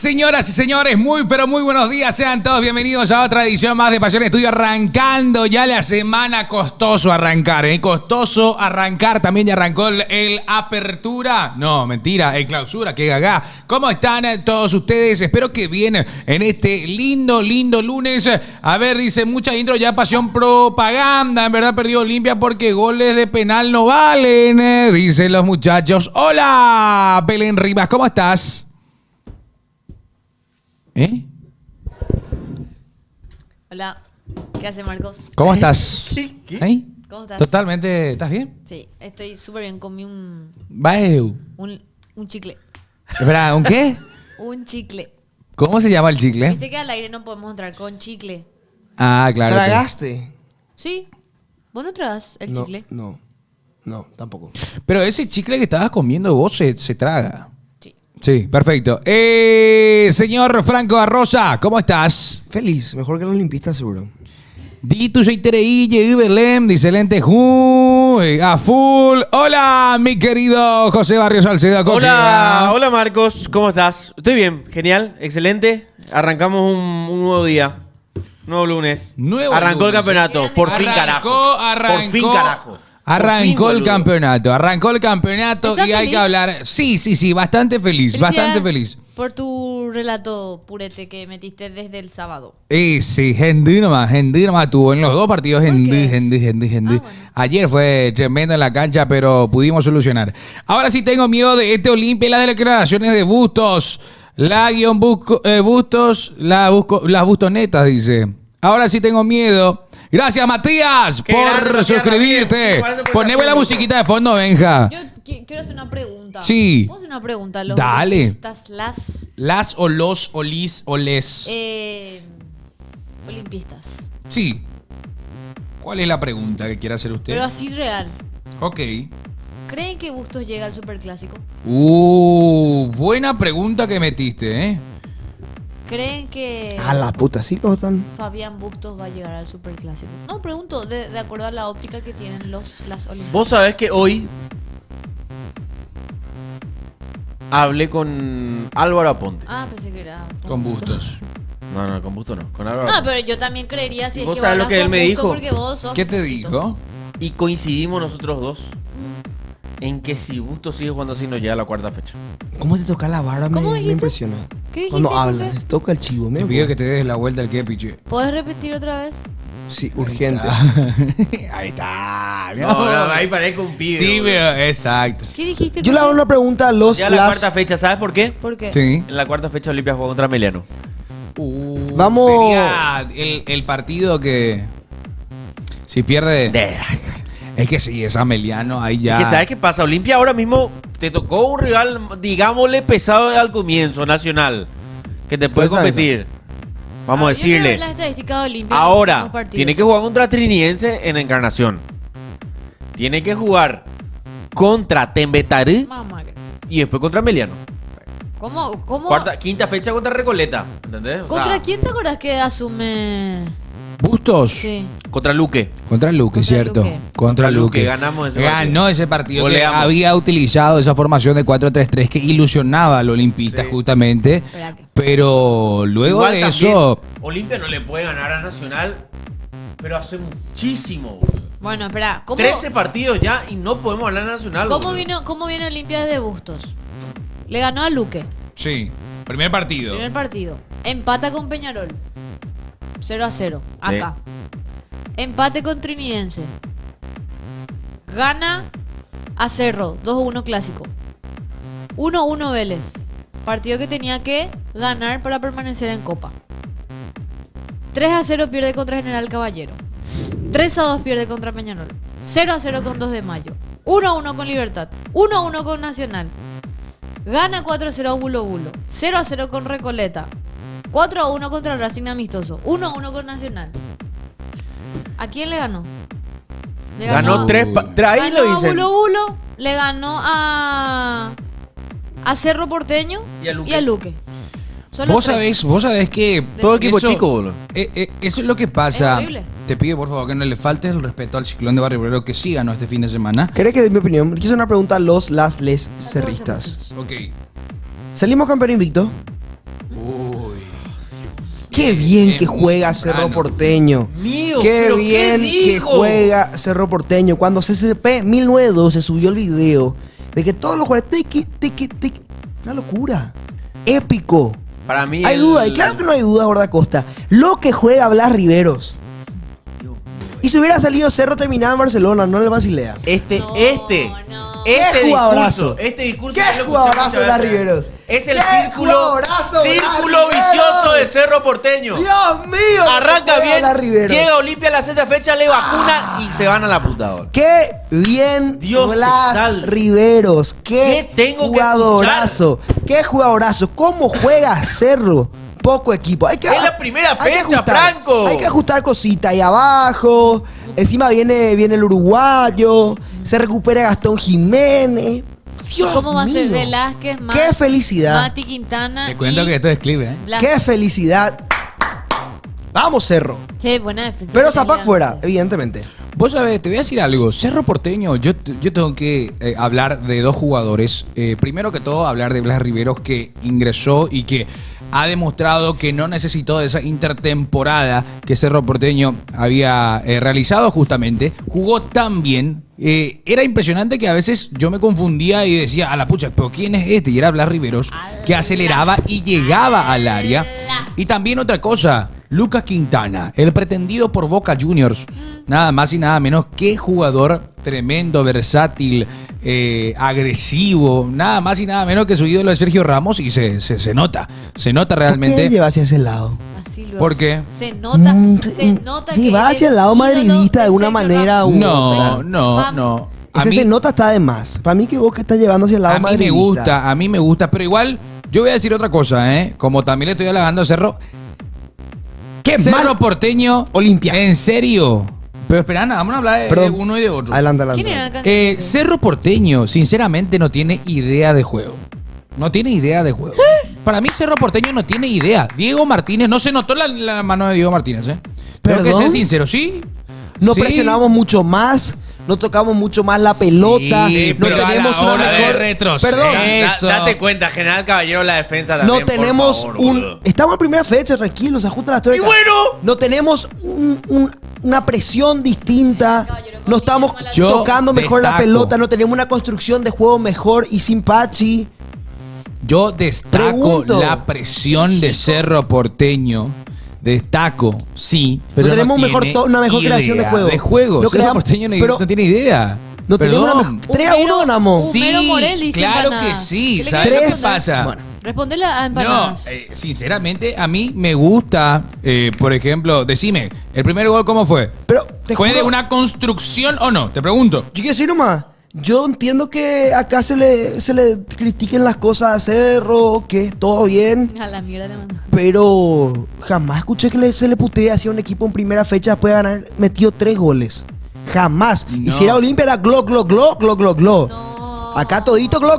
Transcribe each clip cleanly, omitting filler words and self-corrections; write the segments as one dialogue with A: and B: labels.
A: Señoras y señores, muy pero muy buenos días. Sean todos bienvenidos a otra edición más de Pasión Estudio. Arrancando ya la semana, costoso arrancar, costoso arrancar. También ya arrancó el apertura. No, mentira, el clausura, que gaga. ¿Cómo están todos ustedes? Espero que bien en este lindo lunes. A ver, dice mucha intro ya, Pasión Propaganda. En verdad perdió Olimpia porque goles de penal no valen, dicen los muchachos. Hola, Belén Rivas, ¿cómo estás?
B: Hola, ¿qué hace Marcos?
A: ¿Cómo estás?
C: ¿Qué?
A: ¿Ahí?
B: ¿Cómo estás?
A: Totalmente, ¿estás bien?
B: Sí, estoy súper bien. Comí un chicle.
A: Espera, ¿un qué?
B: Un chicle.
A: ¿Cómo se llama el chicle?
B: Viste que al aire no podemos entrar con chicle.
A: Ah, claro.
C: ¿Tragaste?
B: Sí. ¿Vos no tragas el chicle?
C: No, tampoco.
A: Pero ese chicle que estabas comiendo vos se traga.
B: Sí.
A: Sí, perfecto. Señor Franco Arroza, ¿cómo estás?
C: Feliz, mejor que los limpistas seguro.
A: Dito Seiterei, Belén, excelente. A full. Hola, mi querido José Barrio Salcedo.
D: Hola Marcos, ¿cómo estás? Estoy bien, genial, excelente. Arrancamos un nuevo día, nuevo lunes. Arrancó el campeonato, por fin carajo.
A: Arrancó el campeonato y hay que hablar. Sí, bastante feliz, bastante feliz.
B: Por tu relato purete que metiste desde el sábado.
A: Sí, Gendí nomás tuvo en los dos partidos. Gendí.
B: Bueno.
A: Ayer fue tremendo en la cancha, pero pudimos solucionar. Ahora sí tengo miedo de este Olimpia y las declaraciones de Bustos. Las bustonetas, dice. Ahora sí tengo miedo. Gracias, Matías, por suscribirte. Poneme la musiquita de fondo, Benja.
B: Yo quiero hacer una pregunta.
A: Sí.
B: ¿Puedo hacer una pregunta? Los
A: Dale.
B: olimpistas,
A: Las o los, olís, oles.
B: Olimpistas.
A: Sí. ¿Cuál es la pregunta que quiere hacer usted?
B: Pero así real.
A: Ok.
B: ¿Creen que Bustos llega al Superclásico?
A: Buena pregunta que metiste,
B: ¿Creen que
C: A la puta, sí, ¿cómo están?
B: Fabián Bustos va a llegar al Superclásico? No, pregunto, de acuerdo a la óptica que tienen las Olimpiadas.
D: Vos sabés que hoy hablé con Álvaro Aponte.
B: Ah, pensé que era
A: Con Bustos.
D: No, con Bustos no, con Álvaro
B: No,
D: Aponte.
B: pero yo también creería si es
D: ¿Vos
B: que
D: sabés
B: vos
D: lo que
B: hablas
D: él
B: con
D: me
B: Bustos
D: dijo?
B: porque vos sos
A: ¿Qué te
B: Bustos.
A: dijo?
D: Y coincidimos nosotros dos en que si Bustos sigue jugando así no llega a la cuarta fecha.
C: ¿Cómo te toca la vara?
B: ¿Cómo
C: Me
B: dijiste?
C: impresiona.
B: ¿Qué dijiste?
C: Cuando
B: ¿Por
C: hablas,
B: qué?
C: se toca el chivo.
A: Te pido que te des la vuelta al kepiche.
B: ¿Puedes repetir otra vez?
C: Sí, urgente.
A: Ahí está.
D: No, ahí parezco un pibe.
A: Sí,
D: boludo.
A: pero exacto.
B: ¿Qué dijiste?
C: Yo le hago una pregunta a los...
D: Ya la cuarta fecha, ¿sabes por qué?
B: ¿Por qué?
A: Sí.
D: En la cuarta fecha Olimpia juega contra Meliano.
C: Vamos.
A: Sería el partido que si pierde. Es que sí, es Ameliano, ahí ya.
D: Es que ¿sabes qué pasa? Olimpia ahora mismo te tocó un rival, digámosle, pesado al comienzo, Nacional, que te puede
C: Pues, ¿sabes?
D: competir. Vamos a
B: Yo quiero ver
D: decirle.
B: las estadísticas de Olimpia en
D: Ahora,
B: los partidos.
D: tiene que jugar contra Trinidense en Encarnación. Tiene que jugar contra Tembetarí
B: Mamá,
D: y después contra Meliano.
B: ¿Cómo?
D: Quinta fecha contra Recoleta. ¿Entendés? O
B: ¿Contra
D: sea,
B: quién te acordás que asume?
A: Bustos.
B: Sí.
D: Contra Luque.
A: Contra Luque,
B: Contra
A: cierto.
B: Luque.
A: Contra Luque.
D: Ganamos ese
A: Ganó ese partido. Que
D: Goleamos.
A: había utilizado esa formación de 4-3-3 que ilusionaba al olimpista
D: Sí.
A: justamente.
B: Espera que-
A: Pero luego
D: Igual
A: de
D: también,
A: eso.
D: Olimpia no le puede ganar a Nacional, pero hace muchísimo, boludo.
B: Bueno, espera.
D: 13 partidos ya y no podemos hablar de Nacional. boludo.
B: ¿Cómo viene Olimpia de Bustos? Le ganó a Luque.
A: Sí. Primer partido.
B: Primer partido. Empata con Peñarol. 0-0. Acá. Empate con Trinidense. Gana a Cerro. 2-1 clásico. 1-1 Vélez. Partido que tenía que ganar para permanecer en Copa. 3-0 pierde contra General Caballero. 3-2 pierde contra Peñarol. 0-0 con 2 de Mayo. 1-1 con Libertad. 1-1 con Nacional. Gana 4-0 a Bulo Bulo. 0-0 con Recoleta. 4-1 contra Racing Amistoso. 1-1 con Nacional. ¿A quién le ganó? Le
D: Ganó tres. Ahí
B: ganó
D: lo
B: a
D: dicen.
B: Bulo Bulo. Le ganó a Cerro Porteño
D: Y a Luque.
B: y a Luque. Solo
A: Vos
B: tres.
A: sabés que
D: Todo equipo
A: eso-
D: chico, boludo.
A: Eso es lo que pasa.
B: Es horrible.
A: Te pido por favor que no le faltes el respeto al Ciclón de Barrio Obrero que sí ganó este fin de semana.
C: ¿Querés que dé mi opinión? Quiero hacer una pregunta a les cerristas.
A: Ok.
C: ¿Salimos campeón invicto? Qué bien que juega Cerro Porteño.
D: Mío,
C: Qué
D: ¿pero
C: bien
D: qué
C: que
D: dijo?
C: juega Cerro Porteño. Cuando CCP 1912 subió el video de que todos los jugadores tiki. Una locura. Épico.
D: Para mí
C: Hay duda, y claro que no hay duda, Guardacosta. Lo que juega Blas Riveros. Y si hubiera salido Cerro terminado en Barcelona, no le Basilea.
D: Este
C: ¿Qué jugadorazo?
D: discurso
C: ¿Qué
D: ya lo escuché
C: jugadorazo
D: muchas
C: Blas
D: veces.
C: Riveros?
D: Es el
C: ¿Qué
D: círculo
C: jugadorazo Blas
D: vicioso
C: Riveros?
D: de Cerro Porteño.
C: Dios mío.
D: Arranca
C: lo que juega
D: bien,
C: Blas Riveros.
D: llega Olimpia a la sexta fecha, le vacuna y se van a la puta ahora.
C: Qué bien
D: Dios te
C: Blas
D: salve.
C: Riveros. Qué
D: ¿Qué tengo que
C: jugadorazo. Qué jugadorazo. ¿Cómo juega Cerro? Poco equipo. Hay que,
D: Es la primera
C: hay que
D: fecha,
C: ajustar.
D: Franco.
C: Hay que ajustar cositas ahí abajo. Encima viene el uruguayo. Se recupera Gastón Jiménez. Dios
B: ¿Cómo va a ser
C: mío.
B: Velázquez,
C: Qué felicidad.
B: Mati Quintana?
A: Te cuento
B: y
A: que esto es clip, ¿eh?
B: Blas?
C: Qué felicidad. Vamos, Cerro.
B: Che, buena defensa.
C: Pero
B: que
C: Zapac
B: tenía
C: fuera,
B: antes.
C: evidentemente.
A: Vos sabés, te voy a decir algo. Cerro Porteño, yo tengo que hablar de dos jugadores. Primero que todo, hablar de Blas Riveros, que ingresó y que ha demostrado que no necesitó de esa intertemporada que Cerro Porteño había realizado justamente. Jugó tan bien. Era impresionante que a veces yo me confundía y decía, a la pucha, pero ¿quién es este? Y era Blas Riveros, que aceleraba y llegaba al área. Y también otra cosa, Lucas Quintana, el pretendido por Boca Juniors. Nada más y nada menos. Qué jugador tremendo, versátil, agresivo. Nada más y nada menos que su ídolo de Sergio Ramos. Y se nota. Se nota
C: ¿Por qué
A: realmente.
C: lleva hacia ese lado?
B: Así lo
A: ¿Por
B: hace.
A: qué?
B: Se nota que
C: Lleva
B: él
C: hacia
B: es
C: el lado
B: ídolo
C: madridista de alguna
B: Sergio
C: manera
B: Ramos.
C: u
A: No,
C: otra.
A: no. A
C: Ese
A: mí,
C: se nota está de más. Para mí que Boca está llevando hacia el lado
A: a mí
C: madridista.
A: a mí me gusta. Pero igual, yo voy a decir otra cosa, ¿eh? Como también le estoy halagando a Cerro.
C: ¡Qué
A: Cerro
C: mal!
A: Porteño.
C: Olimpia.
A: ¿En serio? Pero espera, vamos a hablar de
C: Perdón.
A: uno y de otro.
C: Adelante.
B: ¿Quién era el cantante?
A: Cerro Porteño, sinceramente, no tiene idea de juego. No tiene idea de juego. Para mí, Cerro Porteño no tiene idea. Diego Martínez, no se notó la mano de Diego Martínez, ¿eh? Tengo que
C: ¿Perdón?
A: ser sincero, sí.
C: Nos
A: Sí.
C: presionamos mucho más. No tocamos mucho más la pelota.
A: Sí,
C: no
A: pero a
C: tenemos
A: la
C: una
A: hora de
C: mejor.
A: retroceder.
C: Perdón.
A: Eso.
D: Date cuenta, General Caballero, la defensa también.
C: No tenemos
D: por favor,
C: un.
D: boludo.
C: Estamos en primera fecha, tranquilos, se ajustan las
D: Y
C: tuercas.
D: bueno,
C: No tenemos una presión distinta. No estamos
A: Yo
C: tocando mejor la
A: destaco.
C: pelota. No tenemos una construcción de juego mejor y sin Pachi.
A: Yo destaco
C: Pregunto.
A: la presión de Cerro Porteño. Destaco, sí, pero
C: No tenemos
A: tiene
C: una mejor creación de
A: idea
C: juego.
A: De juego.
C: No
A: Cerro
C: creamos-
A: Porteño
C: pero-
A: no tiene idea.
C: No tenemos una
A: Perdón.
C: mejor. 3-1 ganamos.
B: Homero Morel dice
A: claro
B: empanadas.
A: que sí.
B: ¿Qué le
A: ¿Sabes
B: querés
A: lo que
B: responder?
A: pasa?
C: Bueno.
B: Respondele a
A: No,
B: empanadas.
A: sinceramente, a mí me gusta, por ejemplo, decime, ¿el primer gol cómo fue?
C: Pero te
A: ¿Fue
C: juro,
A: de una construcción o no? Te pregunto.
C: Yo quiero decir nomás. Yo entiendo que acá se le critiquen las cosas a Cerro, que todo bien,
B: A la mierda le mandó.
C: pero jamás escuché que se le putee hacia un equipo en primera fecha después de haber metido 3 goles. Jamás. Y
A: No.
C: si era Olimpia era glo.
B: No.
C: Acá todito glo.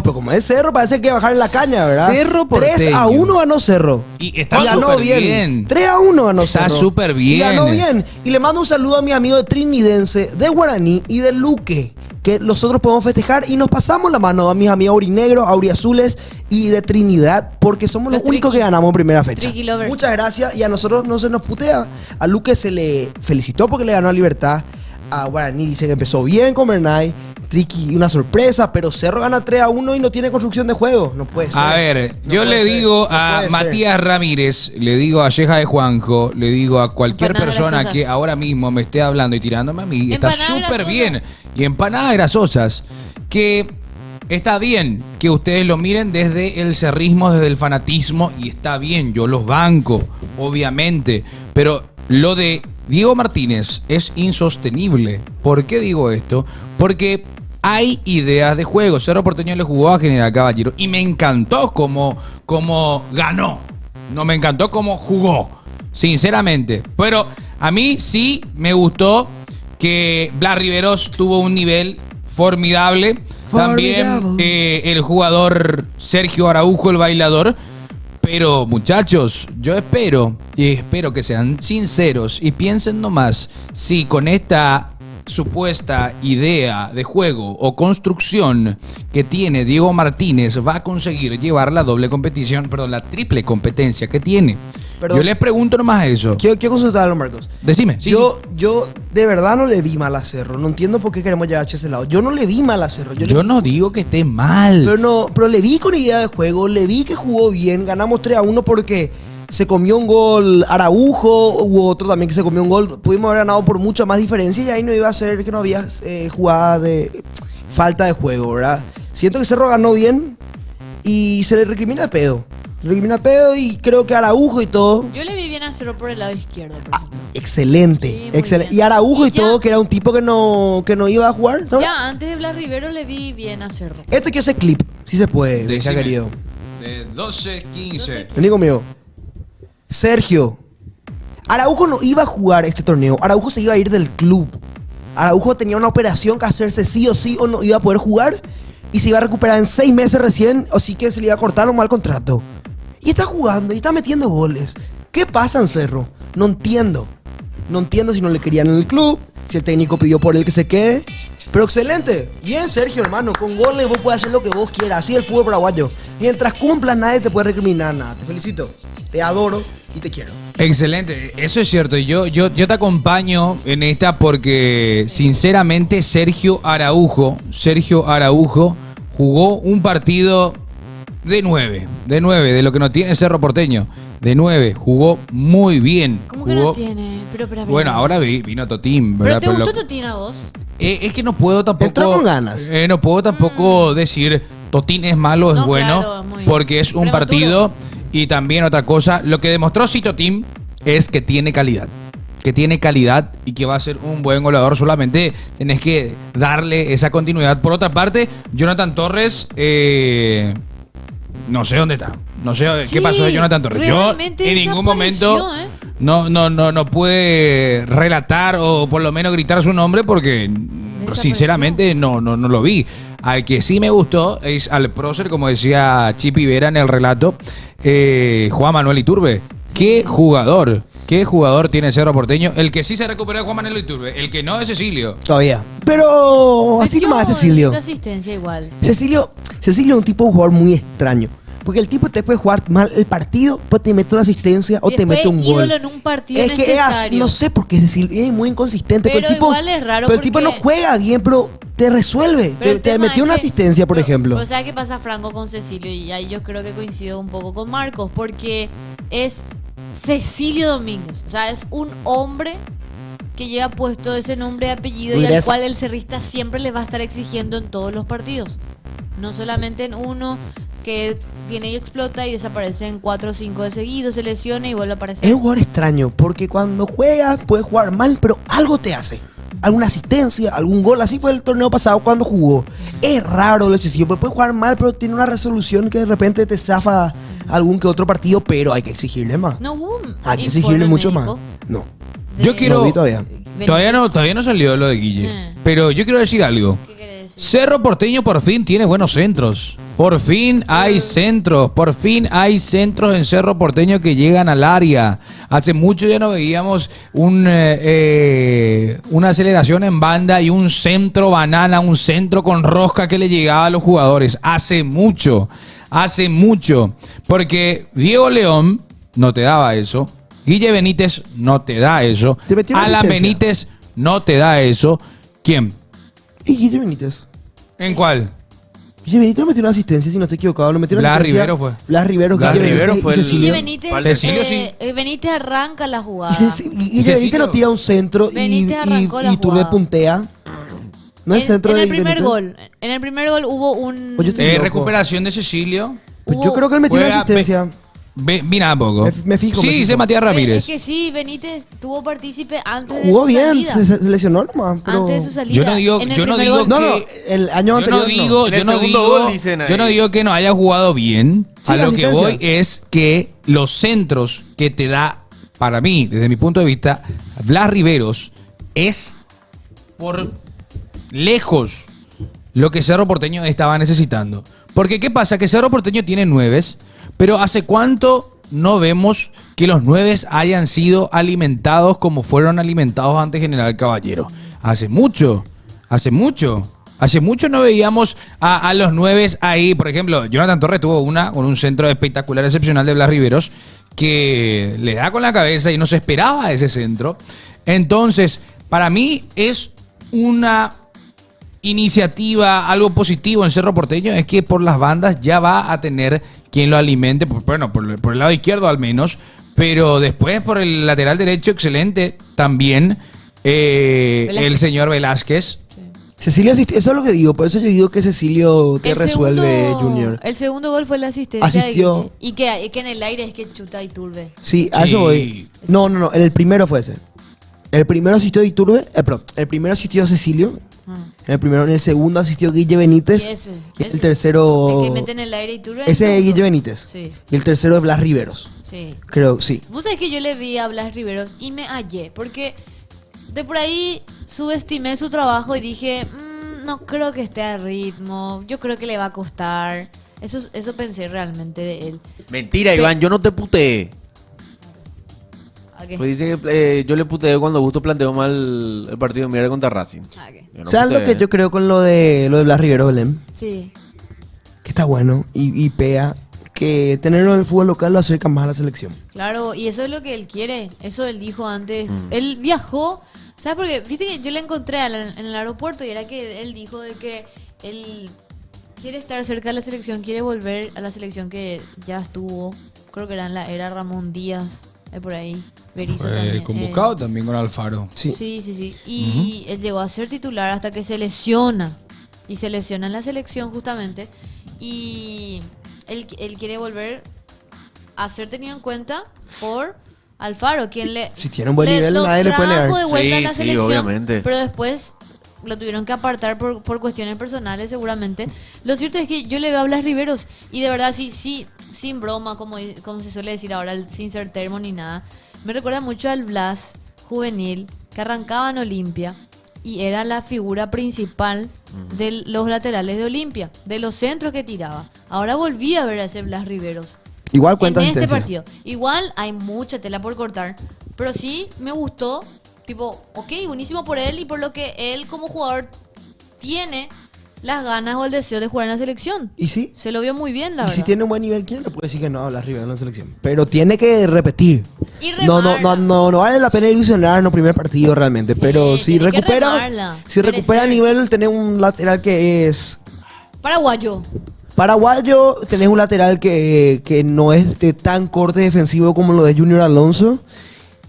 C: Pero como es Cerro, parece que bajarle la caña, ¿verdad?
A: Cerro
C: 3-1 ganó Cerro.
A: Y está
C: ganó
A: súper
C: bien.
A: bien.
C: 3-1 ganó
A: Está
C: Cerro.
A: súper bien.
C: Y ganó bien. Y le mando un saludo a mi amigo de Trinidense, de Guaraní y de Luque, que nosotros podemos festejar y nos pasamos la mano a mis amigos aurinegros, auriazules y de Trinidad, porque somos los
B: Los
C: únicos
B: triqui.
C: que ganamos en primera fecha.
B: Triqui lovers.
C: Muchas gracias y a nosotros no se nos putea. A Luque se le felicitó porque le ganó a Libertad. A Guaraní dice que empezó bien con Bernay. Triqui, una sorpresa, pero Cerro gana 3-1 y no tiene construcción de juego. No puede ser.
A: A ver,
C: No
A: yo
C: puede
A: le
C: ser.
A: digo
C: No
A: a
C: puede ser.
A: Matías Ramírez, le digo a Yeja de Juanjo, le digo a cualquier
B: Empanadas
A: persona
B: grasosas.
A: que ahora mismo me esté hablando y tirándome a mí, está
B: Empanadas
A: súper
B: grasosas.
A: bien. Y empanadas grasosas, que está bien que ustedes lo miren desde el cerrismo, desde el fanatismo, y está bien, yo los banco, obviamente, pero lo de Diego Martínez es insostenible. ¿Por qué digo esto? Porque hay ideas de juego. Cerro Porteño le jugó a General Caballero y me encantó cómo ganó. No me encantó cómo jugó, sinceramente. Pero a mí sí me gustó que Blas Riveros tuvo un nivel formidable. También
C: Formidable.
A: el jugador Sergio Araujo, el bailador. Pero muchachos, yo espero que sean sinceros y piensen nomás si con esta supuesta idea de juego o construcción que tiene Diego Martínez va a conseguir llevar la la triple competencia que tiene.
C: Perdón.
A: Yo les pregunto nomás eso.
C: Quiero consultarlo, Marcos.
A: Decime. Sí,
C: Yo de verdad no le vi mal a Cerro. No entiendo por qué queremos llegar a ese lado. Yo no le vi mal a Cerro.
A: Yo no digo que esté mal.
C: Pero le vi con idea de juego, le vi que jugó bien. Ganamos 3-1 porque se comió un gol Araujo, hubo otro también que se comió un gol. Pudimos haber ganado por mucha más diferencia y ahí no iba a ser que no había jugada de falta de juego, ¿verdad? Siento que Cerro ganó bien y se le recrimina el pedo. Y creo que Araujo y todo.
B: Yo le vi bien a Cerro por el lado izquierdo.
C: Excelente,
B: Sí, muy
C: excelente.
B: bien.
C: Y Araujo y
B: Ya-
C: todo, que era un tipo que no iba a jugar. ¿no?
B: Ya antes de Blas Rivero le vi bien a Cerro.
C: Esto quiero hacer clip, si se puede,
A: Decime.
C: deja querido.
A: De 12-15.
C: Vení conmigo. Sergio, Araujo no iba a jugar este torneo. Araujo se iba a ir del club. Araujo tenía una operación que hacerse sí o sí o no iba a poder jugar y se iba a recuperar en 6 meses recién, o sí que se le iba a cortar un mal contrato. Y está jugando y está metiendo goles. ¿Qué pasa en Cerro? No entiendo. No entiendo si no le querían en el club, si el técnico pidió por él que se quede. Pero excelente. Bien, Sergio, hermano. Con goles vos puedes hacer lo que vos quieras. Así es el fútbol paraguayo. Mientras cumplas, nadie te puede recriminar nada. Te felicito. Te adoro y te quiero.
A: Excelente, eso es cierto. Yo te acompaño en esta porque, sinceramente, Sergio Araujo jugó un partido de 9, de lo que no tiene Cerro Porteño. De 9, jugó muy bien.
B: ¿Cómo que
A: Jugó-
B: no tiene? Pero,
A: Bueno, ahora vino Totín, ¿verdad?
B: ¿Pero te
A: Pero
B: gustó Totín a vos?
A: es que no puedo tampoco.
C: Entró con ganas.
A: No puedo tampoco decir Totín es malo, es
B: No,
A: bueno,
B: claro, muy
A: porque es un
B: prematuro.
A: partido. Y también otra cosa, lo que demostró sí Totín es que tiene calidad. Que tiene calidad y que va a ser un buen goleador. Solamente tenés que darle esa continuidad. Por otra parte, Jonathan Torres, no sé dónde está. No sé qué
B: Sí,
A: pasó de Jonathan Torres. Yo
B: realmente
A: en ningún momento
B: desapareció,
A: no pude relatar o por lo menos gritar su nombre porque sinceramente no lo vi. Al que sí me gustó es al prócer, como decía Chipi Vera en el relato, Juan Manuel Iturbe. Qué jugador tiene Cerro Porteño. El que sí se recuperó es Juan Manuel Iturbe. El que no es Cecilio.
C: Todavía. Pero así
B: Metió
C: nomás, Cecilio.
B: de asistencia igual.
C: Cecilio es un tipo de jugador muy extraño. Porque el tipo te puede jugar mal el partido, pues te mete una asistencia o te
B: Después,
C: mete un gol.
B: ídolo en un partido
C: Es que
B: necesario.
C: no sé por qué Cecilio es muy inconsistente.
B: Pero
C: el tipo,
B: igual es raro
C: pero el tipo no
B: porque-
C: juega bien, pero te resuelve.
B: Pero el
C: Te
B: tema
C: metió
B: es
C: una
B: que-
C: asistencia, por ejemplo.
B: Pero ¿sabes qué pasa, Franco, con Cecilio? Y ahí yo creo que coincido un poco con Marcos, porque es Cecilio Domínguez. O sea, es un hombre que lleva puesto ese nombre y apellido y al
C: Regresa.
B: cual el cerrista siempre le va a estar exigiendo en todos los partidos. No solamente en uno que viene y explota y desaparece en 4 o 5 de seguido, se lesiona y vuelve a aparecer.
C: Es un jugador extraño, porque cuando juega puede jugar mal, pero algo te hace. Alguna asistencia, algún gol. Así fue el torneo pasado cuando jugó. Es raro lo excesivo, puede jugar mal, pero tiene una resolución que de repente te zafa algún que otro partido, pero hay que exigirle más.
B: No hubo un
C: Hay que
B: informe
C: exigirle mucho
B: médico
C: más. No.
B: de-
A: Yo quiero-
C: No vi todavía.
A: Todavía no salió lo de Guille. Pero yo quiero decir algo.
B: ¿Qué querés decir?
A: Cerro Porteño por fin tiene buenos centros. Por fin hay centros. Por fin hay centros en Cerro Porteño que llegan al área. Hace mucho ya no veíamos una aceleración en banda y un centro banana, un centro con rosca que le llegaba a los jugadores. Hace mucho. Porque Diego León no te daba eso. Guille Benítez no te da eso.
C: Te metió una
A: Alan
C: asistencia.
A: Benítez no te da eso. ¿Quién?
C: ¿Y Guille Benítez?
A: ¿En cuál?
C: Guille Benítez no metió una asistencia, si no estoy equivocado. No metió una
A: Blas
C: asistencia.
A: Rivero fue.
C: Blas Rivero,
D: Blas
C: Guille
D: Rivero
C: Benítez
D: fue
C: y
D: el-
C: Cecilio.
B: Guille Benítez,
A: Cecilio sí.
B: Benítez arranca la jugada.
C: Guille Benítez no tira un centro
B: Benítez arrancó la
C: y Iturbe
B: jugada.
C: puntea. No es centro
B: en
C: de
B: el primer
C: Benítez.
B: gol. En el primer gol hubo un.
C: Oye, estoy loco.
A: Recuperación de Cecilio.
C: Pues yo creo que él metió una
A: Juega-
C: asistencia.
A: Mira un poco.
C: Me fijo,
A: Sí,
C: me fijo.
A: dice Matías Ramírez.
B: Es que sí, Benítez tuvo partícipe antes de
C: Jugó
B: su
C: bien,
B: salida.
C: se lesionó nomás. Pero...
B: Antes de su salida.
A: Yo no digo-
B: En el
A: yo no
B: primer
A: digo
B: gol-
C: No, no,
A: que-
C: el año
A: Yo
C: anterior
A: no digo,
D: En el
A: yo no
D: segundo
A: digo,
D: gol dicen ahí.
A: yo no digo que no haya jugado bien.
C: Sí,
A: A lo que
C: asistencia.
A: voy es que los centros que te da, para mí, desde mi punto de vista, Blas Riveros es por lejos lo que Cerro Porteño estaba necesitando. Porque ¿qué pasa? Que Cerro Porteño tiene 9, pero ¿hace cuánto no vemos que los 9 hayan sido alimentados como fueron alimentados ante General Caballero. Hace mucho no veíamos a los 9 ahí. Por ejemplo, Jonathan Torres tuvo una con un centro espectacular excepcional de Blas Riveros que le da con la cabeza y no se esperaba ese centro. Entonces, para mí es una iniciativa, algo positivo en Cerro Porteño, es que por las bandas ya va a tener quien lo alimente, por el lado izquierdo al menos, pero después por el lateral derecho, excelente también el señor Velázquez.
C: Cecilio asistió, eso es lo que digo, por eso yo digo que Cecilio te resuelve, Junior.
B: El segundo gol fue la asistencia.
C: Asistió.
B: Y que en el aire es que chuta Iturbe.
C: Sí, a eso voy. No, el primero fue ese. El primero asistió Iturbe, el primero asistió Cecilio. En el segundo asistió Guille Benítez. Y el tercero.
B: El que mete en el aire Iturbe.
C: Ese es Guille Benítez.
B: Sí.
C: Y el tercero es Blas Riveros.
B: Sí.
C: Creo, sí.
B: Vos sabés que yo le vi a Blas Riveros y me hallé, porque de por ahí subestimé su trabajo y dije, no creo que esté a ritmo, yo creo que le va a costar. Eso pensé realmente de él.
D: Mentira, Iván, yo no te puteé.
B: Okay.
D: Pues dice que yo le puteé cuando Augusto planteó mal el partido de Mier contra Racing.
B: Okay.
D: No
C: ¿Sabes lo que yo creo con lo de Blas Riveros, Belén?
B: Sí.
C: Que está bueno y pea que tenerlo en el fútbol local lo acerca más a la selección.
B: Claro, y eso es lo que él quiere. Eso él dijo antes. Él viajó. ¿Sabes? Porque viste que yo le encontré en el aeropuerto y era que él dijo de que él quiere estar cerca de la selección, quiere volver a la selección que ya estuvo. Creo que era en la era Ramón Díaz, por ahí. Berizzo
A: Fue
B: también,
A: convocado también con Alfaro.
B: Sí. Y él llegó a ser titular hasta que se lesiona. Y se lesiona en la selección justamente. Y él quiere volver a ser tenido en cuenta por Alfaro, quien
C: si tiene un buen nivel, nadie le puede negar.
B: de vuelta a la
D: Sí,
B: selección,
D: obviamente.
B: pero después lo tuvieron que apartar por cuestiones personales seguramente. Lo cierto es que yo le veo a Blas Riveros y de verdad sí, sin broma, como se suele decir ahora, sin ser termo ni nada, me recuerda mucho al Blas juvenil que arrancaba en Olimpia y era la figura principal de los laterales de Olimpia, de los centros que tiraba. Ahora volví a ver a ese Blas Riveros.
C: Igual cuenta
B: en este
C: asistencia.
B: partido. Igual hay mucha tela por cortar, pero sí me gustó, tipo, ok, buenísimo por él y por lo que él como jugador tiene las ganas o el deseo de jugar en la selección.
C: ¿Y sí?
B: Se lo vio muy bien, la
C: Y
B: verdad.
C: si tiene un buen nivel, ¿quién le puede decir que no habla arriba en la selección? Pero tiene que repetir.
B: Y
C: No
B: remarla.
C: vale la pena ilusionarnos primer partido realmente.
B: Sí,
C: pero si
B: tiene que
C: recupera,
B: remarla,
C: si recupera
B: merecer.
C: nivel, tenés un lateral que es
B: Paraguayo.
C: paraguayo, tenés un lateral que no es de tan corte defensivo como lo de Junior Alonso.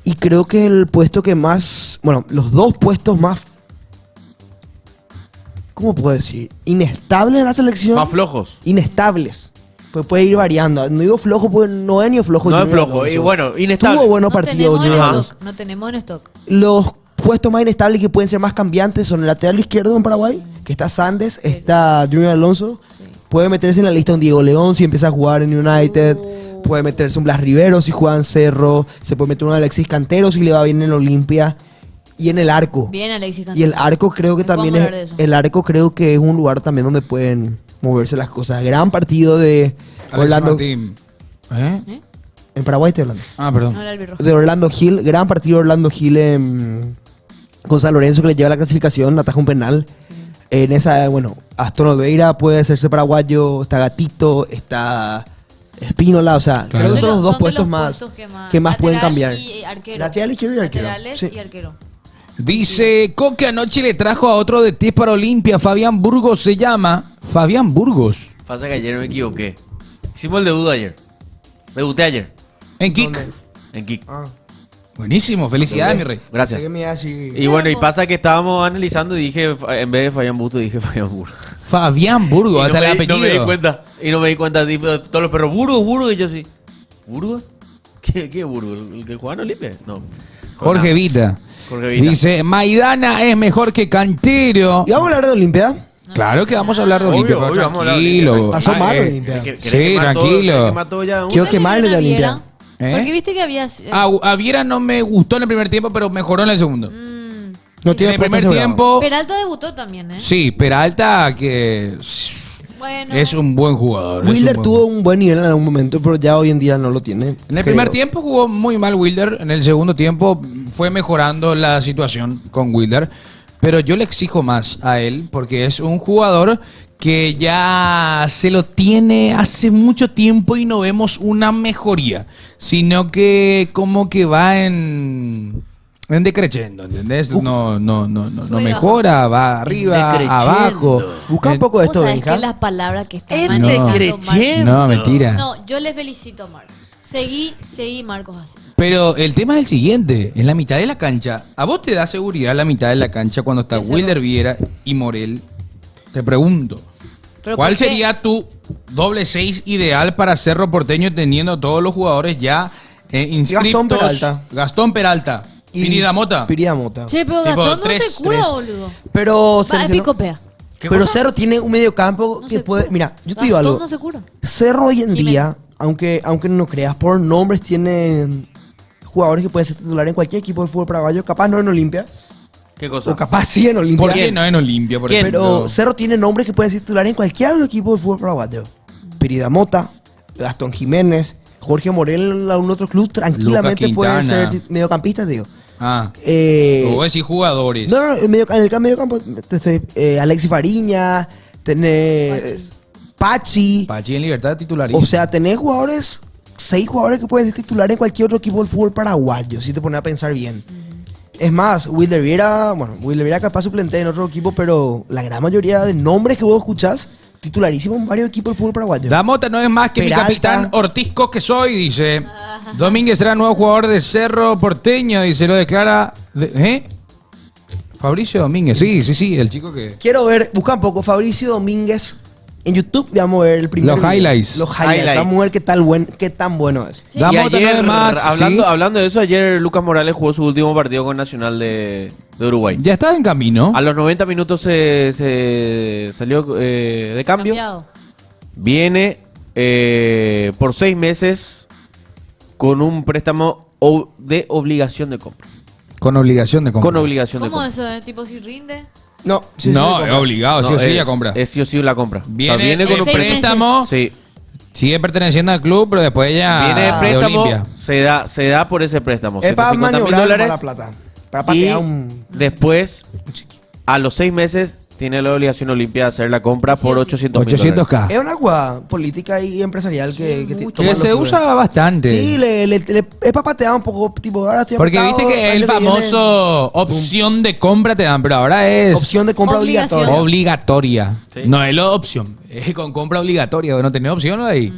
C: Y creo que el puesto que más, bueno, los dos puestos más, ¿cómo puedo decir? Inestables en la selección.
D: Más flojos.
C: Inestables. Pues puede ir variando. No digo flojo, porque no es ni flojo.
D: No es
C: Junior
D: flojo.
C: Alonso.
D: Y bueno, inestable.
C: Tuvo buenos partidos. Junior Alonso.
B: No tenemos en stock.
C: Los puestos más inestables que pueden ser más cambiantes son el lateral izquierdo en Paraguay, que está Sandes, está Junior Alonso.
B: Sí.
C: Puede meterse en la lista un Diego León si empieza a jugar en United. Puede meterse un Blas Riveros si juega en Cerro. Se puede meter un Alexis Cantero si le va bien en Olimpia. Y en el arco.
B: Bien, Alexis
C: Y
B: Cantero.
C: el arco creo que
B: Después
C: también
B: vamos a hablar de
C: es,
B: eso.
C: el arco creo que es un lugar también donde pueden moverse las cosas. Gran partido de
A: Alex
C: Orlando.
A: Martín. ¿Eh?
B: ¿Eh?
C: En Paraguay estoy hablando.
A: Ah, perdón.
B: No, el albirrojo.
C: De Orlando Gil, gran partido de Orlando Gil con San Lorenzo que le lleva la clasificación, ataja un penal. En esa, bueno, Aston Oliveira puede hacerse paraguayo, está Gatito, está Espínola, o sea,
A: Claro.
C: creo que son los dos
B: de
C: puestos
B: los
C: más
B: puestos
C: que más pueden
B: lateral
C: cambiar.
B: Y arquero.
C: Lateral izquierdo y arquero.
B: Laterales
C: Sí.
B: y arquero.
A: Dice Coque anoche le trajo a otro de Tis para Olimpia. Fabián Burgos se llama. Fabián Burgos.
D: Pasa que ayer me equivoqué. Hicimos el debut ayer. Debuté ayer.
A: En Kik.
C: ¿Dónde?
D: En Kik.
C: Ah,
A: Buenísimo. Felicidades, mi rey.
D: Gracias.
C: sé que me iba a decir-
D: Y bueno, y pasa que estábamos analizando y dije, en vez de Fabián Busto, dije Fabián Burgos.
A: Fabián Burgos. Hasta el apellido.
D: no me di cuenta. Y no me di cuenta. Tipo, todos los perros, Burgos. Y yo sí. ¿Burgos? ¿Qué Burgos? ¿El que juega en Olimpia? No.
A: Jorge Vita.
D: Jorge Vita.
A: Dice, Maidana es mejor que Cantero.
C: ¿Y vamos a hablar de Olimpia?
A: Claro que vamos a hablar de
D: Obvio,
A: Olimpia, pero
D: obvio, vamos a hablar de
A: tranquilo.
D: Olimpia.
C: Pasó
A: Ah,
C: mal Olimpia.
A: Sí, tranquilo.
C: Quiero
B: ¿Ustedes
C: quemarle
B: vieron
C: de
B: a
C: Olimpia.
B: Viera?
A: ¿Eh?
B: Porque viste que había...
A: A Viera no me gustó en el primer tiempo, pero mejoró en el segundo.
C: No
A: En
C: tiene
A: el
C: puesto
A: primer
C: asegurado.
A: tiempo,
B: Peralta debutó también, ¿eh?
A: sí, Peralta que
B: Bueno.
A: Es un buen jugador.
C: Wilder tuvo un buen nivel en algún momento, pero ya hoy en día no lo tiene.
A: En el primer tiempo jugó muy mal Wilder. En el segundo tiempo fue mejorando la situación con Wilder. Pero yo le exijo más a él porque es un jugador que ya se lo tiene hace mucho tiempo y no vemos una mejoría, sino que como que va en decreciendo, ¿entendés? No mejora, va arriba, abajo.
C: Busca un poco de esto,
B: ¿Vos sabés
C: Benja.
B: que las palabras que están
D: Es
B: manejando
D: decreciendo.
A: No, mentira.
B: No, yo le felicito, Marcos. Seguí Marcos así.
A: Pero el tema es el siguiente, en la mitad de la cancha, ¿a vos te da seguridad la mitad de la cancha cuando está
B: Ese
A: Wilder Viera y Morel? Te pregunto,
B: ¿Pero
A: ¿cuál
B: por qué?
A: sería tu doble 6 ideal para Cerro Porteño teniendo todos los jugadores ya inscritos?
C: Gastón Peralta.
A: Gastón Peralta.
C: Y
A: Pirida Mota.
C: Pirida Mota.
B: Che, pero
A: Tipo
B: Gastón no
A: 3,
B: se cura,
C: 3.
B: boludo.
C: Pero
B: Va, es picopea.
C: Pero Cerro tiene un mediocampo
B: No
C: que
B: se
C: puede...
B: cura.
C: Mira, yo te digo
B: Gastón
C: algo.
B: no se cura.
C: Cerro hoy en
B: Jiménez.
C: día, aunque no creas, por nombres tiene jugadores que pueden ser titular en cualquier equipo de fútbol paraguayo, capaz no en Olimpia,
D: ¿Qué cosa?
C: o capaz sí en Olimpia.
A: ¿Por qué no en Olimpia, por
D: ¿Quién?
A: ejemplo?
C: Pero Cerro tiene nombres que pueden ser titular en cualquier otro equipo de fútbol paraguayo. Pirida Mota, Gastón Jiménez, Jorge Morel a un otro club tranquilamente
A: Luca
C: puede
A: Quintana.
C: ser mediocampista, te digo.
A: Ah,
C: Eh,
A: vos decís jugadores.
C: No, en el mediocampo Alexis Fariña, tenés Pachi.
A: Pachi en libertad titularísimo.
C: O sea, tenés jugadores, 6 jugadores que pueden ser titular en cualquier otro equipo del fútbol paraguayo, si te pones a pensar bien. Es más, Wilder Viera capaz suplente en otro equipo, pero la gran mayoría de nombres que vos escuchás, titularísimos en varios equipos del fútbol paraguayo.
A: Damota no es más que
C: Peralta.
A: mi capitán Ortizco que soy, dice. Domínguez será nuevo jugador de Cerro Porteño y se lo declara... Fabricio Domínguez, sí, el chico que...
C: Quiero ver, busca un poco, Fabricio Domínguez en YouTube, vamos a ver el primer
A: Los
C: video.
A: highlights.
C: Los highlights, vamos a ver qué tan bueno es.
B: Sí.
D: Y
A: Damota no
D: ayer,
A: es más... sí.
D: hablando de eso, ayer Lucas Morales jugó su último partido con Nacional de Uruguay.
A: Ya está en camino.
D: A los 90 minutos se salió de cambio.
B: Cambiado.
D: Viene por 6 meses con un préstamo de obligación de compra.
A: Con obligación de compra.
D: Con obligación de
B: ¿Cómo
D: compra.
B: eso? ¿Tipo si rinde?
C: No,
A: No, es obligado, sí o sí,
D: es,
A: ya compra.
D: Es sí o sí la compra.
A: Viene,
D: viene con
A: el
D: un
B: seis
A: préstamo,
D: Sí,
A: sigue perteneciendo al club, pero después ya
D: viene de
A: de
D: préstamo,
A: Olimpia.
D: se da por ese préstamo.
C: Es para
D: 150.000
C: maniobrar
D: dólares.
C: la plata. Para
D: Y
C: patear un...
D: después, a los 6 meses, tiene la obligación Olimpia de hacer la compra
B: Sí,
D: por
B: sí.
D: 800.000 dólares.
A: 800K.
C: Es una jugada política y empresarial que
A: Que se usa bastante.
C: Sí, es para patear un poco, tipo, ahora estoy
A: Porque
C: apretado,
A: viste que
C: año
A: el
C: viene,
A: famoso opción de compra te dan, pero ahora es
C: opción de compra
B: Obligación.
C: obligatoria.
A: obligatoria.
D: Sí.
A: No es la opción, es con compra obligatoria. No tenés opción ahí.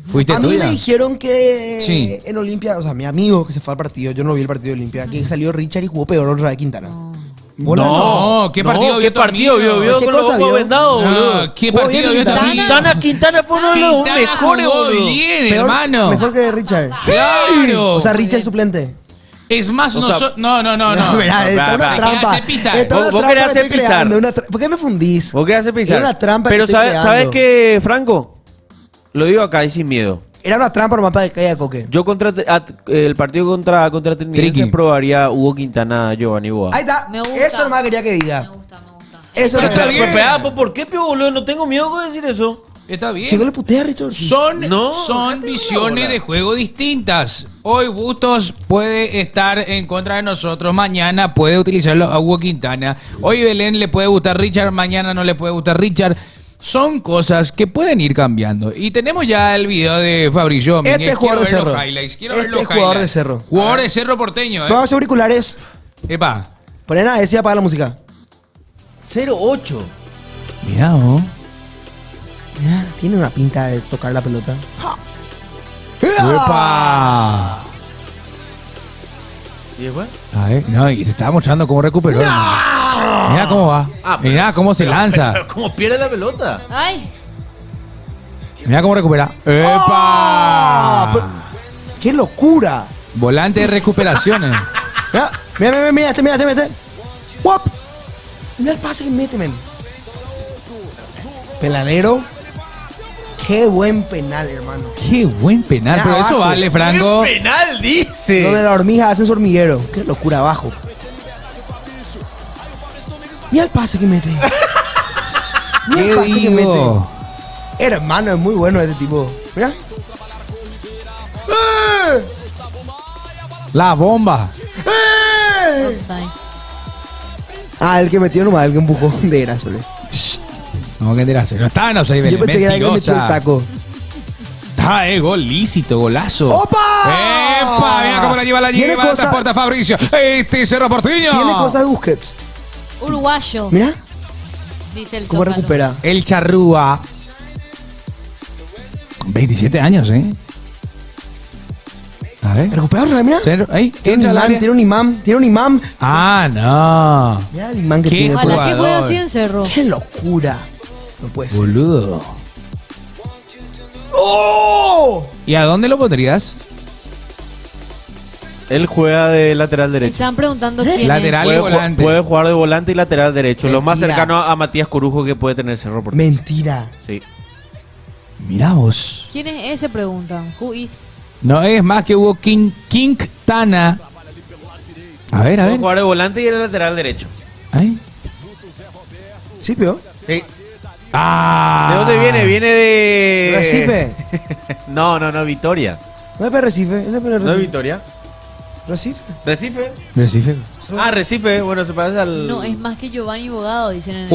A: Fuiste
C: A mí
A: tuya.
C: me dijeron que
A: Sí.
C: en Olimpia, o sea, mi amigo que se fue al partido, yo no vi el partido de Olimpia, que salió Richard y jugó peor otra vez Quintana. ¿Vos
A: No, ¿qué partido vio tu amigo?
D: vio
C: ¿Qué
D: con los
C: cosa
D: ojos
C: vio?
D: vendados,
A: No,
D: boludo?
A: ¿qué
C: Jugó
A: partido
C: bien
A: vio tu
C: Quintana.
A: amigo?
D: Quintana fue uno de los
A: Quintana
D: mejores,
A: jugó
D: boludo.
A: bien,
C: Peor-
A: hermano.
C: Mejor que Richard.
A: Claro.
C: O sea, Richard suplente.
A: Es más,
D: O sea,
A: no.
C: Mirá, esta es una
D: Espera,
C: trampa.
A: hace pisar.
C: Esta es una
D: Vos
C: trampa
D: querés
C: que
D: hacer
C: estoy
D: pisar.
C: creando, ¿Por qué me fundís?
D: ¿Vos querés hacer pisar?
C: Era una trampa que
D: Pero
C: estoy
D: ¿sabes,
C: creando.
D: ¿sabes qué, Franco? Lo digo acá y sin miedo.
C: Era una trampa nomás para que caiga Coque.
D: Yo el partido contra Trinidad
A: Triqui.
D: probaría Hugo Quintana, Giovanni Boa.
C: Ahí está.
B: Me gusta.
C: Eso nomás quería que diga.
B: Me gusta.
C: Eso
A: Pero
C: nomás
A: está
C: quería
A: bien.
D: Pero, ¿por qué, pio, boludo? No tengo miedo con decir eso.
A: Está bien.
C: ¿Qué le putea a Richard?
A: Son
D: No, déjate
A: visiones
D: bola.
A: de juego distintas. Hoy Bustos puede estar en contra de nosotros, mañana puede utilizarlo a Hugo Quintana. Hoy Belén le puede gustar Richard, mañana no le puede gustar Richard. Son cosas que pueden ir cambiando. Y tenemos ya el video de Fabricio Domínguez.
C: Este jugador de
A: Quiero ver
C: Cerro.
A: los highlights. Quiero
C: Este
A: ver los
C: jugador
A: highlights.
C: de Cerro.
A: Jugador de Cerro Porteño,
C: Pongan los auriculares.
A: Epa.
C: Ponen a ese y apaga la música.
D: 0-8.
A: Mirá, ¿no?
C: Mira, tiene una pinta de tocar la pelota.
A: ¡Epa!
D: ¿Y después?
A: A ver, no, y te estaba mostrando cómo recuperó. Mira cómo va.
D: Ah, pero-
A: Mira cómo se lanza.
D: ¿Cómo pierde la pelota?
B: Ay,
A: Mira cómo recupera.
C: ¡Ah!
A: ¡Epa!
C: Pero- ¡Qué locura!
A: Volante de recuperaciones.
C: Mira, este. ¡Guap! Mira el pase que mete, men. Peladero. Qué buen penal, hermano.
A: Qué buen penal.
C: Mira
A: Pero eso
C: abajo.
A: vale, Franco.
D: penal, dice!
C: Donde la hormiga hace su hormiguero. Qué locura abajo. Mira el pase que mete. Mira el
A: ¿Qué
C: pase que mete.
A: digo?
C: Hermano, es muy bueno este tipo. Mira.
A: La bomba.
B: Offside.
C: El que metió nomás, el que empujó de Grasoles.
A: No, que dirás, no estaba en offside.
C: Yo pensé que era el que metió el taco.
A: Gol lícito, golazo.
C: ¡Opa!
A: ¡Epa! Mira cómo la lleva, la transporta Fabricio. Cerro Porteño.
C: Tiene cosas de Busquets.
B: Uruguayo.
C: Mira
B: Dice el
C: cómo
B: Zócalo.
C: recupera.
A: El Charrúa. 27 años, ¿eh? A ver.
C: Recupera otra vez, mira.
A: Ahí,
C: Tiene
A: entra al área.
C: un imán.
A: Ah, no.
C: Mira el imán que
A: ¿Qué
C: tiene.
B: Ojalá que
A: jugador?
B: juegue así en Cerro.
C: ¡Qué locura! No puede ser.
A: Boludo.
C: ¡Oh!
A: ¿Y a dónde lo pondrías?
D: Él juega de lateral
B: Me
D: derecho.
B: están preguntando quién
A: Lateral.
B: es.
A: y volante.
D: Puede jugar de volante y lateral derecho. Lo más
C: Mentira.
D: cercano a Matías Corujo que puede tener Cerro Porteño.
C: Mentira.
D: Sí.
A: Mirá vos.
B: ¿Quién es ese? Preguntan. Who is?
A: No es más que hubo Quintana. A ver, a
D: Puede
A: ver.
D: jugar de volante y de lateral derecho.
A: Ahí.
C: ¿Sí, peor?
D: Sí.
A: Ah.
D: ¿De dónde viene? Viene de...
C: Recife.
D: No, Vitoria.
C: No es para Recife. Ese es para
D: ¿No es
C: Recife.
D: Vitoria?
C: Recife.
D: ¿Recife?
A: Recife.
D: Recife. Bueno, se parece al...
B: No, es más que Giovanni Bogado, dicen en el...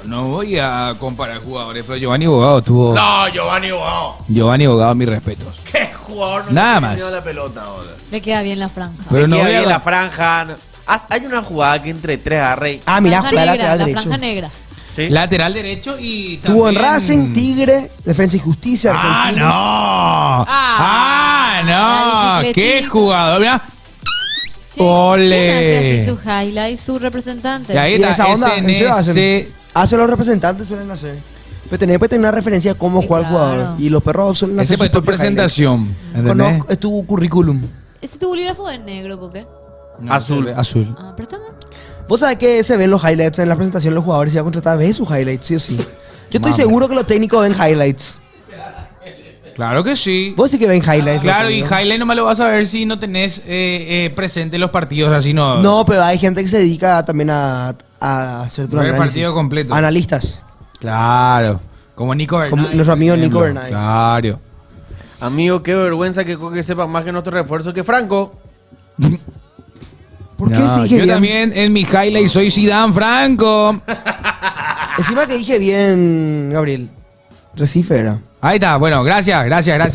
A: No voy a comparar jugadores, pero Giovanni Bogado tuvo.
D: No, Giovanni Bogado.
A: Giovanni Bogado, mis respetos.
D: ¿Qué jugador no
A: Nada
D: le
A: más.
D: metió la pelota ahora?
B: Le queda bien la franja.
A: Pero no
D: Queda
A: voy a-
D: bien la franja. Hay una jugada que entre tres agarre.
C: Mira,
B: Franja
C: juega
B: negra,
C: lateral
B: la
C: derecho.
B: franja negra.
D: ¿Sí?
A: Lateral derecho y
C: Estuvo en
A: también-
C: Racing, Tigre, Defensa y Justicia,
A: ¡Ah,
C: Argentina.
A: no! ¡Ah,
B: La
A: no! ¡Qué
B: bicicletita.
A: jugador! Mirá.
B: Sí.
A: Ole.
B: ¿Quién hace así sus highlights? Su representante.
A: Y ahí
C: Y
A: está,
C: esa onda, ¿en serio
A: SNS.
C: hacen los representantes, suelen hacer. Pero tenés que tener una referencia de cómo
B: Sí,
C: juega el
B: claro.
C: jugador. Y los perros suelen
A: Ese
C: hacer
A: fue
C: sus
A: tu
C: propios
A: presentación.
C: highlights. Conozco, es tu currículum.
B: Este tu bolígrafo es negro, ¿por qué?
D: Azul.
A: Azul.
B: Ah, préstame.
C: Vos sabés que se ven los highlights en la presentación de los jugadores. Si va a contratar, ves sus highlights, sí o sí. Yo estoy
A: Mame.
C: seguro que los técnicos ven highlights.
A: Claro que sí.
C: Vos sí que ven highlights.
A: Claro,
C: los
A: y
C: técnicos.
A: highlight no me lo vas a ver si no tenés presente los partidos, así no.
C: No, pero hay gente que se dedica también a hacer tu
A: Ver el
C: análisis.
A: partido completo.
C: Analistas.
A: Claro. Como Nico Bernay.
C: Como nuestro amigo
A: por
C: Nico
A: ejemplo.
C: Bernay.
A: Claro.
D: Amigo, qué vergüenza que Coque sepa más que nuestro refuerzo que Franco.
C: ¿Por qué
A: No,
C: sí dije
A: yo
C: bien?
A: también en mi highlight soy Zidane Franco.
C: Encima que dije bien, Gabriel. Recife era.
A: Ahí está, bueno, gracias.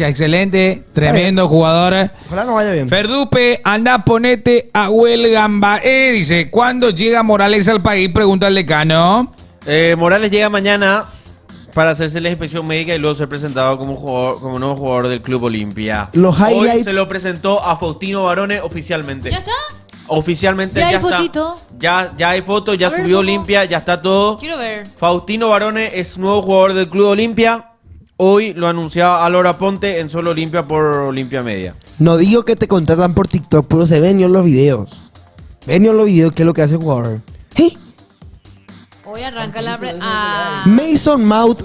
A: Excelente, tremendo jugador.
C: Ojalá no vaya bien.
A: Ferdupe, anda, ponete a Huelgamba. Dice, ¿cuándo llega Morales al país? Pregunta el decano.
D: Morales llega mañana para hacerse la inspección médica y luego ser presentado como jugador, como nuevo jugador del Club Olimpia.
C: Los
D: Hoy
C: highlights-
D: se lo presentó a Faustino Barone oficialmente.
B: ¿Ya está?
D: Oficialmente
B: ¿Ya hay
D: está.
B: fotito?
D: Ya hay foto, ya
B: A ver,
D: subió
B: ¿cómo?
D: Olimpia, ya está todo.
B: Quiero ver.
D: Faustino Barone es nuevo jugador del Club Olimpia. Hoy lo anunciaba Alora Ponte en Solo Olimpia por Olimpia Media.
C: No digo que te contratan por TikTok, pero se ven en los videos. Ven en los videos qué es lo que hace el jugador. ¿Eh?
B: Hoy arranca la...
C: Mason Mount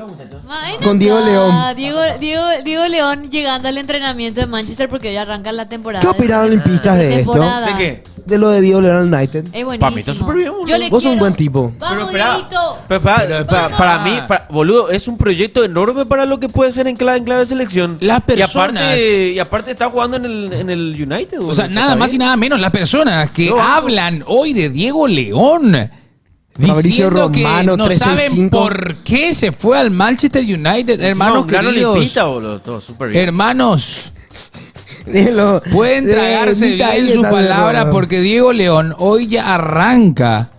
C: con Diego León.
B: Diego León llegando al entrenamiento de Manchester porque hoy arranca la temporada.
C: ¿Qué opinan olimpistas de esto?
B: temporada.
D: ¿De qué?
C: De lo de Diego León al United.
B: Es buenísimo.
D: Pa' mí está súper bien, boludo.
B: Yo le
C: Vos sos un
B: quiero.
C: buen tipo.
B: Vamos,
D: espera,
B: Dieguito.
D: para mí, boludo, es un proyecto enorme para lo que puede ser en clave de selección.
A: Las personas.
D: Y aparte está jugando en el United.
A: O sea, nada más y nada menos las personas que
D: No,
A: hablan hoy de Diego León.
C: Fabricio
A: Diciendo
C: Romano,
A: que no
C: 13-5.
A: saben por qué se fue al Manchester United, hermanos
D: Gran
A: queridos.
D: olimpista, boludo. Todo súper bien.
A: Hermanos,
C: Déjenlo-
A: pueden tragarse
C: Mita ahí
A: bien sus
C: está de
A: palabras
C: nuevo.
A: porque Diego León hoy ya arranca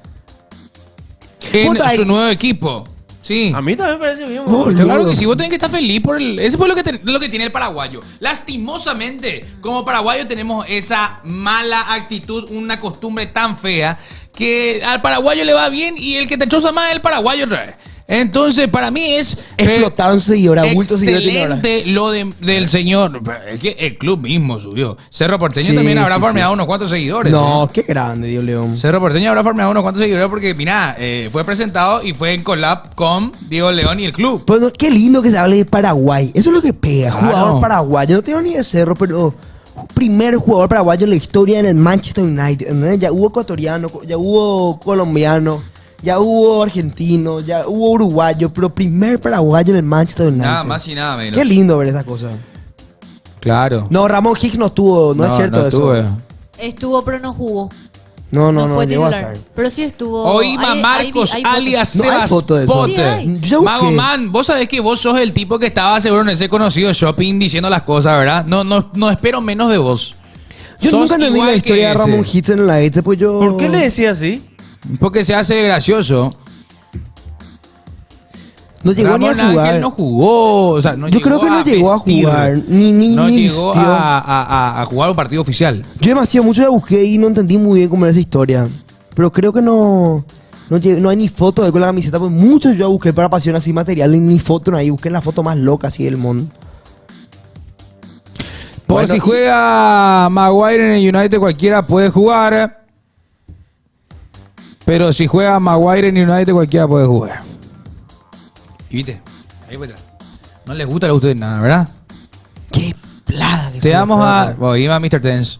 A: en
C: Puta,
A: su nuevo equipo. Sí.
D: A mí también me parece bien,
C: Boludo.
D: boludo.
A: Claro que sí, vos tenés que estar feliz por el... Ese fue lo que tiene el paraguayo. Lastimosamente, como paraguayo tenemos esa mala actitud, una costumbre tan fea, que al paraguayo le va bien y el que te choza más es el paraguayo otra vez. Entonces, para mí es...
C: Explotaron seguidores, bultos seguidores tiene ahora.
A: excelente lo del señor. Es que el club mismo subió. Cerro Porteño
C: Sí,
A: también habrá
C: sí,
A: farmeado
C: sí.
A: unos cuantos seguidores.
C: No, qué grande, Diego León.
A: Cerro Porteño habrá farmeado unos cuantos seguidores porque, mira, fue presentado y fue en collab con Diego León y el club.
C: Pues no, qué lindo que se hable de Paraguay. Eso es lo que pega.
A: Claro.
C: Jugador paraguayo. No tengo ni de Cerro, pero primer jugador paraguayo en la historia en el Manchester United. ¿Entendés? Ya hubo ecuatoriano, ya hubo colombiano, ya hubo argentino, ya hubo uruguayo, pero primer paraguayo en el Manchester United.
A: Nada más y nada menos.
C: Qué lindo ver esas cosas.
A: Claro.
C: No, Ramón Hicks no estuvo, no es cierto eso.
B: Estuvo, pero no jugó.
C: No
B: fue
C: llegó a
B: titular.
C: estar.
B: Pero sí estuvo.
A: Oíma Marcos, alias
C: No hay
A: Sebas
C: foto de eso.
A: Potter.
B: Sí
C: Yo busqué.
A: Mago Man, vos sabés que vos sos el tipo que estaba seguro en ese conocido shopping diciendo las cosas, ¿verdad? No espero menos de vos.
C: Yo
A: Sos
C: nunca entendí
A: igual
C: la historia de
A: que
C: Ramón
A: ese.
C: Hicks en la ET, pues yo...
D: ¿Por qué le decía así?
A: Porque se hace gracioso.
C: No llegó ni a
A: Ramón
C: jugar.
A: Ángel no jugó. O sea, no
C: Yo creo que no llegó a
A: vestir.
C: jugar. Ni
A: no llegó
C: vistió.
A: a jugar un partido oficial.
C: Yo demasiado mucho la busqué y no entendí muy bien cómo era esa historia. Pero creo que no hay ni foto de él con la camiseta. Pues muchos yo busqué para Pasión así material y ni foto no hay. Busqué la foto más loca así del mundo.
A: Por
C: Bueno,
A: si juega Maguire en el United, cualquiera puede jugar. Pero si juega Maguire en el United, cualquiera puede jugar. Y viste, ahí pues, no les gusta a ustedes nada, ¿verdad?
C: Qué plaga. que
A: Te
C: son
A: damos
C: los
A: a...
C: perros.
A: Bueno, iba Mr. Tense.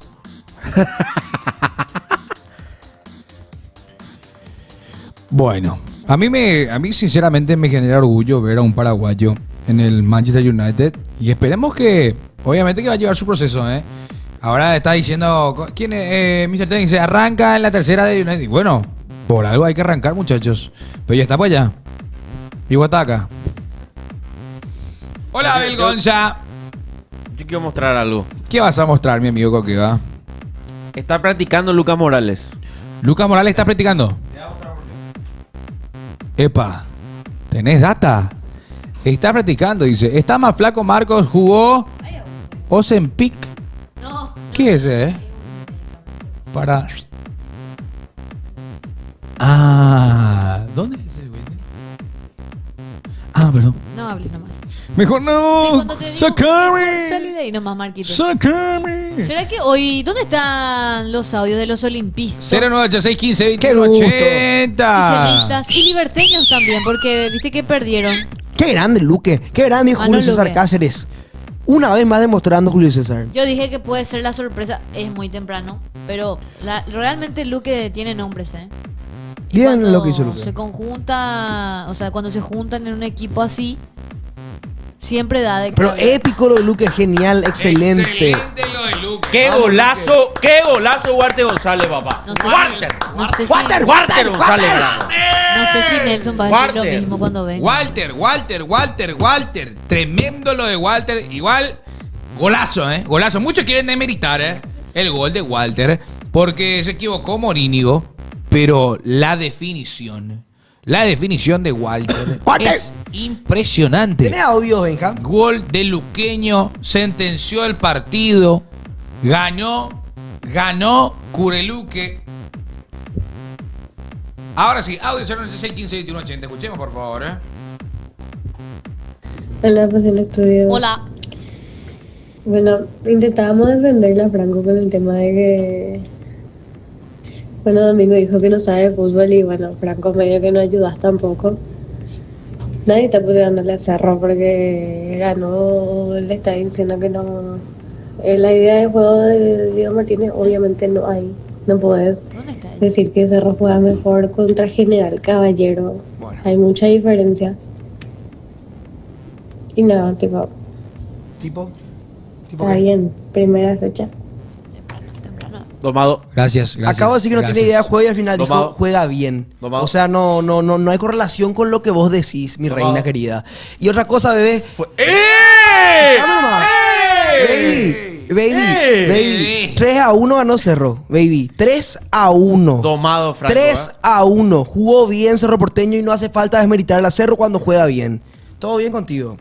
A: Bueno, a mí sinceramente me genera orgullo ver a un paraguayo en el Manchester United. Y esperemos que, obviamente que va a llevar su proceso, ¿eh? Ahora está diciendo, ¿quién es? Mr. Tense se arranca en la tercera de United. Bueno, por algo hay que arrancar, muchachos. Pero ya está para allá. Y Guataca. Hola, Abel Gonza.
D: Yo quiero mostrar algo.
A: ¿Qué vas a mostrar, mi amigo Coqueva?
D: Está practicando Lucas Morales.
A: Lucas Morales está practicando. Epa, ¿tenés data? Está practicando, dice. Está más flaco Marcos, jugó Ozempic.
B: No.
A: ¿Qué es ese, Para... Ah, ¿dónde es ese, güey? Ah, perdón.
B: No hables nomás.
A: Mejor
B: Sí,
A: no.
B: cuando te digo, salí
A: ¡Sacame!
B: de ahí nomás, Marquito.
A: ¡Sacame!
B: ¿Será que hoy... ¿Dónde están los audios de los olimpistas?
A: 0986 15
C: ¡Qué
A: 21
C: gusto!
A: 80.
B: Y cenistas y liberteños también, porque viste que perdieron.
C: Qué grande Luque. Qué grande Julio
B: Mano
C: César
B: Luque.
C: Cáceres. Una vez más demostrando Julio César.
B: Yo dije que puede ser la sorpresa, es muy temprano, pero realmente Luque tiene nombres, ¿eh? Y
C: Bien
B: cuando
C: lo que hizo Luque.
B: se conjunta, o sea, cuando se juntan en un equipo así, siempre da de
C: Pero épico lo de Luque, genial, excelente.
A: Excelente lo de Lucas.
D: ¡Qué golazo Huarte González, papá!
B: No sé si-
D: ¡Walter!
B: no sé si-
D: ¡Walter González!
B: No sé si Nelson va a decir
D: Walter.
B: lo mismo cuando venga.
A: Walter. Tremendo lo de Walter. Igual, golazo, ¿eh? Golazo. Muchos quieren demeritar, el gol de Walter porque se equivocó Morínigo. Pero la definición de Walter es impresionante.
C: ¿Tenés audio, Benja?
A: Gol de Luqueño, sentenció el partido, ganó Cureluque. Ahora sí, audio 096 15 21 80. Escuchemos, por favor.
E: Hola, pues en estudio.
B: Hola.
E: Bueno, intentábamos defenderle a Franco con el tema de que... Bueno, Domingo dijo que no sabe de fútbol y bueno, Franco medio que no ayudas tampoco. Nadie está pudiéndole a Cerro porque ganó, le está diciendo que no... la idea de juego de Diego Martínez obviamente no hay. No puedes
B: ¿Dónde está ella?
E: decir que Cerro juega mejor contra General Caballero.
C: Bueno.
E: Hay mucha diferencia. Y nada, tipo,
C: ¿Tipo
E: está
C: qué?
E: bien, primera fecha.
B: Temprano.
D: Domado.
A: Gracias.
C: Acabo de decir que no tiene idea de juego y al final
D: Domado.
C: dijo juega bien.
D: Domado.
C: O sea, no hay correlación con lo que vos decís, mi
D: Domado.
C: reina querida. Y otra cosa, bebé. Dame nomás. Baby. 3-1 ganó Cerro, baby. 3-1.
D: Domado, Franco.
C: 3-1. Jugó bien Cerro Porteño y no hace falta desmeritar a Cerro cuando juega bien. Todo bien contigo.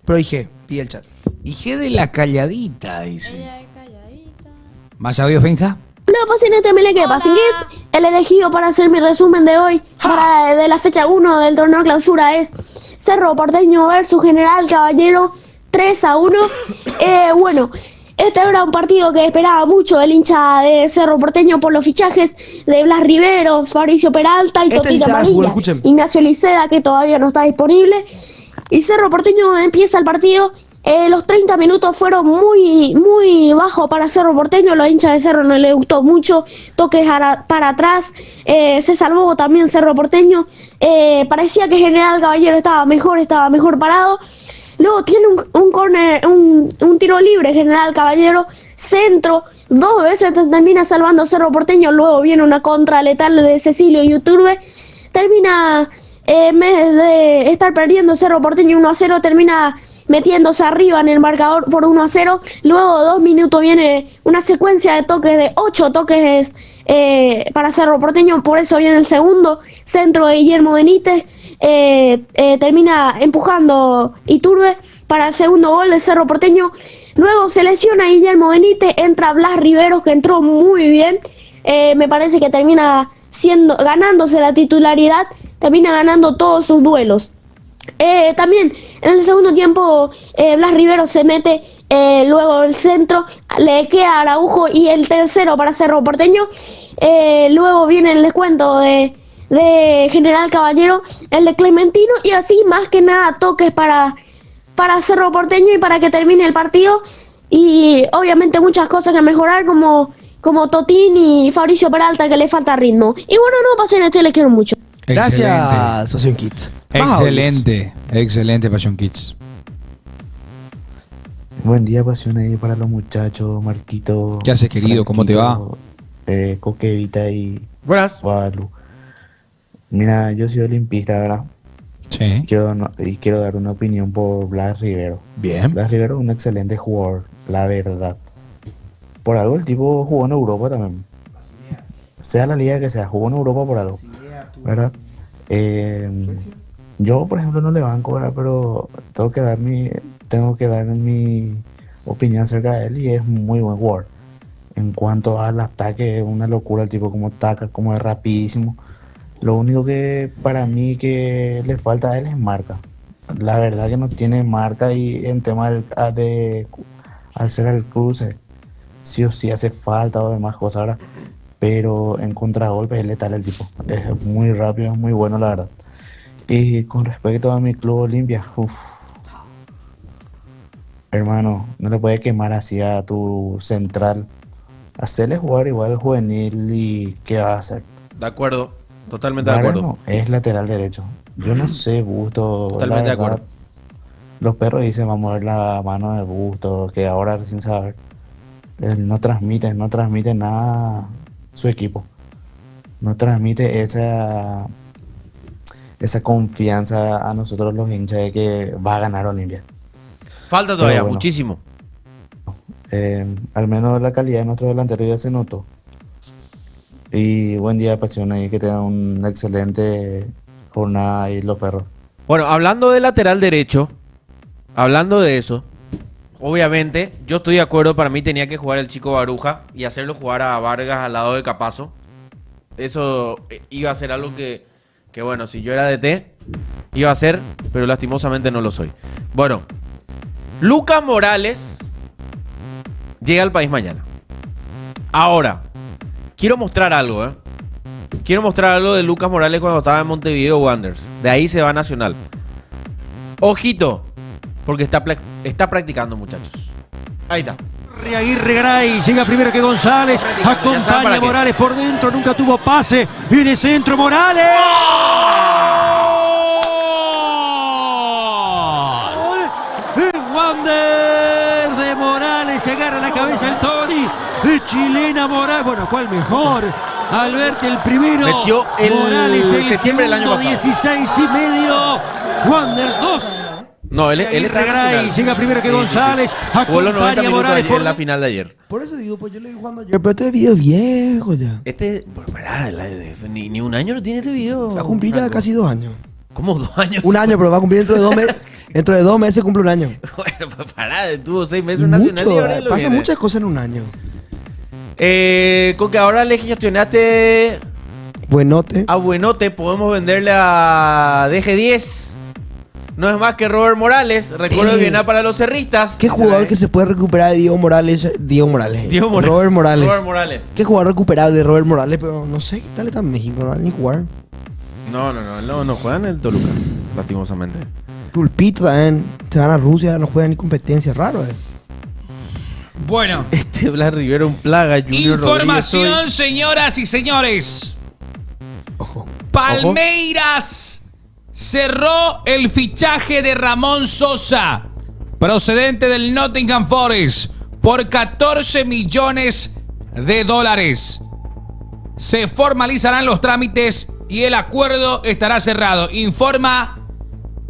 C: Pero dije, pide el chat.
A: Dije de la calladita, dice.
B: Ella es calladita.
A: ¿Más audio, Fenja?
F: Hola, pasiones de Meleque
B: Hola.
F: Pasinguets. El elegido para hacer mi resumen de hoy, de la fecha 1 del torneo clausura, es Cerro Porteño versus General Caballero 3-1. Bueno, este era un partido que esperaba mucho el hincha de Cerro Porteño por los fichajes de Blas Riveros, Fabricio Peralta y
C: Este sí
F: Totito
C: sabe fútbol,
F: Amarilla.
C: escuchen.
F: Ignacio Liceda, que todavía no está disponible. Y Cerro Porteño empieza el partido Los 30 minutos fueron muy bajos para Cerro Porteño. Los hinchas de Cerro no les gustó mucho. Toques para atrás. Se salvó también Cerro Porteño. Parecía que General Caballero estaba mejor parado. Luego tiene un córner, un tiro libre General Caballero. Centro. 2 veces termina salvando Cerro Porteño. Luego viene una contra letal de Cecilio Iturbe. Termina, en vez de estar perdiendo Cerro Porteño 1-0, termina metiéndose arriba en el marcador por 1-0. Luego 2 minutos viene una secuencia de toques de 8 toques para Cerro Porteño. Por eso viene el segundo centro de Guillermo Benítez. Termina empujando Iturbe para el segundo gol de Cerro Porteño. Luego se lesiona Guillermo Benítez, entra Blas Riveros, que entró muy bien. Me parece que termina ganándose la titularidad, termina ganando todos sus duelos. También en el segundo tiempo Blas Riveros se mete, luego el centro le queda a Araujo y el tercero para Cerro Porteño. Luego viene el descuento de General Caballero, el de Clementino, y así más que nada toques para Cerro Porteño y para que termine el partido. Y obviamente muchas cosas que mejorar, como Totín y Fabricio Peralta, que le falta ritmo. Y bueno, no pasen esto y les quiero mucho.
C: Gracias, Passion Kids.
A: Excelente, Passion Kids.
G: Buen día, Pasión, ahí para los muchachos, Marquito.
A: ¿Qué haces, querido? ¿Cómo te va?
G: Coquevita y
D: Buenas.
G: Guadalupe. Mira, yo soy olimpista, ¿verdad?
A: Sí.
G: Quiero dar una opinión por Blas Rivero.
A: Bien.
G: Blas Rivero es un excelente jugador, la verdad. Por algo el tipo jugó en Europa también. Sea la liga que sea, jugó en Europa por algo, ¿verdad? Yo, por ejemplo, no le banco, ¿verdad? Pero tengo que dar mi opinión acerca de él, y es muy buen jugador. En cuanto al ataque, es una locura el tipo, como ataca, como es rapidísimo. Lo único que para mí que le falta a él es marca. La verdad que no tiene marca, y en tema de hacer el cruce, sí o sí hace falta o demás cosas, ¿verdad? Pero en contragolpe es letal el tipo. Es muy rápido, es muy bueno, la verdad. Y con respecto a mi club Olimpia, hermano, no le puedes quemar así a tu central. Hacerle jugar igual al juvenil, y ¿qué va a hacer?
D: De acuerdo, totalmente de acuerdo.
G: No, es lateral derecho. Yo no sé, Busto,
D: Totalmente
G: la
D: de acuerdo.
G: verdad. Los perros dicen vamos a ver la mano de Busto, que ahora sin saber. Él no transmite nada su equipo. No transmite esa confianza a nosotros los hinchas de que va a ganar Olimpia.
D: Falta todavía,
G: bueno,
D: muchísimo.
G: Al menos la calidad de nuestro delantero ya se notó. Y buen día, Pasión, ahí, que tengan una excelente jornada ahí los perros.
D: Bueno, hablando de lateral derecho, hablando de eso, obviamente, yo estoy de acuerdo. Para mí tenía que jugar el Chico Baruja y hacerlo jugar a Vargas al lado de Capazo. Eso iba a ser algo que bueno, si yo era DT, iba a hacer, pero lastimosamente no lo soy. Bueno, Lucas Morales llega al país mañana. Ahora, quiero mostrar algo, Quiero mostrar algo de Lucas Morales cuando estaba en Montevideo Wanderers. De ahí se va a Nacional. Ojito, porque está practicando, muchachos. Ahí está.
H: Aguirre Garay llega primero que González, acompaña a Morales por dentro, nunca tuvo pase, viene centro Morales. El Wander de Morales, se agarra la cabeza el Tony, de chilena Morales, bueno, ¿cuál mejor? Alberti el primero,
D: metió el
H: Morales el
D: septiembre del año pasado.
H: 16,5, Wanderers 2.
D: No, él está
H: Garay llega primero que González,
D: jugó los 90 minutos
H: Morales
D: en la final de ayer.
C: Por eso digo, pues yo le vi jugando ayer, pero este video es viejo ya.
D: Ni un año no tiene este video.
C: Va a cumplir ya casi 2 años.
D: ¿Cómo 2 años?
C: Un año, pero va a cumplir dentro de 2 meses. Dentro de 2 meses cumple un año.
D: Bueno, pues tuvo 6 meses en Nacional y ahora lo
C: Pasa
D: viene.
C: muchas cosas en un año.
D: Con que ahora le gestionaste
C: Buenote.
D: a Buenote, podemos venderle a DG10. No es más que Robert Morales. Recuerdo que viene para los cerristas.
C: ¿Qué jugador que se puede recuperar de Diego Morales? Robert Morales.
D: Robert Morales.
C: ¿Qué jugador recuperable de Robert Morales? Pero no sé qué tal está en México, no va ni jugar.
D: No juega en el Toluca, lastimosamente.
C: Tulpito también. Se van a Rusia, no juegan ni competencia. Raro,
A: Bueno,
D: Este Blas Rivera un plaga, Junior
A: información,
D: Rodríguez,
A: señoras y señores.
C: Ojo.
A: Palmeiras cerró el fichaje de Ramón Sosa, procedente del Nottingham Forest, por 14 millones de dólares. Se formalizarán los trámites y el acuerdo estará cerrado. Informa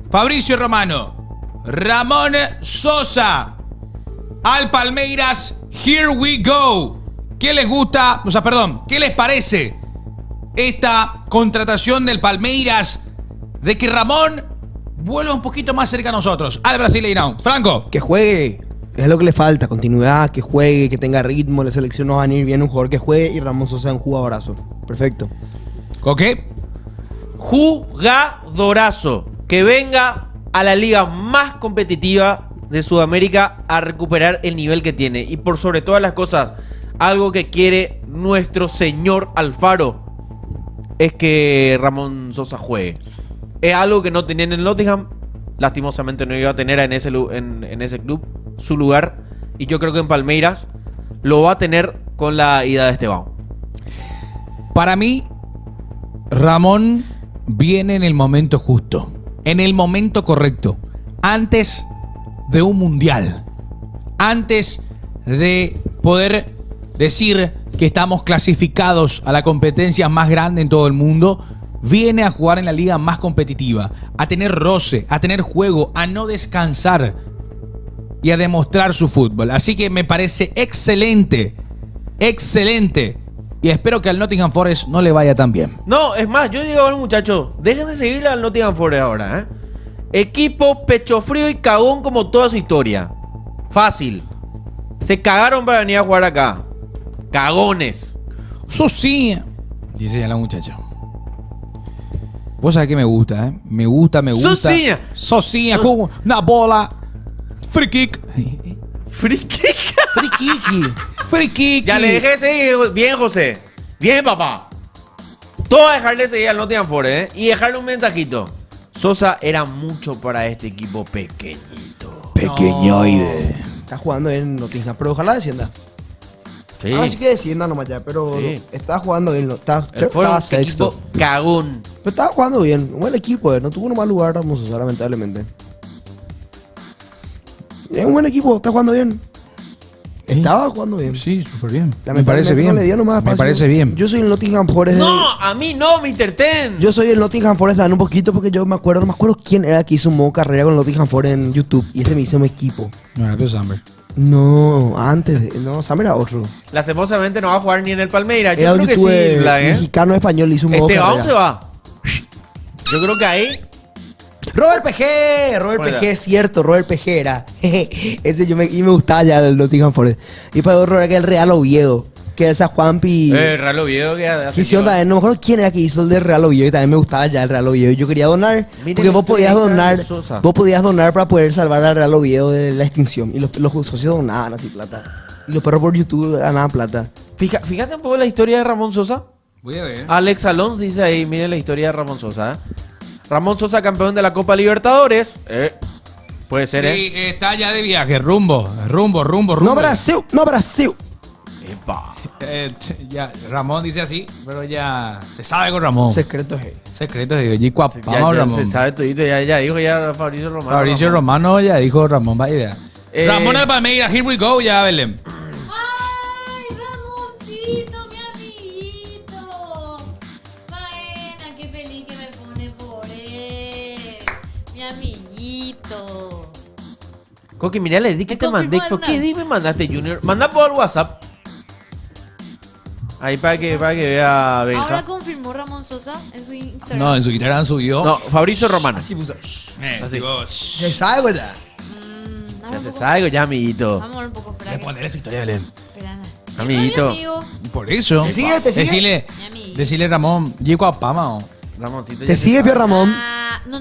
A: Fabricio Romano. Ramón Sosa al Palmeiras. Here we go. ¿Qué les gusta? O sea, perdón, ¿qué les parece esta contratación del Palmeiras de que Ramón vuelva un poquito más cerca a nosotros, al Brasileirão? Franco.
C: Que juegue. Es lo que le falta. Continuidad, que juegue, que tenga ritmo. La selección no va a venir bien un jugador que juegue y Ramón Sosa es un jugadorazo. Perfecto.
A: ¿Ok?
D: jugadorazo. Que venga a la liga más competitiva de Sudamérica a recuperar el nivel que tiene. Y por sobre todas las cosas, algo que quiere nuestro señor Alfaro es que Ramón Sosa juegue. Es algo que no tenían en Nottingham. Lastimosamente no iba a tener en ese club su lugar. Y yo creo que en Palmeiras lo va a tener con la ida de Esteban.
A: Para mí, Ramón viene en el momento justo, en el momento correcto, antes de un mundial, antes de poder decir que estamos clasificados a la competencia más grande en todo el mundo. Viene a jugar en la liga más competitiva, a tener roce, a tener juego, a no descansar y a demostrar su fútbol. Así que me parece excelente, excelente. Y espero que al Nottingham Forest no le vaya tan bien.
D: No, es más, yo digo a los muchachos, dejen de seguirle al Nottingham Forest ahora, ¿eh? Equipo pecho frío y cagón como toda su historia. Fácil. Se cagaron para venir a jugar acá. Cagones.
A: Sosinha, dice ya la muchacha. Vos sabés que me gusta, ¿eh? Me gusta.
D: Sosinha.
A: Sosinha con una bola. Free kick.
D: Free kick.
C: Free Kiki.
A: Free kick.
D: Ya le dejé seguir. Bien, José. Bien, papá. Todo a dejarle seguir al Nottingham Forest, ¿eh? Y dejarle un mensajito. Sosa era mucho para este equipo pequeñito.
A: Pequeñoide.
C: Está jugando bien en Nottingham, pero ojalá descienda.
D: Sí.
C: Ahora sí que descienda nomás ya, pero
D: Sí.
C: está jugando bien.
D: Fue
C: Estaba
D: un
C: sexto.
D: equipo cagón.
C: Pero estaba jugando bien. Un buen equipo, no tuvo un mal lugar Ramos Sosa, lamentablemente. Es un buen equipo, está jugando bien. Estaba jugando bien.
A: Sí, súper bien.
C: Lamentablemente
A: Me parece bien.
C: no le dio nomás
A: Me
C: espacio.
A: parece bien.
C: Yo soy el Nottingham Forest.
D: No, a mí no, Mr. Ten.
C: Yo soy el Nottingham Forest dan un poquito porque yo no me acuerdo quién era que hizo un modo carrera con el Nottingham Forest en YouTube. Y ese me hizo un equipo.
A: No, era tu Samber.
C: No, antes de. No, Sam era otro.
D: Lastimosamente no va a jugar ni en el Palmeiras. Yo
C: Era
D: creo
C: un
D: que sí,
C: youtuber
D: Black, ¿eh?
C: mexicano español hizo un modo
D: Esteban
C: carrera.
D: se va. Yo creo que ahí.
C: Robert PG,
D: Hola.
C: es cierto, Robert PG era. Ese y me gustaba ya el Nottingham Forest. Y para otro era que el Real Oviedo, que esa Juanpi.
D: Ralo Oviedo que hace
C: Que hicieron también, no me acuerdo quién era que hizo el de Real Oviedo y también me gustaba ya el Real Oviedo. Yo quería donar,
D: Miren
C: porque
D: la
C: vos podías
D: historia de
C: donar,
D: Carlos Sosa.
C: vos podías donar para poder salvar al Real Oviedo de la extinción. Y los socios donaban así plata. Y los perros por YouTube ganaban plata.
D: Fíjate un poco la historia de Ramón Sosa.
A: Voy a ver.
D: Alex Alonso dice ahí, miren la historia de Ramón Sosa, ¿eh? Ramón Sosa, campeón de la Copa Libertadores. Puede ser,
A: Sí, está ya de viaje. Rumbo.
C: No Brasil, no Brasil.
D: Epa.
A: Ya, Ramón dice así, pero ya se sabe con Ramón.
C: Secreto es él.
A: Secretos de Gico
D: Ya
A: Ramón.
D: se sabe todito, ya dijo ya Fabricio Romano.
A: Fabricio Romano ya dijo Ramón, vaya. Ramón al Palmeiras, here we go, ya, Belén.
B: ¡Ay, Ramoncito, mi amiguito! Faena, qué feliz que me pone por él. Mi amiguito.
D: Coqui, mira, le di que
B: ¿Me
D: te mandé.
B: confirmó
D: ¿Por qué
B: alguna?
D: me mandaste, Junior? Manda por WhatsApp. Ahí para que vea Benja.
B: Ahora confirmó Ramón Sosa en su Instagram.
A: No, en su Instagram subió.
D: No, Fabricio Romano.
C: Así puso.
D: así.
A: Digo,
C: Se sabe, güey.
B: Dame
D: Ya
B: un
D: se
B: poco-
D: sabe, ya, amiguito.
B: Vamos a ver un poco, espera.
A: Responder su historia, Belén.
B: Espera, Ana.
D: Amiguito.
B: Yo soy mi amigo.
A: Por eso.
C: ¿Te sigue? ¿Te sigue?
B: Mi amigo.
A: Decirle Ramón, Gico Apama.
D: Ramoncito.
C: ¿Te sigue, Pio Ramón?
B: Ah, no.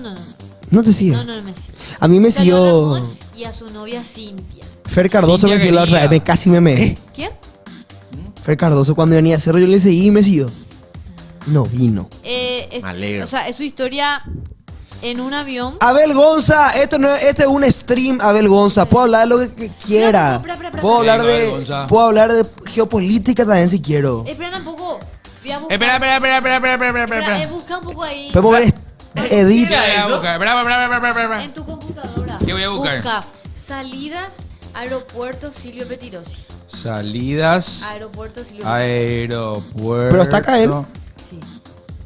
C: No te sigue.
B: No me sigue.
C: A mí me
B: Salió a
C: siguió
B: Ramón y a su novia Cintia.
C: Fer Cardoso,
A: Cintia
C: me siguió la otra
A: querida.
C: vez, casi me me.
B: ¿Quién?
C: Fer Cardoso cuando venía a Cerro yo le seguí y me siguió. No vino.
D: Me alegro.
B: O sea, es su historia en un avión.
C: Abel Gonza, este es un stream, Abel Gonza. Puedo hablar de lo que quiera.
B: No, espera.
C: Puedo hablar
A: Abel Gonza.
C: puedo hablar de geopolítica también si quiero.
B: Espera un poco. Voy a buscar.
A: Espera.
B: Busca un poco ahí.
C: Podemos ver edit.
A: Mira, voy a buscar. Espera.
B: En tu computadora.
A: ¿Qué voy a buscar?
B: Busca salidas, aeropuerto Silvio Petirosi.
A: Salidas.
B: Aeropuerto Silvio Petirosi.
A: Aeropuerto.
C: Pero está acá él.
B: Sí.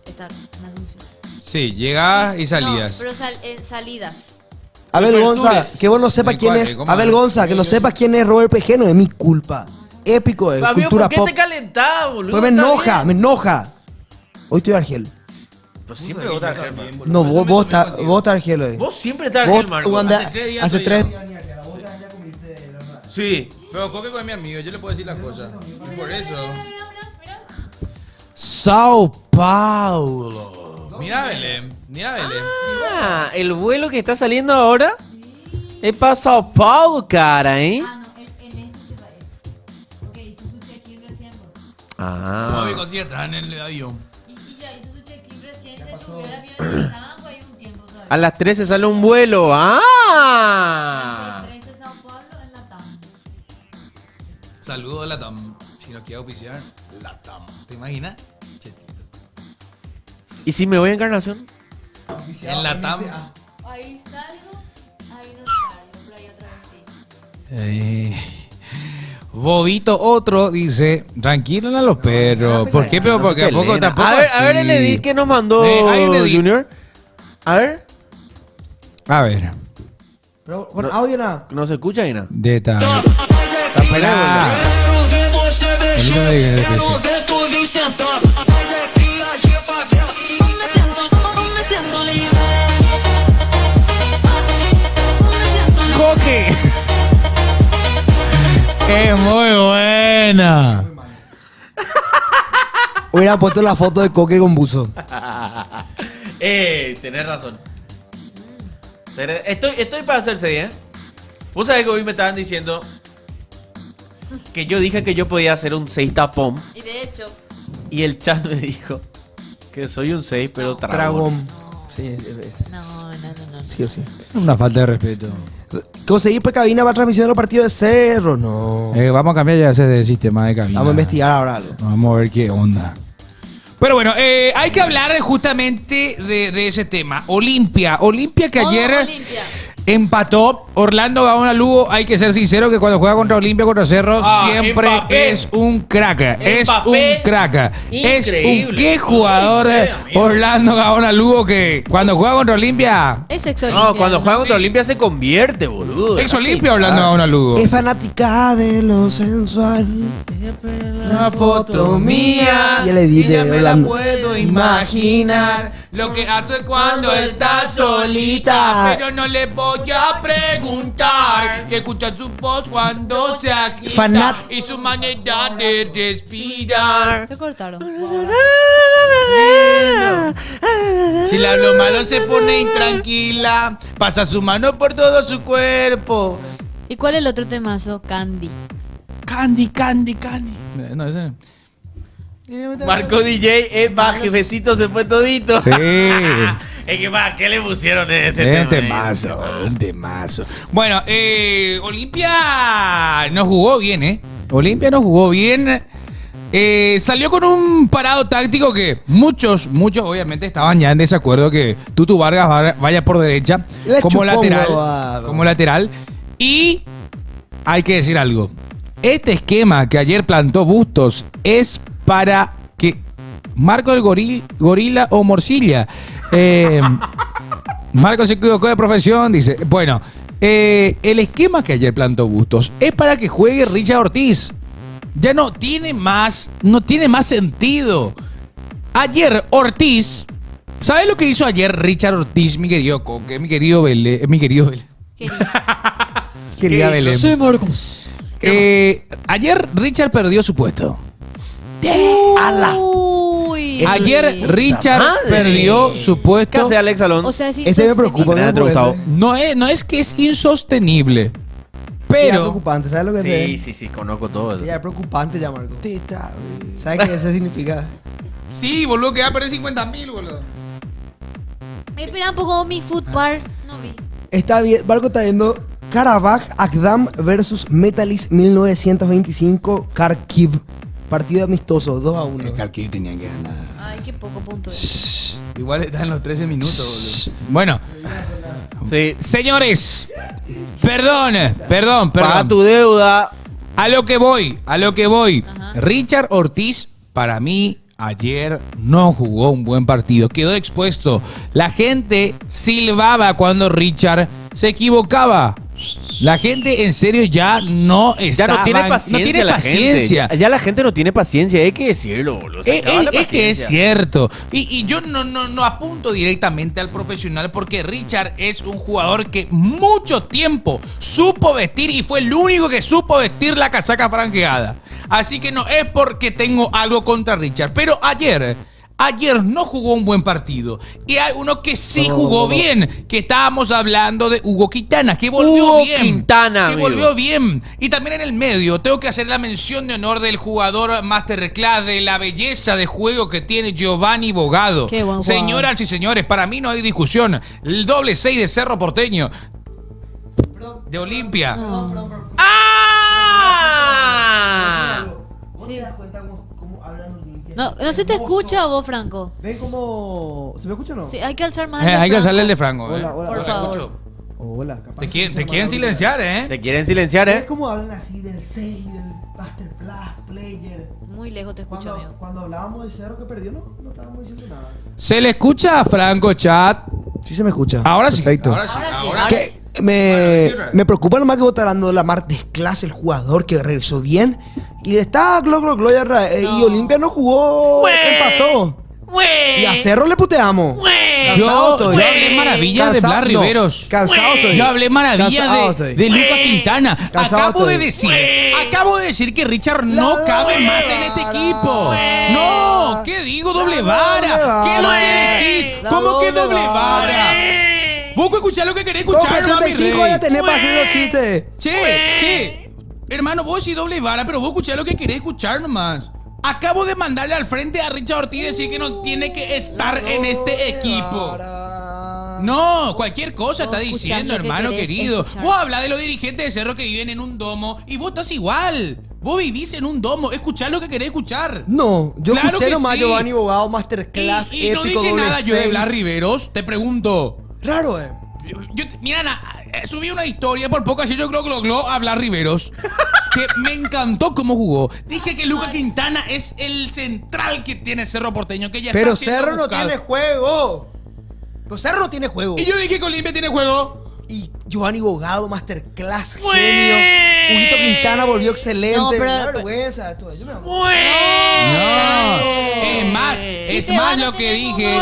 B: Está en Asunción.
A: Sí, llegadas y salidas.
B: No, pero salidas.
C: Abel Gonza,
A: Aperturas.
C: que vos no sepas
A: ¿De
C: quién
A: cuál?
C: es.
A: ¿Cómo?
C: Abel Gonza, que no sepas quién es Robert PG, no es mi culpa. Épico de
D: Fabio,
C: cultura
D: ¿por qué
C: pop.
D: te calentás, boludo?
C: Pues me
D: Está
C: enoja,
D: bien.
C: me enoja. Hoy estoy Argel.
D: Pues siempre vos estás Argel, man.
C: No, vos estás Argel hoy.
D: Vos siempre estás
C: Vos
D: Argel, Marco.
C: hace 3
A: Sí. Pero Coque es mi amigo, yo le puedo decir las cosas. Y por eso. Sao Paulo. Mira Belén.
D: Ah, el vuelo que está saliendo ahora es para Sao Paulo, cara, ¿eh?
B: Ah, no, en este se va él. Porque hizo su check-in recién.
D: Ah.
A: Si estás en el avión.
B: Y ya hizo su check-in recién, se subió al avión y estaban por ahí un tiempo todavía.
D: A las 13 sale un vuelo. ¡Ah!
B: 13 Sao Paulo en la TAM.
A: Saludos a la TAM. Si nos quiere auspiciar, la TAM. ¿Te imaginas? Chetito.
D: ¿Y si me voy a Encarnación?
A: En la TAM.
B: Ahí salgo, ahí no salgo, pero ahí otra vez sí.
A: Bobito otro dice, tranquilos a los perros. ¿Por qué? Pero porque tampoco
D: A ver el
A: así.
D: edit que nos mandó
A: Hay un edit.
D: Junior. A ver.
A: A ver.
C: Pero con audio nada.
D: No se escucha ahí nada.
A: Detalle.
D: Espera.
A: Coque. Es muy buena.
C: Hubieran puesto la foto de Coque con buzo.
D: Tenés razón. Estoy para hacerse, ¿eh? Vos sabés que hoy me estaban diciendo que yo dije que yo podía hacer un 6 tapón.
B: Y de hecho,
D: Y el chat me dijo que soy un 6, pero dragón.
C: Dragón. Sí,
B: no.
C: sí o sí.
A: Una falta de respeto.
C: Conseguir cabina para transmisión de los partidos de Cerro, no.
A: Vamos a cambiar ya ese sistema de cabina.
C: Vamos a investigar ahora algo.
A: Vamos a ver qué onda. Pero bueno, hay que hablar justamente de ese tema. Olimpia que
B: modo
A: ayer
B: Olimpia.
A: empató. Orlando Gaona Lugo, hay que ser sincero que cuando juega contra Olimpia, contra Cerro, siempre
D: Mbappé.
A: es un crack. Es un
D: Mbappé.
A: crack. Es un
D: Increíble.
A: qué jugador Orlando Gaona Lugo que cuando juega contra Olimpia,
B: Es ex
D: No,
B: Olimpia.
D: cuando juega contra Olimpia se convierte, boludo.
A: ex Olimpia Orlando Gaona Lugo.
C: Es fanática de lo sensual.
A: Una foto mía
C: Y el edit de
A: ya me la
C: Orlando.
A: puedo imaginar lo que hace cuando está solita, pero no le voy a preguntar. Que escucha su voz cuando se agita
C: Fanat-
A: y su manera de respirar.
B: Se cortaron.
A: Si le hablo malo se pone intranquila, pasa su mano por todo su cuerpo.
B: ¿Y cuál es el otro temazo? Candy.
A: Candy. No, ese no.
D: Marco DJ, pa, jefecito se fue todito.
A: Sí.
D: Es que, pa, ¿qué le pusieron en ese tema?
A: Un temazo. Bueno, Olimpia no jugó bien, Olimpia no jugó bien. Salió con un parado táctico que muchos obviamente estaban ya en desacuerdo que Tutu Vargas vaya por derecha
C: Le
A: como
C: chupó
A: lateral.
C: huevado.
A: Como lateral. Y hay que decir algo. Este esquema que ayer plantó Bustos es para que Marco el gorila o morcilla. Marco se equivocó de profesión, dice. Bueno, el esquema que ayer plantó Bustos es para que juegue Richard Ortiz. Ya no tiene más sentido. Ayer Ortiz, ¿sabes lo que hizo ayer Richard Ortiz, mi querido Coque, mi querido Belén? Querida Belén.
H: Sí, Marcos.
A: Ayer Richard perdió su puesto.
B: Uy.
A: Ayer Richard
D: madre.
A: perdió su
D: ¿Qué
A: puesto.
D: hace Alex Salón?
B: O sea, sí.
C: Este me preocupa,
D: Me ha
C: porque
D: gustado.
A: No es que es insostenible,
C: ya es
A: pero
C: preocupante, ¿sabes lo que es?
D: Sí, conozco todo eso.
C: Ya es preocupante ya, Marco. ¿Sabes qué eso significa?
A: sí, boludo, que va a perder 50.000, boludo.
B: Espera un poco, mi food bar. No vi.
C: Está bien, Marco está viendo Karabakh Akdam versus Metalist 1925 Kharkiv. Partido amistoso, 2-1.
A: El Kharkiv tenía que ganar.
B: Ay, qué poco punto es.
A: Igual están los 13 minutos, boludo. Bueno,
D: Sí.
A: señores, perdón.
D: Paga tu deuda.
A: A lo que voy.
B: Ajá.
A: Richard Ortiz, para mí, ayer no jugó un buen partido. Quedó expuesto. La gente silbaba cuando Richard se equivocaba. La gente en serio ya no está.
D: Ya no tiene paciencia.
A: No tiene
D: la
A: paciencia.
D: gente. Ya la gente no tiene paciencia, hay que decirlo, boludo. Se acaba la
A: Es que es
D: paciencia.
A: cierto. Y yo no apunto directamente al profesional porque Richard es un jugador que mucho tiempo supo vestir y fue el único que supo vestir la casaca franjeada. Así que no es porque tengo algo contra Richard. Pero ayer no jugó un buen partido. Y hay uno que sí jugó bien. Que estábamos hablando de Hugo Quintana, que volvió
D: Hugo
A: bien.
D: Quintana,
A: que
D: amigo.
A: volvió bien. Y también en el medio, tengo que hacer la mención de honor del jugador Masterclass, de la belleza de juego que tiene Giovanni Bogado.
B: Qué buen jugador.
A: Señoras y señores, para mí no hay discusión. El doble 6 de Cerro Porteño. De Olimpia.
D: ¡Ah!
C: ¿Vos
B: Sí.
C: te das cuenta cómo hablan Olimpia?
B: No se te escucha vos, Franco.
C: ¿Ven cómo... ¿Se me escucha o no?
B: Sí, hay que alzar más el
A: Hay que
B: Franco.
A: hacerle el de Franco.
C: Hola, hola,
B: Por
C: hola.
B: favor.
A: Escucho.
C: Hola, capaz
A: Te
C: que
A: quieren
C: escucha mal,
A: silenciar, ¿eh?
D: Te quieren silenciar,
C: ¿Ves
D: ¿eh?
C: cómo hablan así del 6, del Master Plus, Player?
B: Muy lejos te escucho, amigo.
C: Cuando hablábamos del Cerro que perdió, no estábamos diciendo nada.
A: ¿Se le escucha a Franco, chat?
C: Sí se me escucha.
A: Ahora sí.
C: Perfecto.
A: Ahora sí.
B: Ahora sí,
A: ahora
B: ahora
A: sí.
B: sí.
C: Me preocupa nomás que vos estás hablando de la Martes Class, el jugador que regresó bien. Y está Gloria y
B: No.
C: Olimpia no jugó, empató. Y a Cerro le puteamos. Cansado
A: Yo
C: estoy.
A: hablé maravillas de
C: Cansado-
A: Blas
C: no,
A: Riveros.
C: Cansado estoy.
A: Yo hablé maravillas
C: Cansado
A: de
C: estoy.
A: Lucas Quintana.
C: Cansado
A: Acabo de decir que Richard no
C: La
A: cabe
C: doble
A: más en este
C: vara.
A: equipo. No, ¿qué digo? Doble
C: La
A: vara.
C: doble
A: ¿Qué es lo
C: vara.
A: que decís?
C: La
A: ¿Cómo que
C: doble
A: doble
C: vara.
A: vara? Vos escuchás lo que querés
C: Con
A: escuchar, no, mi
C: 35
A: rey.
C: ya tenés para hacer los chistes.
A: Che. Hermano, vos sí doble vara, pero vos escuchás lo que querés escuchar nomás. Acabo de mandarle al frente a Richard Ortiz y decir que no tiene que estar en este equipo. No, cualquier cosa
B: Vos
A: está
B: escuchás
A: diciendo,
B: lo que
A: hermano
B: querés
A: querido.
B: escuchar.
A: Vos hablas de los dirigentes de Cerro que viven en un domo y vos estás igual. Vos vivís en un domo. Escuchá lo que querés escuchar.
C: No, yo
A: Claro
C: escuché
A: que
C: nomás
A: sí.
C: Giovanni Bogado Masterclass
A: Y no
C: épico
A: dije
C: doble
A: nada yo de
C: 6.
A: Blas Riveros. Te pregunto.
C: Raro,
A: Mira, Ana, subí una historia por poco ayer yo creo a Blas Riveros. Que me encantó cómo jugó. Dije que Lucas Quintana es el central que tiene Cerro Porteño. Que ya
C: Pero
A: está siendo
C: Cerro no
A: buscado.
C: tiene juego. Pero Cerro no tiene juego.
A: Y yo dije que Olimpia tiene juego.
C: Y Giovanni Bogado, Masterclass, genio. Huguito Quintana volvió excelente.
B: No, pero-
C: Una vergüenza esto. Yo me-
A: No. Es más, es
B: te
A: más
B: van a
A: lo que
B: tener
A: dije.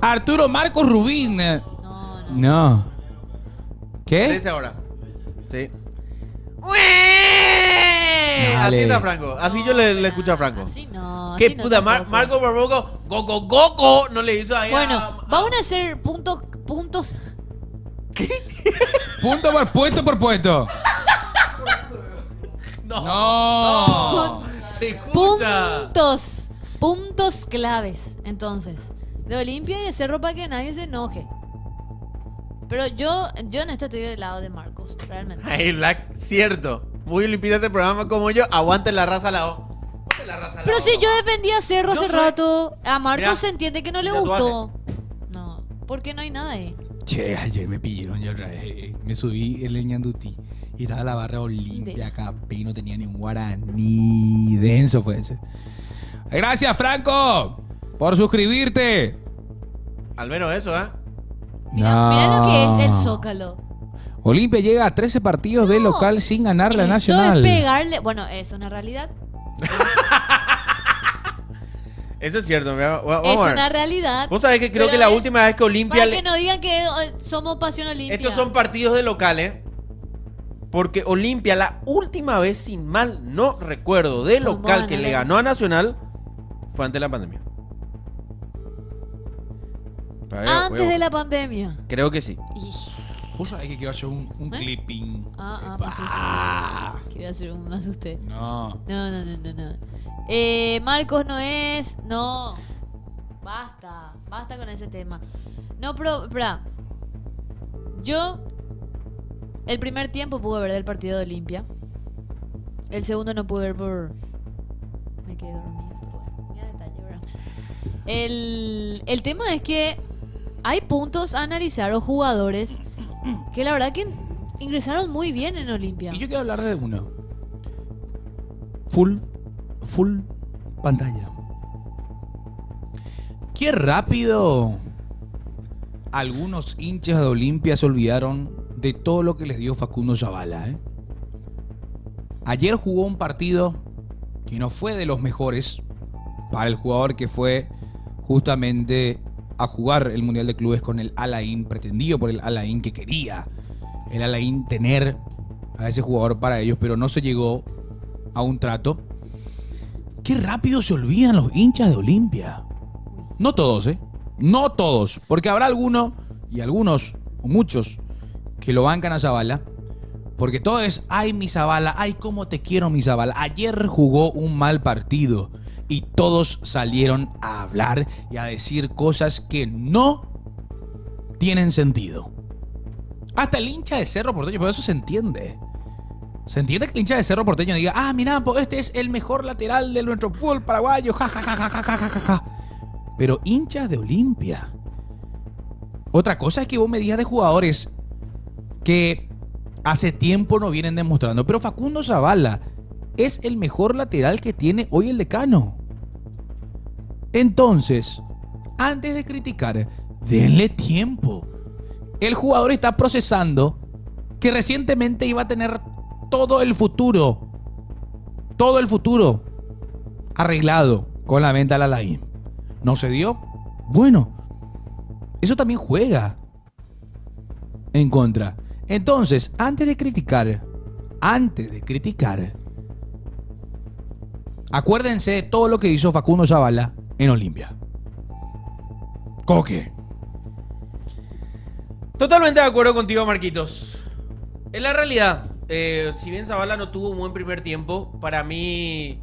A: Arturo Marcos Rubín. No. ¿Qué?
D: Dice ahora. Sí.
A: Dale.
D: Así está Franco. Así yo le escucho a Franco.
B: Así no.
D: ¿Qué
B: así no
D: puta?
B: tampoco.
D: Marco Barboco, Gogo, no le hizo ahí.
B: Bueno, vamos a hacer puntos.
A: Punto por puesto. No.
D: Se escucha.
B: Puntos claves. Entonces, de Olimpia y de Cerro para que nadie se enoje. Pero yo en este estoy del lado de Marcos, realmente.
D: Hey, Black, cierto. Muy limpita este programa como yo. Aguante la raza a la O. Ponte la raza a la
B: Pero
D: O,
B: si
D: no.
B: yo defendía a Cerro
D: Yo
B: hace
D: soy-
B: rato, a Marcos
D: Mirá,
B: se entiende que no le
D: el tatuaje.
B: gustó. No, porque no hay nada ahí.
A: Che, ayer me pidieron, me subí el Ñanduti y estaba la barra Olimpia acá, y no tenía ni un guaraní. Denso fue ese. Gracias, Franco, por suscribirte.
D: Al menos eso, ¿eh?
B: Mira lo que es el Zócalo.
A: Olimpia llega a 13 partidos de
B: No,
A: local sin ganar la
B: Eso
A: Nacional.
B: es pegarle. Bueno, es una realidad.
D: Eso es cierto. Mira,
B: Es
D: vamos a ver.
B: una realidad.
D: Vos sabés que creo
B: Pero
D: que la
B: es
D: última vez que Olimpia...
B: Para que no digan que somos pasión Olimpia.
D: Estos son partidos de locales. Porque Olimpia, la última vez, sin mal no recuerdo, de
B: ¿Cómo
D: local que
B: ganó
D: le
B: la-
D: ganó a Nacional, fue ante la pandemia.
B: Antes de la pandemia.
D: Creo que sí.
A: Vos sabés que quiero hacer un
B: ¿Eh?
A: clipping.
B: Ah, quería hacer un me asusté.
A: No.
B: No. Marcos no es. No. Basta con ese tema. No, pero, espera. Yo, el primer tiempo pude ver del partido de Olimpia. El segundo no pude ver por... Me quedé dormida. Mira detalle, ¿verdad? El tema es que hay puntos a analizar o jugadores que la verdad que ingresaron muy bien en Olimpia.
A: Y yo quiero hablar de uno. Full pantalla. Qué rápido algunos hinchas de Olimpia se olvidaron de todo lo que les dio Facundo Zavala, ¿eh? Ayer jugó un partido que no fue de los mejores para el jugador que fue justamente a jugar el Mundial de Clubes con el Al-Ain, pretendido por el Al-Ain, que quería el Al-Ain tener a ese jugador para ellos, pero no se llegó a un trato. Qué rápido se olvidan los hinchas de Olimpia. No todos, ¿eh? No todos, porque habrá algunos, y algunos, o muchos, que lo bancan a Zavala, porque todo es, ay, mi Zavala, ay, cómo te quiero, mi Zavala. Ayer jugó un mal partido y todos salieron a hablar y a decir cosas que no tienen sentido. Hasta el hincha de Cerro Porteño, por eso se entiende. Se entiende que el hincha de Cerro Porteño diga, ah, mira, pues este es el mejor lateral de nuestro fútbol paraguayo, ja, ja, ja, ja, ja, ja, ja, ja. Pero hinchas de Olimpia. Otra cosa es que vos me digas de jugadores que hace tiempo no vienen demostrando. Pero Facundo Zavala es el mejor lateral que tiene hoy el Decano. Entonces, antes de criticar, denle tiempo. El jugador está procesando que recientemente iba a tener todo el futuro arreglado con la venta al Al-Ain. ¿No se dio? Bueno, eso también juega en contra. Entonces, antes de criticar, acuérdense de todo lo que hizo Facundo Zavala en Olimpia. Coque.
D: Totalmente de acuerdo contigo, Marquitos. En la realidad, si bien Zavala no tuvo un buen primer tiempo, para mí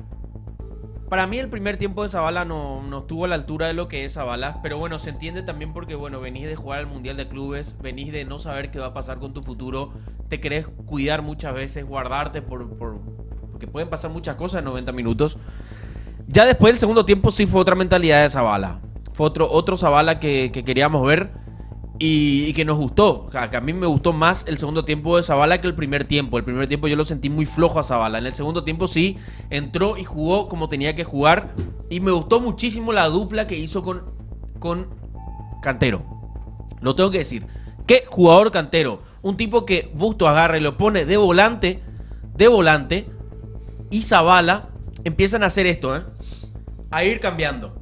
D: el primer tiempo de Zavala no estuvo a la altura de lo que es Zavala. Pero bueno, se entiende también porque, bueno, venís de jugar al Mundial de Clubes, venís de no saber qué va a pasar con tu futuro, te querés cuidar muchas veces, guardarte porque pueden pasar muchas cosas en 90 minutos. Ya después del segundo tiempo sí fue otra mentalidad de Zavala. Fue otro Zavala que queríamos ver y que nos gustó. Que a mí me gustó más el segundo tiempo de Zavala que el primer tiempo. El primer tiempo yo lo sentí muy flojo a Zavala. En el segundo tiempo sí entró y jugó como tenía que jugar. Y me gustó muchísimo la dupla que hizo con Cantero. Lo tengo que decir. ¿Qué jugador Cantero? Un tipo que Busto agarra y lo pone de volante. Y Zavala empiezan a hacer esto, a ir cambiando.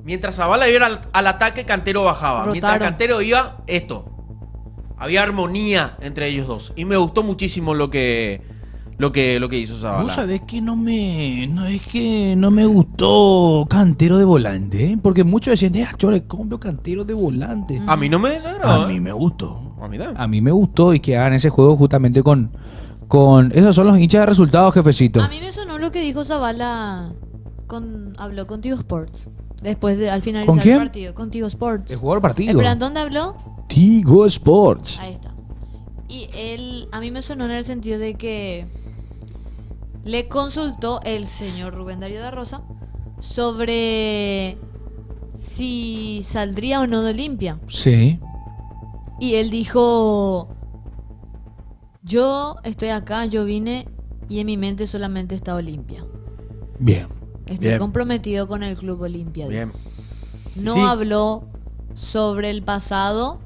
D: Mientras Zavala iba al ataque, Cantero bajaba.
B: Rotaron.
D: Mientras Cantero iba, esto. Había armonía entre ellos dos. Y me gustó muchísimo lo que hizo Zavala.
A: Vos sabés que no me gustó Cantero de volante, ¿eh? Porque muchos decían, chore, ¿cómo veo Cantero de volante?
D: A mí no me desagradó.
A: A mí me gustó.
D: A mí también.
A: A mí me gustó y que hagan ese juego justamente con esos son los hinchas de resultados, jefecito.
B: A mí me sonó lo que dijo Zavala habló con Tigo Sports. Después al finalizar
A: ¿Con quién?
B: el partido. Con Tigo Sports.
A: El jugador partido.
B: Espera, ¿dónde habló?
A: Tigo Sports.
B: Ahí está. Y él, a mí me sonó en el sentido de que le consultó el señor Rubén Darío da Rosa sobre si saldría o no de Olimpia.
A: Sí.
B: Y él dijo, yo estoy acá, yo vine y en mi mente solamente está Olimpia.
A: Bien.
B: Estoy
D: Bien.
B: comprometido con el Club Olimpia.
D: Bien.
B: No
D: Sí.
B: habló sobre el pasado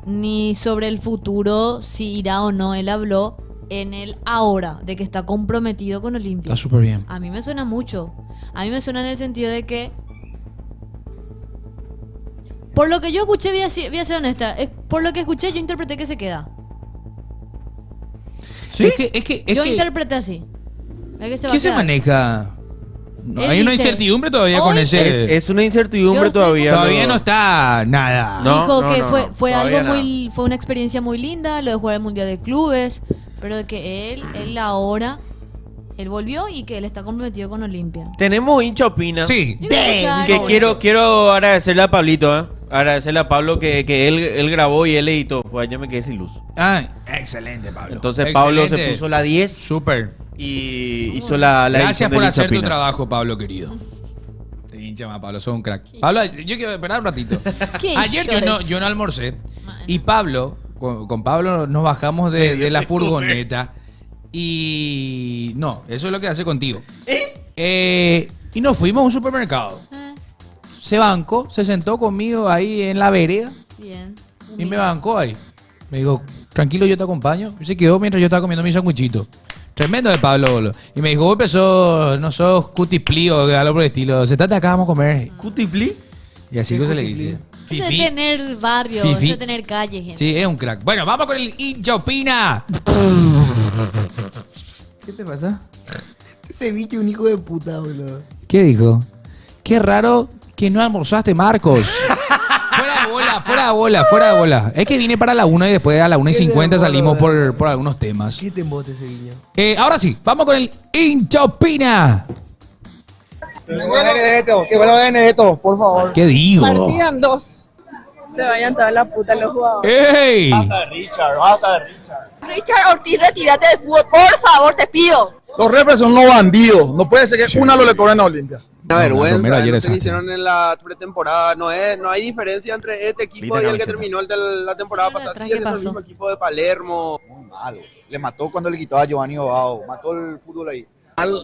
B: ni sobre el futuro, si irá o no. Él habló en el ahora, de que está comprometido con Olimpia.
A: Está súper bien.
B: A mí me suena mucho. A mí me suena en el sentido de que, por lo que yo escuché, voy a ser honesta, por lo que escuché yo interpreté que se queda.
A: ¿Sí? Es que
B: Yo interpreté así. Es que se va a
A: ¿qué se
B: quedar.
A: maneja? No,
B: Él
A: hay una
B: dice,
A: incertidumbre todavía
B: hoy
A: con ese.
D: Es una incertidumbre
B: Yo estoy-
D: todavía.
A: Todavía no está nada.
D: No.
B: Dijo que fue
D: todavía
B: algo
D: nada.
B: fue una experiencia muy linda, lo de jugar el Mundial de Clubes, pero de que él ahora él volvió y que él está comprometido con Olimpia.
D: Tenemos hincha opina.
A: Sí.
B: Yo quiero escuchar-
D: Que quiero agradecerle a Pablito, ¿eh? Agradecerle a Pablo que él grabó y él editó. Pues yo me quedé sin luz.
A: Ah, excelente, Pablo.
D: Entonces Pablo se
A: Excelente.
D: puso la 10
A: Súper.
D: y hizo la
A: Gracias
D: edición
A: por
D: del
A: hacer
D: hincha
A: tu
D: opina.
A: trabajo, Pablo, querido. Te hincha más, Pablo, sos un crack. Pablo, yo quiero esperar un ratito.
B: ¿Qué
A: Ayer
B: hizo
A: yo no almorcé y Pablo, con Pablo nos bajamos de la furgoneta y... No, eso es lo que hace contigo. Y nos fuimos a un supermercado. Se bancó, se sentó conmigo ahí en la vereda
B: Bien.
A: y me bancó ahí. Me dijo, tranquilo, yo te acompaño. Y se quedó mientras yo estaba comiendo mi sanguichito. Tremendo de Pablo, boludo. Y me dijo, vos empezó, no sos cutipli o algo por el estilo. Sentate acá, vamos a comer.
D: ¿Cutipli?
A: Y así que se le dice.
B: Eso de
A: Fifi.
B: tener barrio,
A: Fifi.
B: eso de tener calles, gente.
A: Sí, es un crack. Bueno, vamos con el hincha opina. ¿Qué te pasa?
C: Ese bicho es un hijo de puta, boludo.
A: ¿Qué dijo? Qué raro que no almorzaste, Marcos. Fuera de bola, fuera de bola, fuera de bola. Es que vine para la 1 y después a la 1:50 salimos por algunos temas.
C: ¿Qué te embote ese guiño?
A: Ahora sí, vamos con el hincha opina.
I: Que vuelvan esto, por favor.
A: ¿Qué digo?
J: Partidan 2. Se vayan toda la puta los jugadores.
A: ¡Ey!
J: Richard Ortiz, retírate del fútbol, por favor, te pido.
I: Los refres son unos bandidos. No puede ser que una lo le cobren a Olimpia.
K: Una vergüenza,
A: Romero ayer
K: no sé qué
A: desastre.
K: hicieron en la pretemporada, no hay diferencia entre este equipo
D: Linda
K: y el que
D: camiseta.
K: terminó el de la temporada
B: Sí,
K: pasada.
B: atrás,
K: Sigue
B: ¿qué
K: siendo el
B: pasó?
K: mismo equipo de Palermo.
L: Muy malo. Le mató cuando le quitó a Giovanni Obao. Mató el fútbol ahí.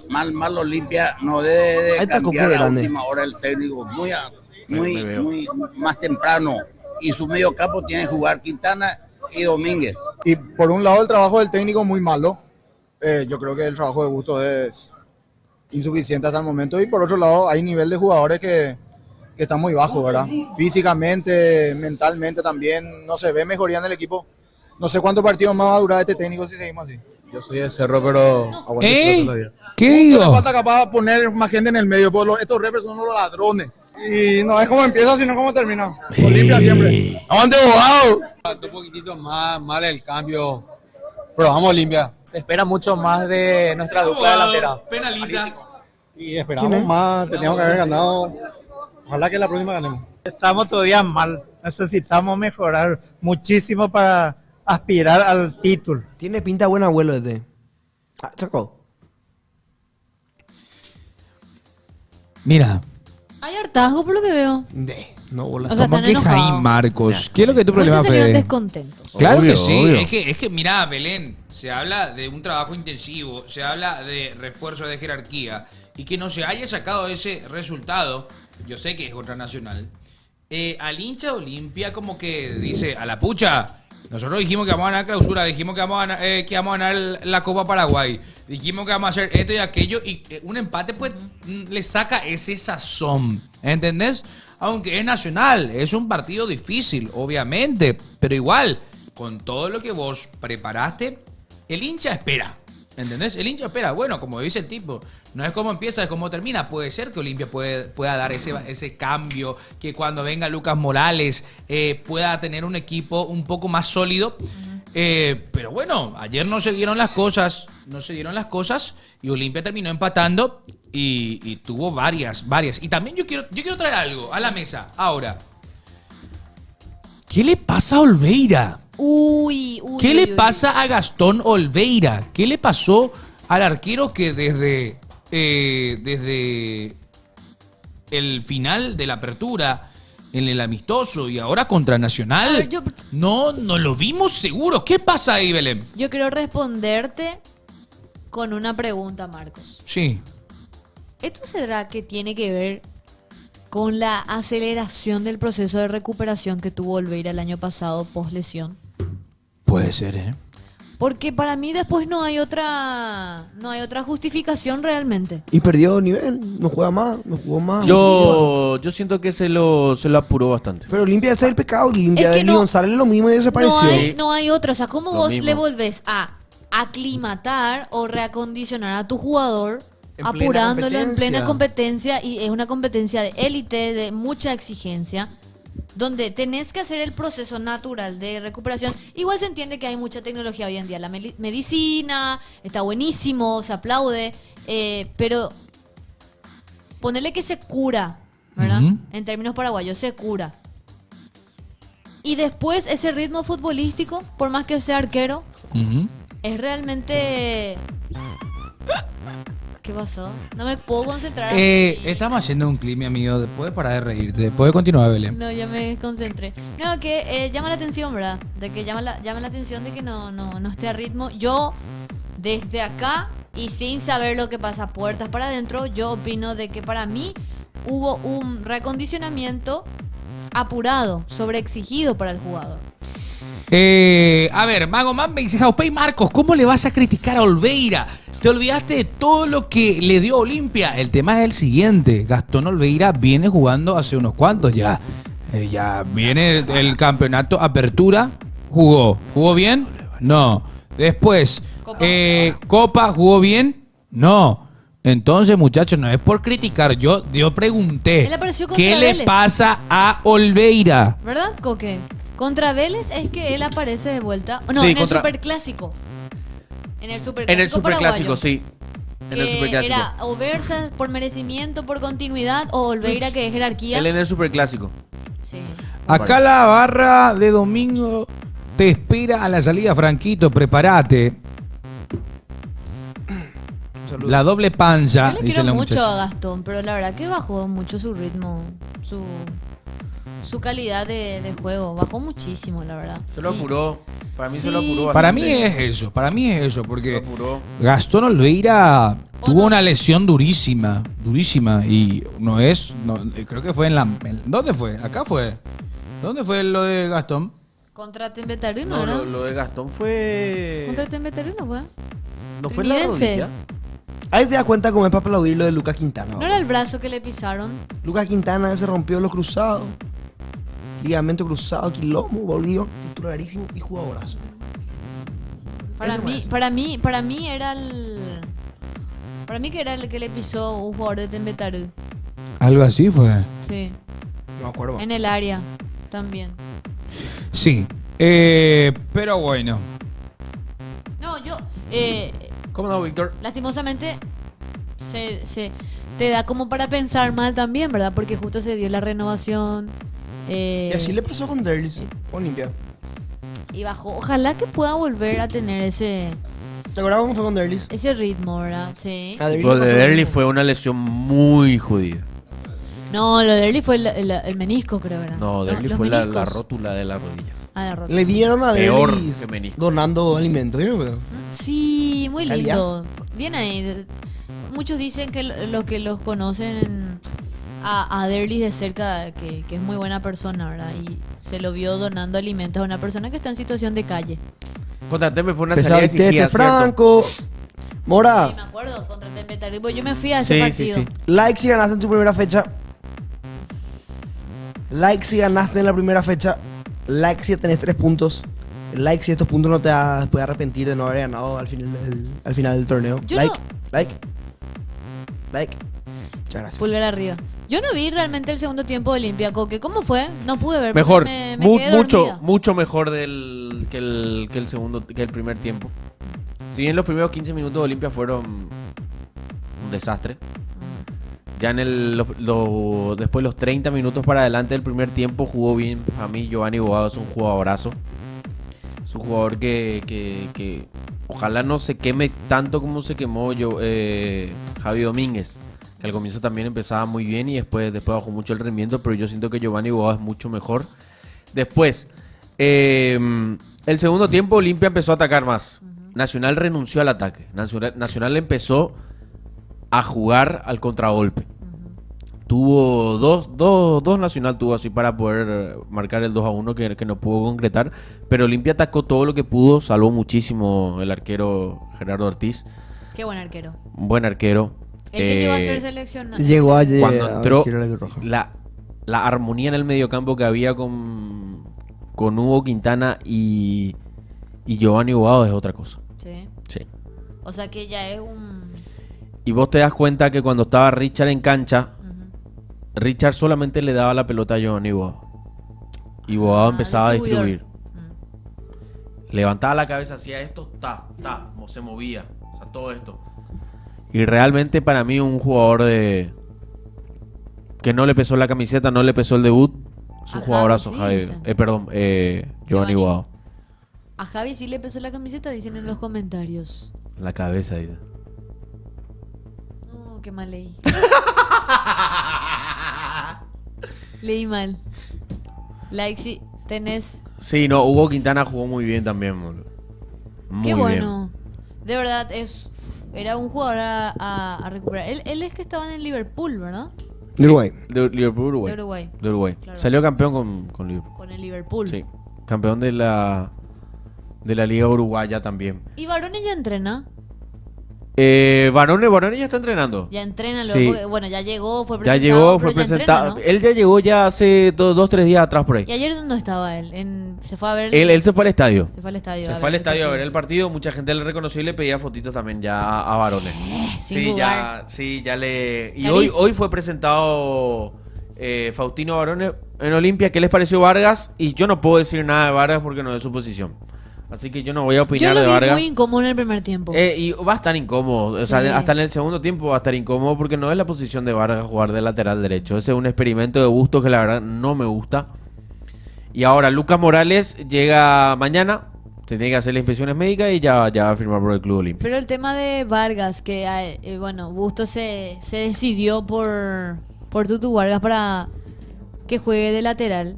M: Mal Olimpia no debe
C: Ahí está
M: cambiar
C: Coque
M: a
C: grande.
M: última hora el técnico,
D: Me veo.
M: muy más temprano. Y su medio campo tiene que jugar Quintana y Domínguez.
I: Y por un lado el trabajo del técnico muy malo. Yo creo que el trabajo de Busto es insuficiente hasta el momento. Y por otro lado hay nivel de jugadores que están muy bajos, ¿verdad? Físicamente, mentalmente también. No se ve mejoría en el equipo. No sé cuántos partidos más va a durar este técnico si seguimos así.
K: Yo soy de Cerro, pero
A: ¿Qué
I: Le
A: digo?
I: falta capaz poner más gente en el medio. Porque estos refres son unos ladrones. Y no es como empieza, sino como termina. Olimpia siempre.
K: ¡Aguante, abogado!
L: Un poquitito más mal el cambio. Pero vamos Olimpia. Se espera mucho más de nuestra dupla delantera.
A: Penalita.
I: Y esperamos más, teníamos que haber ganado. Ojalá que la próxima ganemos.
N: Estamos todavía mal. Necesitamos mejorar muchísimo para aspirar al título.
C: Tiene pinta buen abuelo este. Ah, sacó.
A: Mira,
B: Hay hartazgo por lo que veo.
C: No, bola.
B: O sea,
A: ¿cómo
B: están
A: que Jaime
B: enojados.
A: Marcos? ¿Qué es lo que es tu problema,
B: Muchos salieron
A: Fede?
B: descontentos.
A: Claro
D: Obvio,
A: que sí,
D: obvio.
A: es que mira, Belén, se habla de un trabajo intensivo, se habla de refuerzo de jerarquía y que no se haya sacado ese resultado, yo sé que es contra Nacional, al hincha de Olimpia como que dice, a la pucha, nosotros dijimos que vamos a ganar clausura, dijimos que vamos a ganar la Copa Paraguay, dijimos que vamos a hacer esto y aquello y un empate pues le saca ese sazón, ¿entendés? Aunque es Nacional, es un partido difícil, obviamente, pero igual, con todo lo que vos preparaste, el hincha espera. ¿Entendés? El hincha espera. Bueno, como dice el tipo, no es como empieza, es como termina. Puede ser que Olimpia pueda dar ese cambio, que cuando venga Lucas Morales pueda tener un equipo un poco más sólido. Pero bueno, ayer no se dieron las cosas, y Olimpia terminó empatando y tuvo varias. Y también yo quiero traer algo a la mesa. Ahora, ¿qué le pasa a Olveira? ¿Qué le pasa a Gastón Olveira? ¿Qué le pasó al arquero que desde el final de la apertura, en el amistoso y ahora contra Nacional,
B: A ver,
A: no lo vimos seguro? ¿Qué pasa ahí, Belén?
B: Yo quiero responderte con una pregunta, Marcos.
A: Sí.
B: ¿Esto será que tiene que ver con la aceleración del proceso de recuperación que tuvo Olveira el año pasado post lesión?
A: Puede ser, ¿eh?
B: Porque para mí después no hay otra justificación realmente.
C: Y perdió nivel, no juega más, no jugó más.
D: Yo siento que se lo apuró bastante.
C: Pero Olimpia ese es el pecado, Olimpia.
B: Es que
C: De
B: no-
C: González lo mismo y desapareció.
B: No hay otra. O sea, ¿cómo
D: Lo
B: vos
D: mismo.
B: le volvés a aclimatar o reacondicionar a tu jugador
C: En plena
B: apurándolo en
C: competencia.
B: plena competencia? Y es una competencia de élite, de mucha exigencia. donde tenés que hacer el proceso natural de recuperación. Igual se entiende que hay mucha tecnología hoy en día. La medicina está buenísimo, se aplaude, pero ponerle que se cura, ¿verdad? En términos paraguayos, se cura. Y después ese ritmo futbolístico, por más que sea arquero, es realmente... ¿Qué pasó? No me puedo concentrar.
A: Estamos haciendo un clip, mi amigo. Puedes parar de reírte. Puedes continuar, Belén.
B: No, ya me concentré. No, que llama la atención, ¿verdad? De que llama la atención de que no esté a ritmo. Yo, desde acá y sin saber lo que pasa puertas para adentro, yo opino de que para mí hubo un recondicionamiento apurado, sobreexigido para el jugador.
A: A ver, Mago Mambe dice, Jaupey Marcos, ¿cómo le vas a criticar a Olveira? Te olvidaste de todo lo que le dio Olimpia. El tema es el siguiente. Gastón Olveira viene jugando hace unos cuantos ya. Ya viene el campeonato Apertura. ¿Jugó bien? No. Después, Copa, ¿jugó bien? No. Entonces, muchachos, no es por criticar. Yo pregunté, ¿qué le pasa a Olveira?
B: ¿Verdad, Coque? Contra Vélez es que él aparece de vuelta. No,
D: sí,
B: en el Superclásico. En el
D: Superclásico, sí. En el Superclásico.
B: Era o Versa por merecimiento, por continuidad, o Olveira que es jerarquía.
D: Él en el Superclásico.
B: Sí.
A: Acá la barra de domingo te espera a la salida, Franquito. Prepárate. La doble panza.
B: Yo le quiero mucho a Gastón, pero la verdad que bajó mucho su ritmo, su calidad de juego. Bajó muchísimo, la verdad.
D: Se lo apuró. Para mí se lo apuró.
A: Para mí es eso, porque Gastón Olveira tuvo una lesión durísima, y creo que fue ¿dónde fue? Acá fue. ¿Dónde fue lo de Gastón?
B: Contra Tembetarino,
D: ¿no?
B: ¿verdad?
D: Lo de Gastón fue...
B: Contra Tembetarino, ¿fue?
D: ¿No fue la rodilla?
C: Ahí te das cuenta cómo es para aplaudir lo de Lucas Quintana.
B: ¿No era el brazo que le pisaron?
C: Lucas Quintana se rompió los cruzados. Ligamento cruzado, quilombo, volvió titularísimo y jugadorazo.
B: Para mí era el... Para mí que era el que le pisó un jugador de Tembetarú.
A: Algo así fue.
B: Sí.
C: No me acuerdo.
B: En el área también.
A: Sí. Pero bueno.
B: No, yo...
D: ¿Cómo no, Víctor?
B: Lastimosamente se te da como para pensar mal también, ¿verdad? Porque justo se dio la renovación.
C: Y así le pasó con Derlis, Olimpia.
B: Y bajó. Ojalá que pueda volver a tener ese...
C: ¿Te acuerdas cómo fue con Derlis?
B: Ese ritmo, ¿verdad? Sí.
D: Lo de Derlis fue una lesión muy jodida.
B: No, lo de Derlis fue el menisco, creo, ¿verdad?
D: No, Derlis fue la rótula de la rodilla.
B: Ah, la rótula.
C: Le dieron a
D: Peor
C: Derlis
D: que menisco.
C: donando alimentos, ¿no?
B: Sí, muy lindo. Bien ahí. Muchos dicen que los que los conocen a Derlis de cerca, que es muy buena persona, ¿verdad? Y se lo vio donando alimentos a una persona que está en situación de calle.
D: Contra Tembe fue una salida exigida,
C: Franco. Mora.
B: Sí, me acuerdo, contra Tembe Tarribo. Yo me fui a ese partido.
C: Sí. Like si ganaste en tu primera fecha. Like si ganaste en la primera fecha. Like si tenés 3 puntos. Like si estos puntos no te puedes arrepentir de no haber ganado al final del torneo. Like. Muchas gracias.
B: Pulgar arriba. Yo no vi realmente el segundo tiempo de Olimpia, Coque. ¿Cómo fue? No pude ver.
D: Mejor.
B: Me quedé dormida.
D: Mucho mejor que el primer tiempo. Si bien los primeros 15 minutos de Olimpia fueron un desastre. Ya después los 30 minutos para adelante del primer tiempo jugó bien. A mí Giovanni Bogado es un jugadorazo. Es un jugador que ojalá no se queme tanto como se quemó Javi Domínguez. Que al comienzo también empezaba muy bien y después bajó mucho el rendimiento. Pero yo siento que Giovanni Bogado es mucho mejor. Después, el segundo tiempo Olimpia empezó a atacar más. Nacional renunció al ataque. Nacional empezó a jugar al contragolpe. Tuvo dos Nacional tuvo así para poder marcar el 2-1 que no pudo concretar, pero Olimpia atacó todo lo que pudo, salvó muchísimo el arquero Gerardo Ortiz.
B: Qué buen arquero.
D: Un buen arquero.
B: El que llegó a ser seleccionado.
C: Llegó ayer.
D: Cuando entró la armonía en el mediocampo que había con Hugo Quintana y Giovanni Bogado es otra cosa. Sí.
B: O sea que ya es un...
D: Y vos te das cuenta que cuando estaba Richard en cancha, Richard solamente le daba la pelota a Giovanni Bogado. Y Boado empezaba a
B: distribuidor.
D: distribuir. Levantaba la cabeza, hacía esto, se movía. O sea, todo esto. Y realmente para mí un jugador de que no le pesó la camiseta, no le pesó el debut. Es un jugadorazo,
B: sí,
D: Javi.
B: dicen.
D: Giovanni Boado.
B: A Javi sí le pesó la camiseta, dicen en los comentarios.
D: La cabeza, dice.
B: No, qué mal leí. Leí mal. Like, sí, tenés...
D: Sí, no, Hugo Quintana jugó muy bien también, boludo. Muy
B: Qué
D: bien.
B: bueno. De verdad, era un jugador a recuperar. Él es que estaba en el Liverpool, ¿verdad?
C: De Uruguay.
D: De Liverpool, Uruguay.
B: De Uruguay.
D: De Uruguay.
B: Claro.
D: Salió campeón con Liverpool.
B: Con el Liverpool.
D: Sí. Campeón de la Liga Uruguaya también.
B: ¿Y Barone ya entrena?
D: Barone ya está entrenando.
B: Ya entrena,
D: Sí.
B: porque, bueno, ya llegó, fue
D: Ya
B: presentado.
D: llegó, fue
B: pero ya
D: presentado.
B: entrena, ¿no?
D: Él ya llegó ya hace 2-3 días atrás por ahí.
B: ¿Y ayer dónde estaba él? Se fue a ver...
D: Él se fue al estadio.
B: Se fue al estadio.
D: Se fue al estadio a ver el partido. Mucha gente le reconoció y le pedía fotitos también ya a Barone.
B: sin
D: Sí,
B: jugar.
D: ya le... Y
B: Ya
D: hoy fue presentado Faustino Barone en Olimpia. ¿Qué les pareció Vargas? Y yo no puedo decir nada de Vargas porque no es su posición. Así que yo no voy a
B: Yo
D: opinar
B: lo
D: de
B: vi
D: Vargas.
B: muy incómodo en el primer tiempo.
D: Y va a estar incómodo. O sea,
B: Sí.
D: hasta en el segundo tiempo va a estar incómodo porque no es la posición de Vargas jugar de lateral derecho. Ese es un experimento de Bustos que la verdad no me gusta. Y ahora Lucas Morales llega mañana. Se tiene que hacer las inspecciones médicas y ya va a firmar por el Club Olimpia.
B: Pero el tema de Vargas, que bueno, Bustos se decidió por Tutu Vargas para que juegue de lateral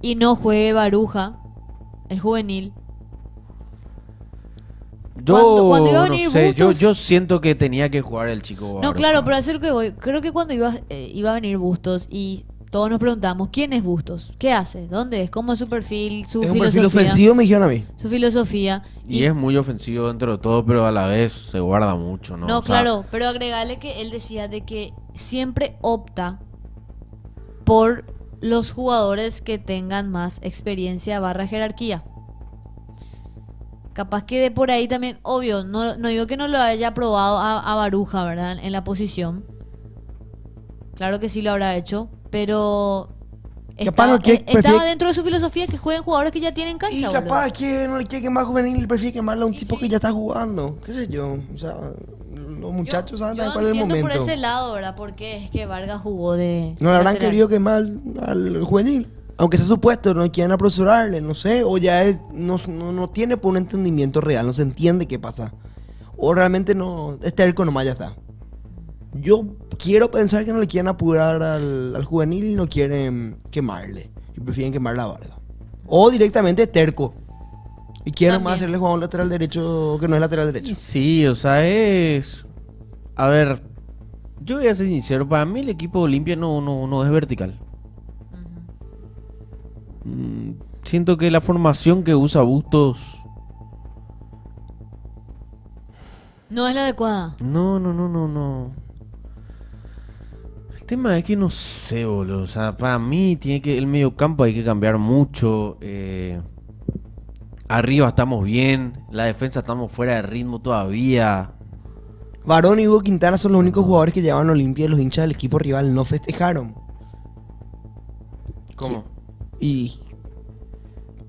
B: y no juegue Baruja, el juvenil. Cuando iba a venir
D: no sé,
B: Bustos-
D: yo siento que tenía que jugar el chico
B: No,
D: Baruja.
B: claro, pero a eso es lo que voy. Creo que cuando iba a venir Bustos y todos nos preguntamos, ¿quién es Bustos? ¿Qué hace? ¿Dónde es? ¿Cómo es su perfil? Su
C: Es un
B: filosofía.
C: perfil ofensivo, me dijeron a mí.
B: Su filosofía.
D: Y es muy ofensivo dentro de todo, pero a la vez se guarda mucho, ¿no?
B: No,
D: O sea,
B: claro, pero agregarle que él decía de que siempre opta por los jugadores que tengan más experiencia / jerarquía. Capaz que de por ahí también, obvio, no digo que no lo haya probado a Baruja, ¿verdad? En la posición. Claro que sí lo habrá hecho, pero
C: Capaz no quiere-
B: estaba
C: prefiere-
B: dentro de su filosofía que jueguen jugadores que ya tienen cancha.
C: Y
B: boludo.
C: capaz que no le quiere quemar juvenil, prefiere quemarle a un tipo que ya está jugando. ¿Qué sé yo? O sea, los muchachos saben
B: Yo
C: cuál es el
B: entiendo
C: momento.
B: por ese lado, ¿verdad? Porque es que Vargas jugó de...
C: No le habrán
B: lateral.
C: querido quemar al juvenil. Aunque sea supuesto, no quieren apresurarle, no sé. O ya no tiene por un entendimiento real, no se entiende qué pasa. O realmente no, es terco nomás, ya está. Yo quiero pensar que no le quieren apurar al juvenil y no quieren quemarle. Y prefieren quemarle a Vargas. O directamente terco. Y quieren más hacerle jugar a un lateral derecho que no es lateral derecho.
D: Sí, o sea, es... A ver, yo voy a ser sincero, para mí el equipo de Olimpia no es vertical. Siento que la formación que usa Bustos...
B: No es la adecuada.
D: No. El tema es que no sé, boludo. O sea, para mí el mediocampo hay que cambiar mucho. Arriba estamos bien. La defensa estamos fuera de ritmo todavía.
C: Varón y Hugo Quintana son los únicos jugadores que llevaban a Olimpia y los hinchas del equipo rival no festejaron.
D: ¿Cómo?
C: Y...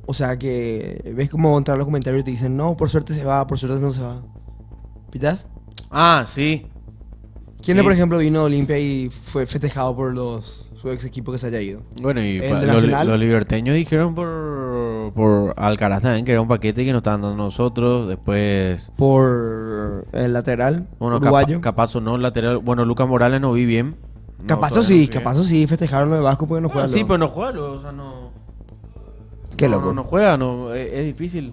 C: O sea que... ¿Ves cómo entrar los comentarios y te dicen, no, por suerte se va, por suerte no se va? ¿Pitas?
D: Ah, sí.
C: ¿Quién,
D: Sí.
C: por ejemplo, vino a Olimpia y fue festejado por su ex equipo que se haya ido?
D: Bueno, y
C: ¿El de Nacional?
D: los liberteños dijeron por Alcaraz también que era un paquete que nos estaban dando nosotros. Después...
C: Por el lateral
D: Bueno,
C: uruguayo.
D: Capazo no, lateral. Bueno, Lucas Morales no vi bien. No,
C: Capazo
D: todavía
C: sí,
D: no vi bien.
C: Capazo sí, festejaron lo de Vasco porque no juega.
D: Bueno, sí,
C: luego.
D: pero no juega luego, o sea, no...
C: Qué
D: no,
C: loco.
D: No juega, es difícil.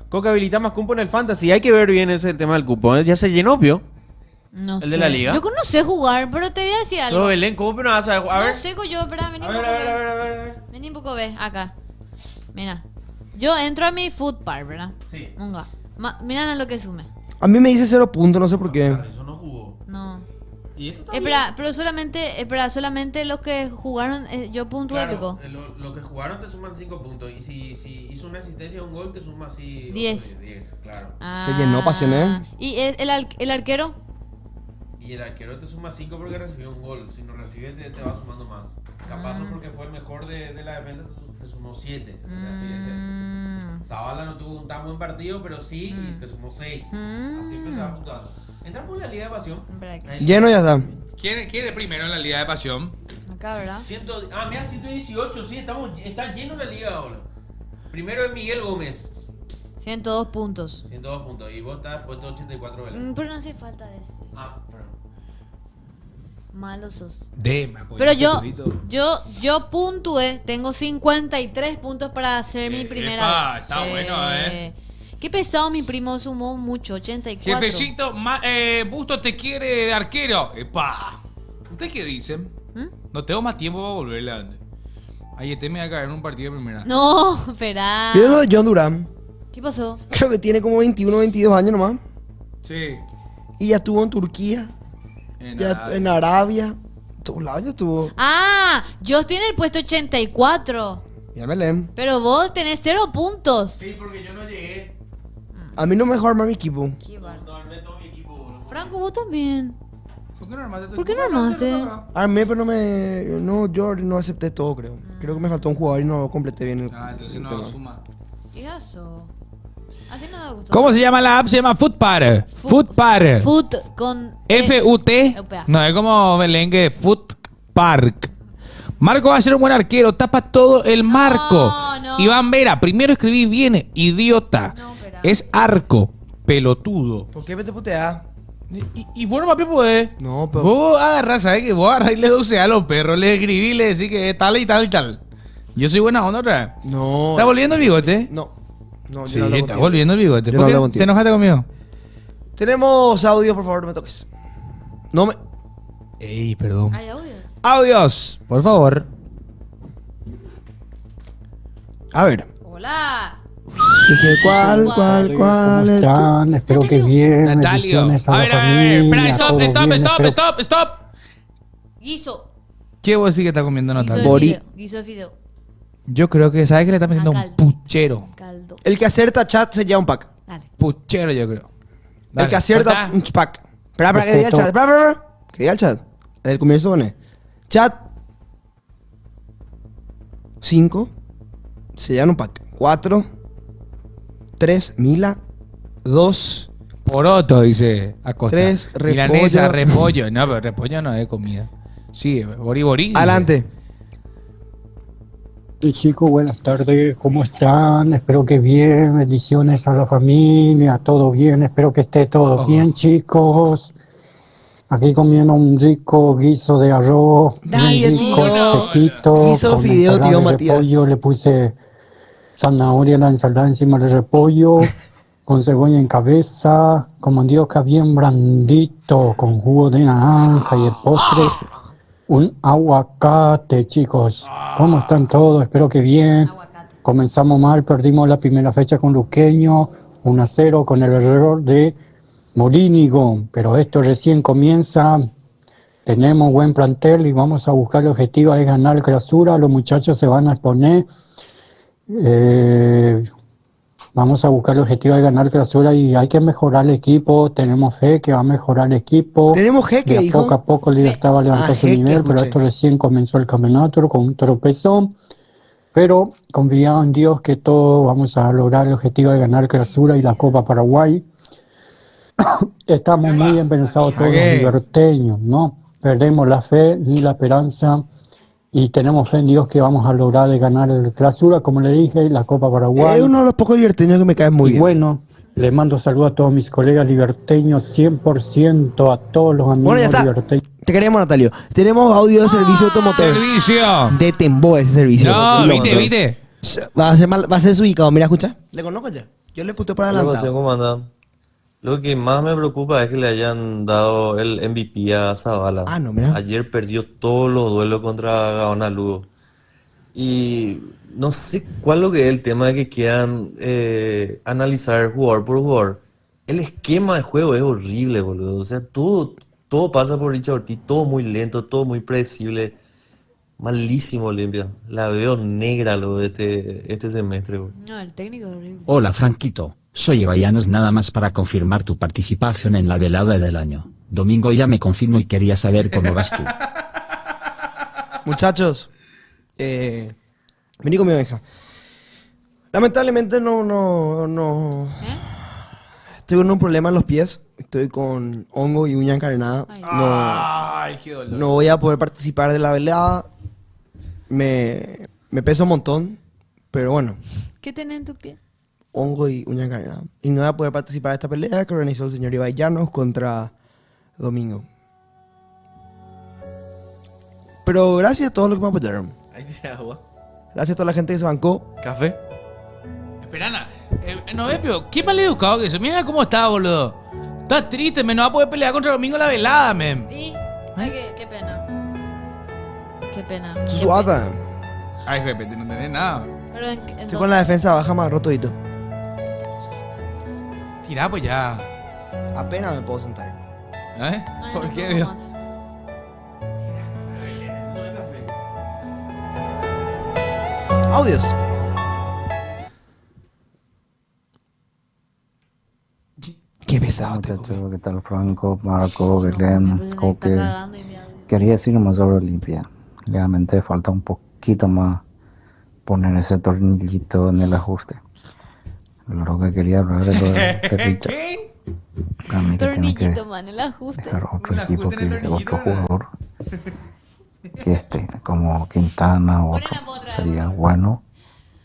D: Coca habilita más cupo en el Fantasy. Hay que ver bien ese el tema del cupo. Ya se llenó, ¿vio?
B: No
D: ¿El
B: sé.
D: de la liga?
B: Yo no sé jugar, pero te voy a decir algo.
D: No, Belén, ¿cómo pero no vas a ver? A ver.
B: No sé yo, espera, vení
D: A
B: un
D: ver,
B: poco,
D: a ver.
B: Vení un poco, ve, acá. Mira. Yo entro a mi food bar, ¿verdad?
D: Sí.
B: Venga. Mira lo que sume.
C: A mí me dice 0 puntos, no sé por qué.
D: Eso no jugó.
B: No.
D: Y esto
B: Espera, pero solamente los que jugaron, yo puntué,
D: Claro,
B: pico.
D: lo que jugaron te suman 5 puntos. Y si hizo una asistencia o un gol, te suma así...
B: 10.
D: 10, claro.
C: Se llenó, Pasioné.
B: ¿Y el arquero?
D: Y el arquero te suma 5 porque recibió un gol. Si no recibe, te va sumando más. Capazo porque fue el mejor de la defensa, te sumó 7. Zavala no tuvo un tan buen partido, pero sí, y te sumó 6. Así empezaba puntuando. Entramos en la Liga de Pasión.
C: Lleno ya está.
A: ¿Quién es primero en la Liga de Pasión?
B: Acá, ¿verdad?
D: Mira, 118, sí, está lleno la liga ahora. Primero es Miguel Gómez.
B: 102 puntos.
D: 102 puntos. Y vos estás puesto 84 velas.
B: Pero no hace falta de ese.
D: Perdón.
B: Malo sos.
A: Pero
B: yo puntué, tengo 53 puntos para hacer mi primera vez.
A: Está bueno,
B: Qué pesado, mi primo sumó mucho, 84.
A: Jefecito, Busto te quiere de arquero. ¡Epa! ¿Ustedes qué dicen? No tengo más tiempo para volverle a antes. Ayer te me va a caer en un partido de primera.
B: No, espera.
C: ¿Vieron lo de John Durán?
B: ¿Qué pasó?
C: Creo que tiene como 21, 22 años nomás.
A: Sí.
C: Y ya estuvo en Turquía. En Arabia. En todos lados ya estuvo.
B: Yo estoy en el puesto 84.
C: Ya me leen.
B: Pero vos tenés 0 puntos.
D: Sí, porque yo no llegué.
C: A mí no me dejó armar mi equipo.
D: No armé todo mi equipo, boludo.
B: Franco, vos también.
A: ¿Por qué no armaste?
B: ¿Por qué no armaste?
C: Armé, pero yo no acepté todo, creo. Creo que me faltó un jugador y no completé bien el
A: entonces
C: el
A: no
C: tema.
A: suma.
B: ¿Y eso? Así no da gusto.
A: ¿Cómo se llama la app? Se llama Footpar. Footpar.
B: Foot con
A: F-U-T. No es como melengue. Foot Park. Marco va a ser un buen arquero. Tapa todo el marco. Iván Vera. Primero escribí bien. Idiota. Es arco. Pelotudo.
C: ¿Por qué me te puteas?
A: Y vos no más podés.
C: No, pero.
A: Vos agarrás, ¿sabes? Que vos agarrás y le dulce a los perros. Le escribí y le decís que tal y tal y tal. Yo soy buena onda otra vez.
C: No.
A: ¿Estás volviendo el bigote?
C: No.
A: Sí, estás volviendo el bigote.
C: Yo
A: ¿Por
C: no
A: qué
C: hablo contigo.
A: te enojaste conmigo?
C: Tenemos audio, por favor, no me toques. No me.
A: Ey, perdón.
B: ¿Hay audio?
A: Audios, por favor.
C: A ver.
B: Hola.
C: Dije, ¿cuál
O: ¿Cómo
C: es?
O: están? Espero que bien.
A: Natalio.
O: Bendiciones
A: A
O: la
A: ver.
O: familia,
A: Espera,
O: todo bien, espero-
A: stop.
B: Guiso.
A: ¿Qué vos decís que está comiendo Natalia?
B: Guiso de fideo.
A: Yo creo que, ¿sabes que le está metiendo un puchero?
B: Caldo.
C: El que acierta chat se lleva un pack.
A: Puchero, yo creo.
C: El que acierta un pack. Espera, que diga el chat. Espera. Que diga el chat. Desde el comienzo pone. Chat. 5. Se llevan un pack. 4. 3. Mila. 2.
A: Poroto, dice Acosta.
C: 3.
A: Milanesa, repollo. No, pero repollo no es comida. Sí, bori.
C: Adelante.
O: Chicos, buenas tardes, ¿cómo están? Espero que bien, bendiciones a la familia, todo bien, espero que esté todo bien, chicos. Aquí comiendo un rico guiso de arroz, bien rico, sequito,
C: Guiso,
O: con
C: fideo,
O: ensalada
C: tiró
O: de
C: Matías.
O: repollo, le puse zanahoria en la ensalada encima del repollo, con cebolla en cabeza, con mandioca bien blandito, con jugo de naranja y el postre. Un aguacate, chicos. ¿Cómo están todos? Espero que bien. Comenzamos mal, perdimos la primera fecha con Luqueño, 1-0 con el error de Morínigo. Pero esto recién comienza. Tenemos buen plantel y vamos a buscar el objetivo de ganar el clausura. Los muchachos se van a exponer. Vamos a buscar el objetivo de ganar clausura y hay que mejorar el equipo. Tenemos fe que va a mejorar el equipo.
C: Tenemos jeque,
O: De a poco a poco Libertad va a levantar su
C: jeque,
O: nivel, pero
C: escuché.
O: esto recién comenzó el campeonato con un tropezón. Pero confiado en Dios que todos vamos a lograr el objetivo de ganar clausura y la Copa Paraguay. Estamos muy bien pensados todos los liberteños, ¿no? Perdemos la fe ni la esperanza. Y tenemos fe en Dios que vamos a lograr de ganar el clausura, como le dije, la Copa Paraguay.
C: Es uno de los pocos liberteños que me caen muy
O: y
C: bien.
O: bueno, le mando saludos a todos mis colegas liberteños, 100% a todos los amigos
C: Bueno, ya está.
O: liberteños.
C: Te queremos, Natalio. Tenemos audio de servicio automotor.
A: ¡Servicio!
C: De Tembo ese servicio.
A: No,
C: Sí,
A: viste.
C: Va a ser desubicado. Mira, escucha. ¿Le conozco ya? Yo le puteo para
P: Hola,
C: adelantado.
P: ¿cómo andan? Lo que más me preocupa es que le hayan dado el MVP a Zavala.
C: Ah, no, mira.
P: Ayer perdió todos los duelos contra Gaona Lugo. Y no sé cuál es lo que es el tema de que quieran analizar jugador por jugador. El esquema de juego es horrible, boludo. O sea, todo pasa por Richard Ortiz, todo muy lento, todo muy predecible. Malísimo, Olimpia. La veo negra lo de este semestre, boludo.
B: No, el técnico es horrible.
Q: Hola, Franquito. Soy Evallanos, nada más para confirmar tu participación en la velada del año. Domingo ya me confirmo y quería saber cómo vas tú.
C: Muchachos, vení conmigo, hija. Lamentablemente no. Estoy con un problema en los pies. Estoy con hongo y uña encarnada.
A: Ay, qué dolor.
C: No voy a poder participar de la velada. Me pesa un montón, pero bueno,
B: ¿Qué tenés en tu pie?
C: hongo y uña encarnada. Y no voy a poder participar de esta pelea que organizó el señor Ibai Llanos contra Domingo. Pero gracias a todos los que me apoyaron.
D: Ahí tiene agua.
C: Gracias a toda la gente que se bancó.
D: ¿Café?
A: Esperana, no ves, pero qué mal educado que eso. Mira cómo está, boludo. Está triste, me no va a poder pelear contra Domingo en la velada, men.
B: Y, ay, qué pena. Qué pena.
C: Suata.
A: Ay, de repente no tenés nada.
B: Pero
C: Estoy con la defensa baja, más rotodito.
A: Tirá, pues ya.
C: Apenas me puedo sentar.
A: ¿Eh?
B: Ay,
A: ¿Por
B: no
A: qué,
B: puedo
A: Dios?
B: más.
C: Audios. Qué pesado.
R: Muchachos, ¿qué tal Franco, Marco, Belén, Coque? Quería decir nomás sobre Olimpia. Realmente falta un poquito más poner ese tornillito en el ajuste. Lo que quería hablar de lo de Perricha. Para mí que tiene que
B: Tornillito, man, el ajuste.
R: dejar otro equipo, que otro jugador que como Quintana o otro. Sería bueno.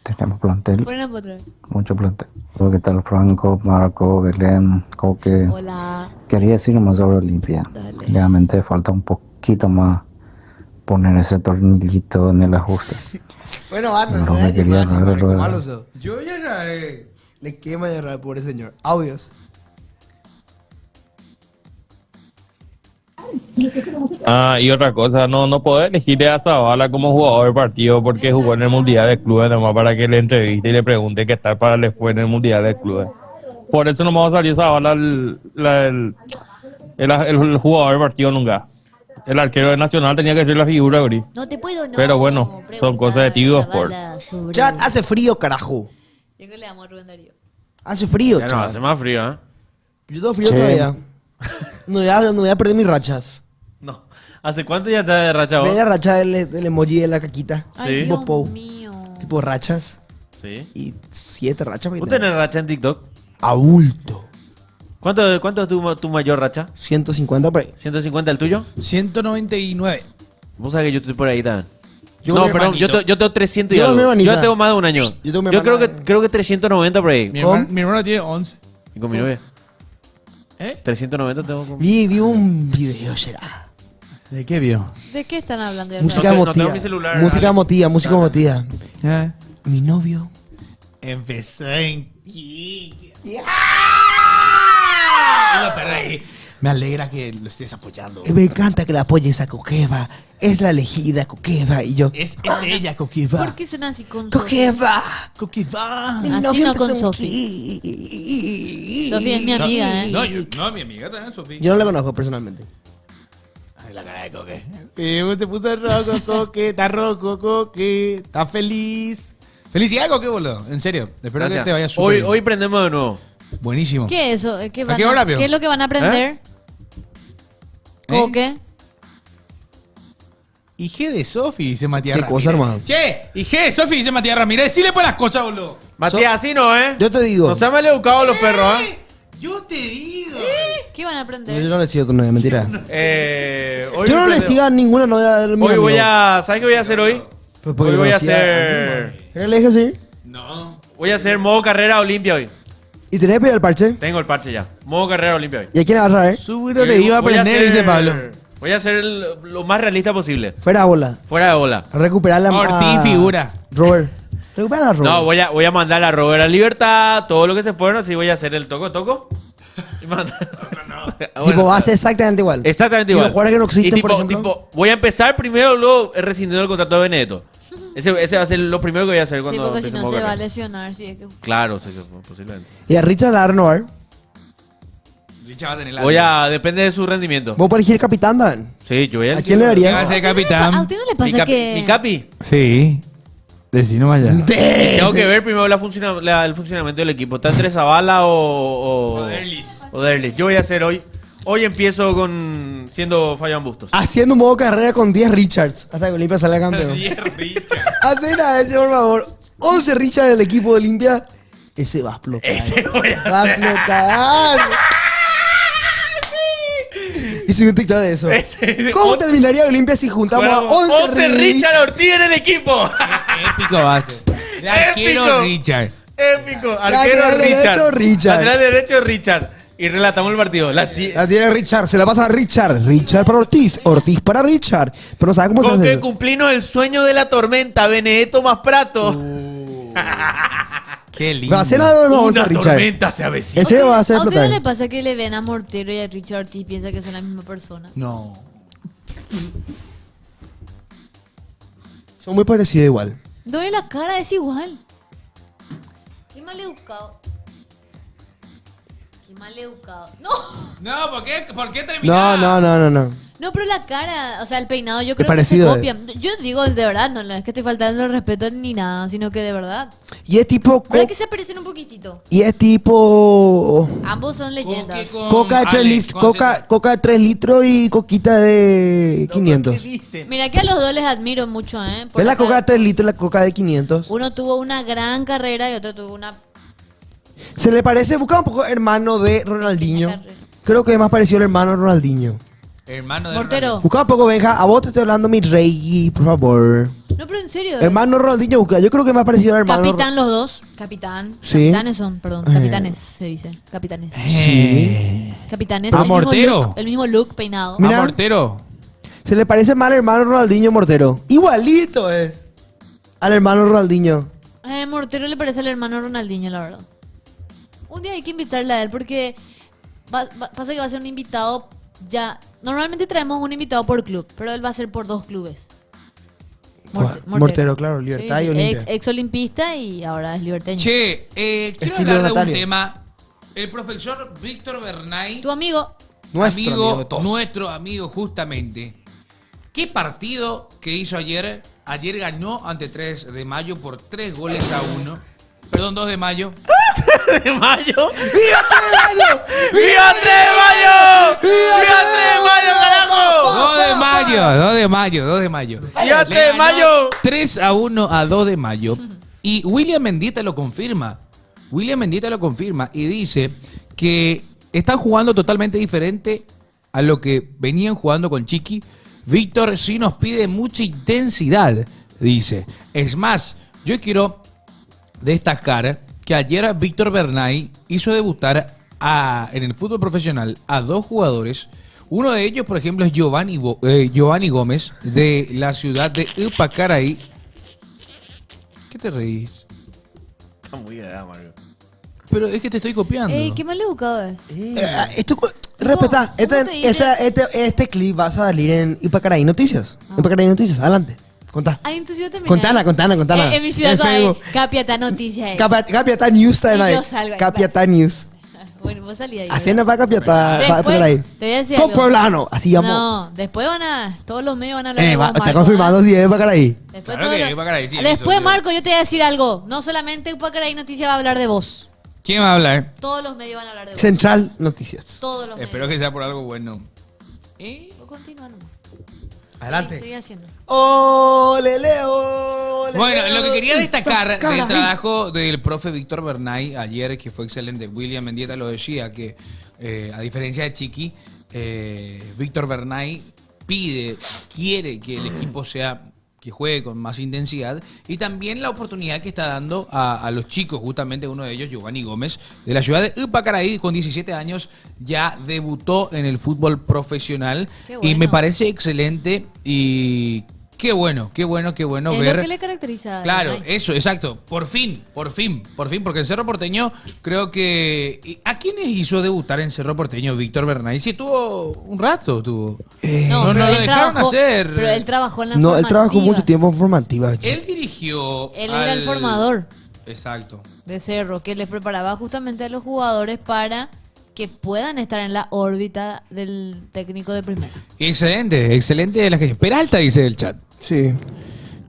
R: Tenemos plantel.
B: Ponen otra vez.
R: Mucho plantel. ¿Qué tal Franco, Marco, Belén, Coque?
B: Hola.
R: Quería decir nomás sobre Olimpia. Realmente falta un poquito más poner ese tornillito en el ajuste.
C: Bueno, anda,
R: Lo que quería hablar de lo de-
C: malo, so.
A: Yo ya sabé.
C: Le quema de al pobre señor. Audios.
S: Y otra cosa, no puedo elegirle a Zavala como jugador del partido porque jugó en el Mundial de Clubes, nomás para que le entreviste y le pregunte qué tal para le fue en el Mundial de Clubes. Por eso no va a salir Zavala el jugador del partido nunca. El arquero de Nacional tenía que ser la figura, Gris.
B: No te puedo, no.
S: Pero bueno, son cosas de Tigo Sport.
C: Chat, hace frío, carajo.
B: Yo que le amo a Rubén Darío.
C: Hace frío,
D: Ya no,
C: chat.
D: hace más frío, ¿eh?
C: Yo tengo frío
D: Che.
C: todavía. No voy a perder mis rachas.
D: No. ¿Hace cuánto ya está de racha vos?
C: Ve la racha del emoji de la caquita.
D: Ay,
C: Tipo
D: Dios
C: Pou. Tipo rachas.
D: Sí.
C: Y 7 rachas.
D: ¿Vos tenés racha en TikTok?
C: Adulto.
D: ¿Cuánto es tu mayor racha?
C: 150 por ahí.
D: ¿150 el tuyo?
A: 199.
D: Vos sabés que yo estoy por ahí también.
C: Yo
D: No,
C: con mi
D: perdón,
C: hermanito.
D: yo tengo 300 y
C: Yo con mi
D: algo.
C: hermanita.
D: Yo tengo más de un año.
C: Yo tengo mi
D: Yo
C: hermana-
D: creo que 390 por ahí.
A: Mi hermano tiene 11.
D: ¿Y con mi novia?
A: ¿Eh?
D: 390 tengo con...
C: Vi un video, será.
A: ¿De qué vio?
B: ¿De qué están hablando? de
C: Música
B: verdad?
D: no tengo
C: emotiva.
D: mi celular,
C: música
D: Alex.
C: emotiva, música emotiva.
A: ¿Eh?
C: Mi novio.
A: Empezó en... Pero ahí, me alegra que lo estés apoyando.
C: Me encanta que la apoyes a Coqueva. Es la elegida Coqueva. Y yo.
A: Es ella, Coqueva.
B: ¿Por qué suena así con
C: Coqueva.
A: Coqueva.
C: Mi
B: Así
C: novio
B: no con
C: empezó en
B: Sofi.
C: Ki.
B: Sofía es mi amiga, ¿eh?
A: No, mi amiga también, Sofía.
C: Yo no la conozco personalmente.
A: Ay, la cara de Coque. Te puso rojo, Coque. Está rojo, Coque. Está feliz. Felicidades, Coque, boludo. En serio. Espero
D: Gracias.
A: que te vaya súper bien.
D: Hoy prendemos de nuevo.
A: Buenísimo.
B: ¿Qué es eso? ¿Qué, van
A: qué hora, Pio?
B: ¿Qué es lo que van a aprender? ¿O qué?
A: Y G de Sofi, dice Matías
C: ¿Qué
A: Ramírez.
C: cosa, hermano?
A: Che, y G de Sofi, dice Matías Ramírez. Decile pues las cosas, boludo.
D: Matías, así no, ¿eh?
C: Yo te digo.
D: No sean mal educados los perros, ¿eh?
A: Yo te digo.
B: ¿Qué van a
C: Yo
B: aprender?
C: no le sigo tu novia, mentira.
D: Hoy
C: Yo no le
D: prende-
C: sigo a ninguna novia del mío.
D: Hoy voy a... ¿Sabes qué voy a hacer hoy? Hoy voy a hacer...
C: ¿Qué le dije así?
A: No.
D: Voy a hacer modo carrera Olimpia hoy.
C: ¿Y tenés pedido el parche?
D: Tengo el parche ya. Modo carrera Olimpia hoy.
C: ¿Y a quién le vas a traer?
A: Seguro le iba a
D: Voy
A: aprender,
D: hacer-
A: dice Pablo.
D: Voy a hacer lo más realista posible.
C: Fuera bola.
D: Fuera de bola.
C: Recuperar la
A: Ortiz figura.
C: Robert. Recupera a Robert.
D: No, voy a mandar a Robert a Libertad, todo lo que se fueron, así voy a hacer el toco. Y mandar...
C: Tipo, va a ser exactamente igual.
D: Exactamente
C: Y
D: igual.
C: los jugadores que no existen,
D: Y tipo,
C: por ejemplo.
D: tipo, voy a empezar primero, luego rescindiendo el contrato de Benedetto. Ese va a ser lo primero que voy a hacer
B: Sí,
D: cuando
B: porque si no
D: empecemos
B: se va a
D: carrera.
B: lesionar. Sí, es que...
D: Claro, sí, posiblemente.
C: Y a Richard la va a renovar.
A: Richard va a tener la...
D: Voy a... Depende de su rendimiento.
C: Vos podés elegir capitán, Dan.
D: Sí, yo voy
C: ¿A quién le darías?
A: Va a ser
B: ¿A
A: capitán.
B: usted no le
D: ¿Mi
B: pasa que...
D: capi?
A: Sí. Decí nomás ya.
D: Tengo que ver primero el funcionamiento del equipo. ¿Está entre Zavala o Derlis? Yo voy a hacer hoy. Hoy empiezo siendo Fabián Bustos.
C: Haciendo un modo carrera con 10 Richards. Hasta que Olimpia salga campeón.
A: 10 Richard.
C: Hacé nada ese, por favor. 11 Richards del equipo de Olimpia. Ese va a explotar.
D: Ese voy a
C: Va a
D: hacer.
C: explotar. Y soy un TikTok de eso. ¿Cómo terminaría Olimpia si juntamos a 11
D: Richard Ortiz en el equipo?
A: Épico va a ser. El arquero Richard.
D: Épico. Arquero
C: Lateral derecho, Richard.
D: Lateral derecho Richard. Y relatamos el partido.
C: La tiene Richard, se la pasa a Richard. Richard para Ortiz, Ortiz para Richard. Pero no sabe cómo se
D: Con
C: hace
D: que
C: eso.
D: cumplimos el sueño de la tormenta, Benedetto más Prato.
A: Qué lindo.
C: Va a hacer algo de nuevo,
D: Una
C: Richard.
D: tormenta se avecina.
C: Ese va a hacer
B: ¿A ustedes
C: explotar.
B: les pasa que le ven a Mortero y a Richard Ortiz y piensan que son la misma persona?
A: No.
C: Son muy parecidos igual.
B: Doy la cara, es igual. Qué mal educado. Qué mal educado. No.
A: No, ¿por qué terminar?
C: No.
B: No, pero la cara, o sea, el peinado, yo creo que se
C: parecido,
B: copian. Yo digo de verdad, no es que estoy faltando el respeto ni nada, sino que de verdad.
C: Y es tipo.
B: ¿Verdad que se parecen un poquitito?
C: Y es tipo.
B: Ambos son leyendas.
C: Coca de 3 litros. Coca de 3 litros y coquita de 500.
B: Mira que a los dos les admiro mucho, ¿eh?
C: ¿Ves la coca de 3 litros y la coca de 500?
B: Uno tuvo una gran carrera y otro tuvo una...
C: Se le parece, busca un poco hermano de Ronaldinho. Creo que es más parecido al hermano de Ronaldinho.
A: Hermano de
B: Mortero.
C: Busca un poco, Benja. A vos te estoy hablando, mi rey, por favor.
B: No, pero en serio.
C: Hermano Ronaldinho, busca. Yo creo que es más parecido al hermano.
B: Capitán los dos. Capitán.
C: Sí.
B: Capitanes son, perdón. Capitanes se dice. Capitanes.
C: Sí.
B: Capitanes.
A: ¿A
B: El mismo
A: Mortero?
B: look, el mismo look peinado.
C: Mira.
A: ¿A Mortero?
C: Se le parece mal al hermano Ronaldinho Mortero. Igualito es. Al hermano Ronaldinho.
B: Mortero le parece al hermano Ronaldinho, la verdad. Un día hay que invitarle a él porque pasa que va a ser un invitado ya... Normalmente traemos un invitado por club, pero él va a ser por 2 clubes.
C: Mortero, claro, Libertad y Olimpia.
B: Ex olimpista y ahora es liberteño.
A: Che, quiero
C: Estilo
A: hablar de un
C: Natalia.
A: tema. El profesor Víctor Bernay,
B: Tu amigo.
C: Nuestro amigo de todos.
A: nuestro amigo justamente. ¿Qué partido que hizo ayer? Ayer ganó ante 3 de mayo por 3 goles a 1. Perdón, 2 de mayo.
D: ¿De mayo?
C: ¡Viva 3 de mayo!
D: ¡Viva 3 de mayo! ¡Viva 3 de mayo, carajo!
A: 2 de mayo.
D: ¡Viva 3 de mayo!
A: 3-1 a 2 de mayo. Y William Mendieta lo confirma. Y dice que están jugando totalmente diferente a lo que venían jugando con Chiqui. Víctor sí nos pide mucha intensidad, dice. Es más, yo quiero destacar que ayer Víctor Bernay hizo debutar en el fútbol profesional a 2 jugadores. Uno de ellos, por ejemplo, es Giovanni Gómez, de la ciudad de Upacaraí. ¿Qué te reís?
D: Está muy edad, Mario.
A: Pero es que te estoy copiando.
B: Ey, qué mal educado es.
C: Respetá,
B: ¿Cómo te dice?
C: este clip va a salir en Ipacaraí Noticias. Ipacaraí Noticias, adelante. Contá.
B: Ay, en tu ciudad también.
C: Contana.
B: En mi ciudad
C: En
B: todavía hay
C: Facebook.
B: Capiatá Noticias.
C: Capiatá News está
B: Y
C: ahí.
B: yo salgo ahí.
C: Capiatá News.
B: Bueno, vos salí ahí.
C: Así no va Capiatá.
B: Después,
C: Por ahí.
B: te voy a decir
C: Con
B: algo.
C: Pueblano, así llamó.
B: No, después todos los medios van a hablar de vos,
C: Está
B: Marco,
C: confirmado si es Ipacaraí.
B: Después,
A: Claro
B: todo
A: que
B: lo-
A: Ipacaraí, sí,
B: Después,
A: eso,
B: Marco, yo te voy a decir algo. No solamente Upacaraí Noticias va a hablar de vos.
A: ¿Quién va a hablar?
B: Todos los medios van a hablar de vos.
C: Central Noticias.
B: Todos los
A: Espero que sea por algo bueno.
B: medios. Continúa nomás.
C: Adelante.
B: Sigue haciendo.
C: ¡Ole, Leo!
A: Bueno, lo que quería destacar del
C: Ipacaraí.
A: trabajo del profe Víctor Bernay ayer, que fue excelente, William Mendieta lo decía, que a diferencia de Chiqui, Víctor Bernay quiere que el equipo que juegue con más intensidad y también la oportunidad que está dando a los chicos, justamente uno de ellos, Giovanni Gómez, de la ciudad de Upacaraí, con 17 años, ya debutó en el fútbol profesional.
B: Qué
A: Y
B: bueno.
A: me parece excelente y qué bueno
B: Es
A: ver.
B: lo que le caracteriza. a
A: Claro,
B: Bernay.
A: eso, exacto. Por fin, porque en Cerro Porteño creo que... ¿A quiénes hizo debutar en Cerro Porteño Víctor Bernay? Sí, tuvo un rato, tuvo. No
B: pero
A: lo
B: él
A: dejaron
B: trabajó-
A: hacer.
B: Pero él trabajó en la
C: No, él trabajó mucho tiempo en formativa.
A: Él dirigió...
B: Él era el formador
A: Exacto.
B: de Cerro, que les preparaba justamente a los jugadores para que puedan estar en la órbita del técnico de primera.
A: Excelente de la gente. Peralta dice el chat.
C: Sí.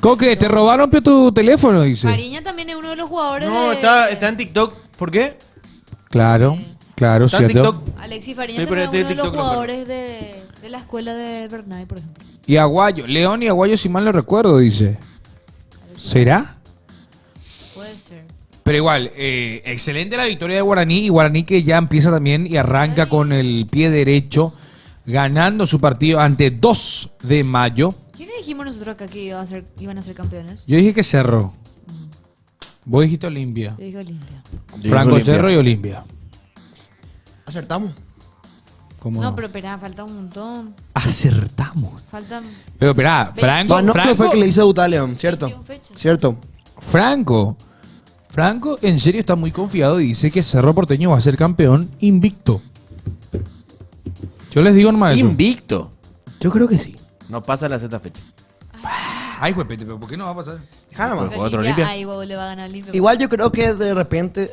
A: Coque, te robaron tu teléfono, dice.
B: Fariña también es uno de los jugadores
D: No,
B: de...
D: está en TikTok. ¿Por qué?
A: Claro,
D: Está en
A: cierto.
D: TikTok.
B: Alexis Fariña
D: Sí, pero
B: también es uno de
D: TikTok
B: los
D: no,
B: jugadores de la escuela de Bernay, por ejemplo.
A: Y Aguayo, León y Aguayo, si mal no recuerdo, dice. ¿Será?
B: Puede ser.
A: Pero igual, excelente la victoria de Guaraní. Y Guaraní que ya empieza también y arranca con el pie derecho, ganando su partido ante 2 de mayo.
B: ¿Quiénes dijimos nosotros acá que iban a ser campeones?
A: Yo dije que Cerro. Vos dijiste Olimpia.
B: Yo dije Olimpia.
A: Franco
D: Olimpia.
A: Cerro y Olimpia.
C: Acertamos.
A: ¿Cómo
B: No,
A: no?
B: pero espera, falta un montón.
A: Acertamos.
B: Faltan...
A: Pero espera, Franco,
C: Van
A: Franco,
C: fue el que le hizo debutar a León, ¿cierto?
B: 21 fechas.
C: ¿Cierto?
A: Franco en serio está muy confiado y dice que Cerro Porteño va a ser campeón invicto. Yo les digo nomás eso.
D: Invicto.
C: Yo creo que sí.
D: No pasa la sexta fecha.
A: Ay, juepete, pero ¿por qué no va a pasar?
C: Déjame nomás.
D: Porque otro
B: Olimpia,
D: Olimpia.
B: ahí huevo, le va a ganar Olimpia.
C: Igual yo creo que de repente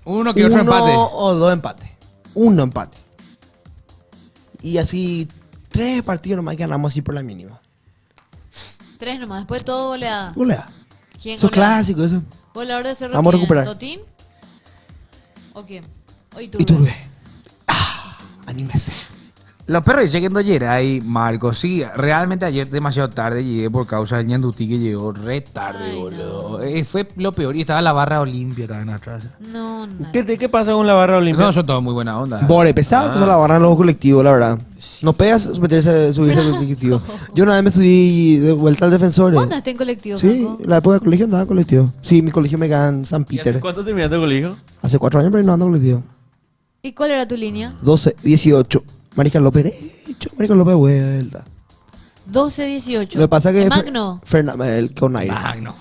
A: Uno que otro empate.
C: o 2 empates. 1 empate. Y así 3 partidos nomás que ganamos así por la mínima.
B: 3 nomás, después todo goleada.
C: Golea.
B: ¿Quién
C: Eso es
B: golea?
C: clásico, eso.
B: ¿Goleador de Cerro?
C: Vamos a
B: quién?
C: recuperar.
B: ¿Totín? ¿O quién? ¿O
C: Iturbe. Anímese.
A: Los perros dicen que no ayer ahí, Marco. Sí, realmente ayer demasiado tarde llegué por causa del Ñandutí que llegó re tarde,
B: Ay,
A: boludo. Fue lo peor y estaba la barra Olimpia también atrás.
B: No, no.
D: ¿Qué pasa con la barra Olimpia?
A: No, son todos muy buena onda.
C: Bore, pesado, pues la barra en los colectivos, la verdad. No pegas subirse al colectivo. Yo una vez me subí de vuelta al defensor.
B: ¿Cuándo esté en colectivo,
C: Sí,
B: Franco?
C: la época de colegio andaba en colectivo. Sí, mi colegio me queda en San
D: ¿Y hace
C: Peter.
D: cuánto terminaste el colegio?
C: Hace 4 años, pero no ando en colectivo.
B: ¿Y cuál era tu línea?
C: 12, 18. Marica López derecho, Marica López vuelta.
B: 12, 18.
C: Lo que pasa que...
B: Magno.
C: El con aire.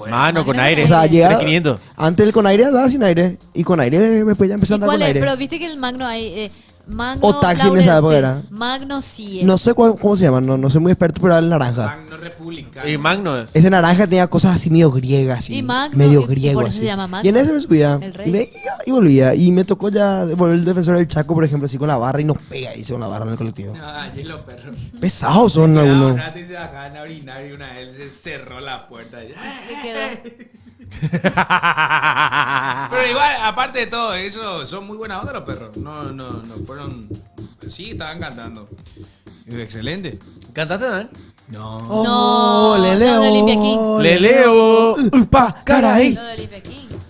D: Mano, con aire.
C: O sea, llega...
D: 3500.
C: Antes el con aire andaba sin aire. Y con aire después ya empecé a
B: ¿Y
C: andar
B: cuál
C: con
B: es?
C: aire.
B: Pero viste que el Magno hay... Magno,
C: O taxi en esa época era.
B: Magno sí.
C: No sé cómo se llama, no soy muy experto, pero era el naranja.
D: Y Magno es.
C: Ese naranja tenía cosas así medio griegas, así.
B: Y Magno,
C: medio
B: y
C: griego,
B: por eso
C: así.
B: se llama Magno.
C: Y en ese me subía.
B: El rey.
C: Y me iba y volvía. Y me tocó ya volver el defensor del Chaco, por ejemplo, así con la barra y nos pega ahí con la barra en el colectivo.
A: Ay, los perros.
C: Pesados son algunos.
A: Se bajaban a orinar y una vez se cerró la puerta.
B: Se quedó.
A: Pero igual, aparte de todo eso, son muy buena onda los perros. No fueron... Sí, estaban cantando. Excelente.
D: ¿Cantaste, Dan?
A: No.
C: Oh,
B: No,
C: le
B: no,
C: leo.
B: de Olimpia Kings.
D: Le leo.
C: Pa, caray.
B: No de Olimpia Kings.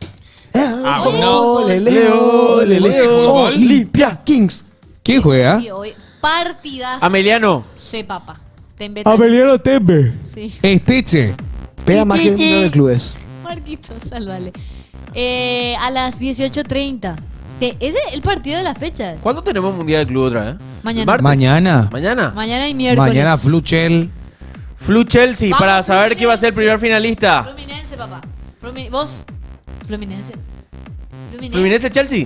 A: Ah,
B: Oye,
A: no.
B: fútbol.
C: Le leo, le leo.
A: ¿Fútbol?
C: Olimpia Kings.
A: ¿Quién juega?
B: Y hoy, partidazo.
D: Ameliano.
B: Sí, papá. Te
A: Abeliano Tembe.
B: Sí.
A: Esteche.
C: Pega más que el número de clubes.
B: Marquito, sálvale. A las 18:30. Ese es el partido de la fecha.
D: ¿Cuándo tenemos Mundial de Club otra vez?
B: Mañana.
D: ¿Martes?
A: Mañana.
D: ¿Mañana?
B: Mañana y miércoles.
A: Mañana Fluchel.
D: Flu Chelsea,
B: Vamos,
D: para saber quién va a ser el primer finalista.
B: Fluminense, papá. ¿Vos? Fluminense.
D: ¿Fluminense Chelsea?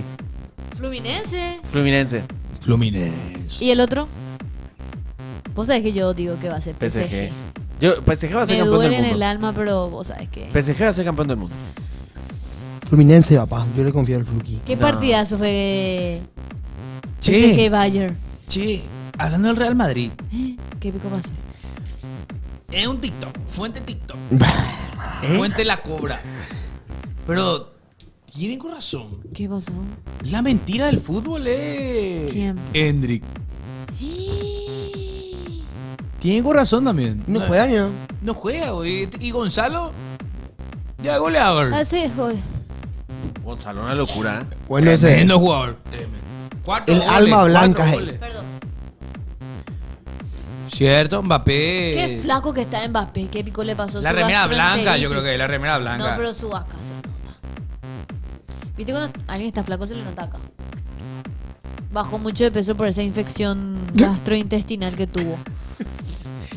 B: Fluminense.
D: Fluminense.
A: Fluminense.
B: ¿Y el otro? Vos sabés que yo digo que va a ser PSG.
D: PSG. PSG va a ser
B: Me
D: campeón
B: duele
D: del
B: en el
D: mundo.
B: alma, pero vos sabés que...
D: PSG va a ser campeón del mundo.
C: Fluminense, papá. Yo le confío al Fluki.
B: ¿Qué
D: No.
B: partidazo fue
A: Che.
B: PSG Bayern?
A: Che, hablando del Real Madrid.
B: ¿Qué pico pasó?
A: Es un TikTok. Fuente TikTok. Fuente la cobra. Pero tienen razón.
B: ¿Qué pasó?
A: La mentira del fútbol es...
B: ¿Quién?
A: Hendrik. Tiene razón también.
C: No juega ni nada.
A: No juega, güey. Y Gonzalo, ya es goleador.
B: Ah, sí, joder.
D: Gonzalo, una locura, ¿eh?
C: Bueno, ese.
A: Tremendo jugador. Tremendo. Cuatro
C: El
A: goles,
C: alma blanca,
A: cuatro
C: hey.
A: goles.
B: Perdón.
A: Cierto, Mbappé.
B: Qué flaco que está Mbappé. ¿Qué pico le pasó?
A: La
B: Su
A: remera blanca,
B: gastroenteritis.
A: yo creo que es la remera blanca.
B: No, pero su vaca se nota. ¿Viste cuando alguien está flaco se le nota acá? Bajó mucho de peso por esa infección gastrointestinal que tuvo.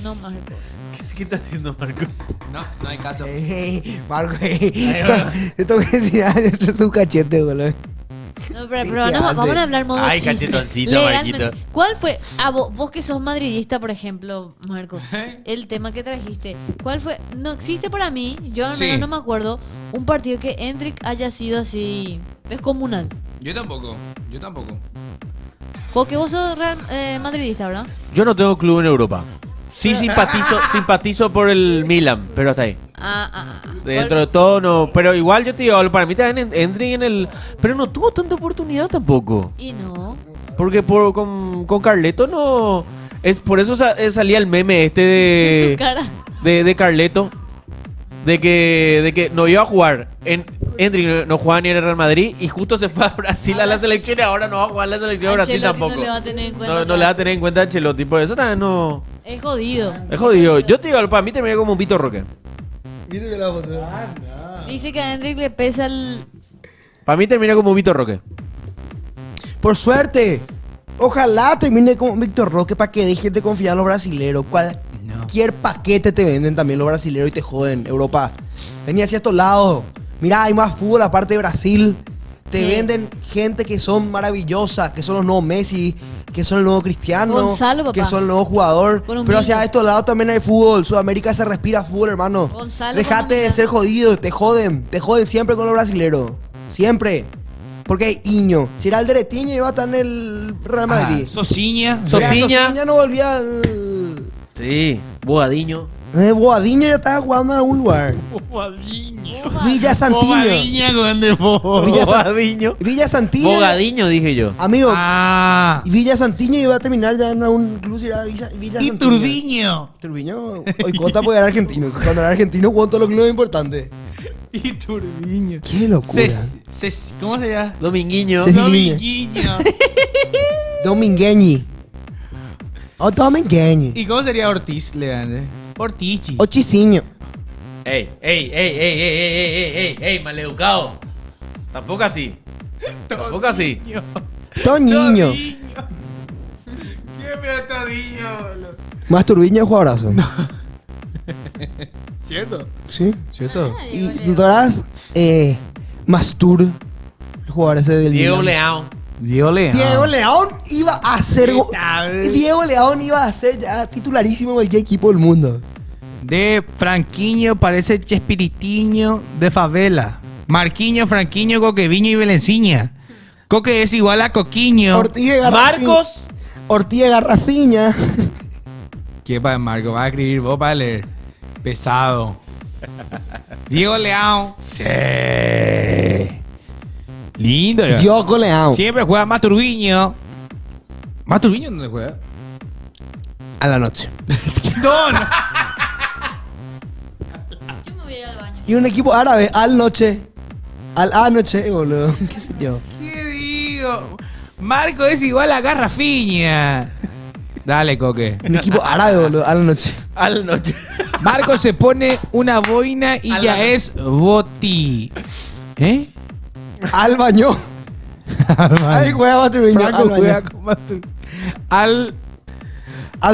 B: No más
D: ¿Qué está haciendo Marco?
A: No hay caso.
C: Marco, esto que decir, es su cachete, boludo.
B: No, pero
C: ¿Qué
B: vamos
C: hace?
B: a hablar modo
D: Ay,
B: chiste.
D: cachetoncito,
B: Legalmente.
D: Marquito.
B: ¿Cuál fue? Vos que sos madridista, por ejemplo, Marcos, el tema que trajiste. ¿Cuál fue? No existe para mí, yo al menos
A: Sí.
B: no me acuerdo, un partido que Hendrik haya sido así descomunal.
A: Yo tampoco.
B: Porque vos sos madridista, ¿verdad?
D: Yo no tengo club en Europa. Sí simpatizo por el Milan, pero hasta ahí. Dentro de todo, no. Pero igual yo te digo, para mí también Endrick en el... Pero no tuvo tanta oportunidad tampoco.
B: Y no.
D: Porque con Carleto no... Es por eso salía el meme este de...
B: Su cara.
D: De Carleto. De que no iba a jugar. Endrick no jugaba ni en el Real Madrid. Y justo se fue a Brasil a la selección. Y ahora no va a jugar en la selección de Brasil tampoco.
B: No le va a tener en cuenta.
D: No le va a tener en cuenta a Ancelotti. Por eso también no...
B: Es jodido.
D: Es jodido. Yo te digo, para mí terminé como un Vitor Roque.
B: Dice que a Hendrik le pesa el...
D: Para mí termina como Vitor Roque.
C: Por suerte. Ojalá termine como Víctor Roque para que dejen de confiar en los brasileros. Cualquier paquete te venden también los brasileros y te joden. Europa, vení hacia estos lados. Mirá, hay más fútbol aparte de Brasil. Te venden gente que son maravillosas, que son los nuevos Messi, que son el nuevo Cristiano,
B: Gonzalo, papá.
C: que son el nuevo jugador. Pero hacia estos lados también hay fútbol. Sudamérica se respira fútbol, hermano.
B: Gonzalo,
C: Dejate de ser jodido, te joden siempre con los brasileros. Siempre. Porque hay Iño. Si era el Deretiño iba a estar en el Real Madrid.
A: Sosiña.
C: Sosiña no volvía al...
D: Sí, Boadiño.
C: Boadiño ya estaba jugando en algún lugar. Villa Santiño. Villa Santiño.
D: Bogadiño, dije yo.
C: Amigo, Villa Santiño iba a terminar ya en un club Villa Santiño.
A: Y Turbiño.
C: Hoy Cota puede ganar argentino. Cuando era argentino jugó todos los clubes importantes.
A: Y Turbiño.
C: Qué locura.
A: ¿Cómo se llama?
D: Dominguiño.
C: Domingueñi. O Domingueñi.
A: ¿Y cómo sería Ortiz, Leandro? Ortichi.
C: Ochiciño.
D: Ey, maleducado. Tampoco así.
C: Toñiño.
A: ¿Qué me Todiño?
C: Más Turbiño jugadorazo.
A: ¿Cierto?
C: Sí.
A: ¿Cierto?
C: Y Doras, Mastur, el jugador ese del
D: Diego
C: Milan.
D: León.
C: Diego León iba a ser ya titularísimo en cualquier equipo del mundo.
A: De Franquiño parece Chespiritiño de favela. Marquiño, Franquiño, Coqueviño y Belenciña. Coque es igual a Coquiño.
D: Marcos.
C: Ortiz Garrafiña.
A: ¿Qué pasa, Marco? Vas a escribir vos para leer. Pesado. Diego León. Sí. Lindo.
C: Diego León.
A: Siempre juega Masturbiño. ¿Masturbiño dónde juega?
C: A la noche.
A: No.
B: Yo me voy a ir al baño.
C: Y un equipo árabe, al noche. Al anoche, boludo. ¿Qué sé yo?
A: ¿Qué digo? Marco es igual a Garrafiña. Dale, Coque.
C: Un equipo árabe, boludo. A la noche.
A: Marco se pone una boina y ya es boti. ¿Eh?
C: Al baño. Ahí juega Masturbiño.
A: Franco juega con Masturbiño.
C: Al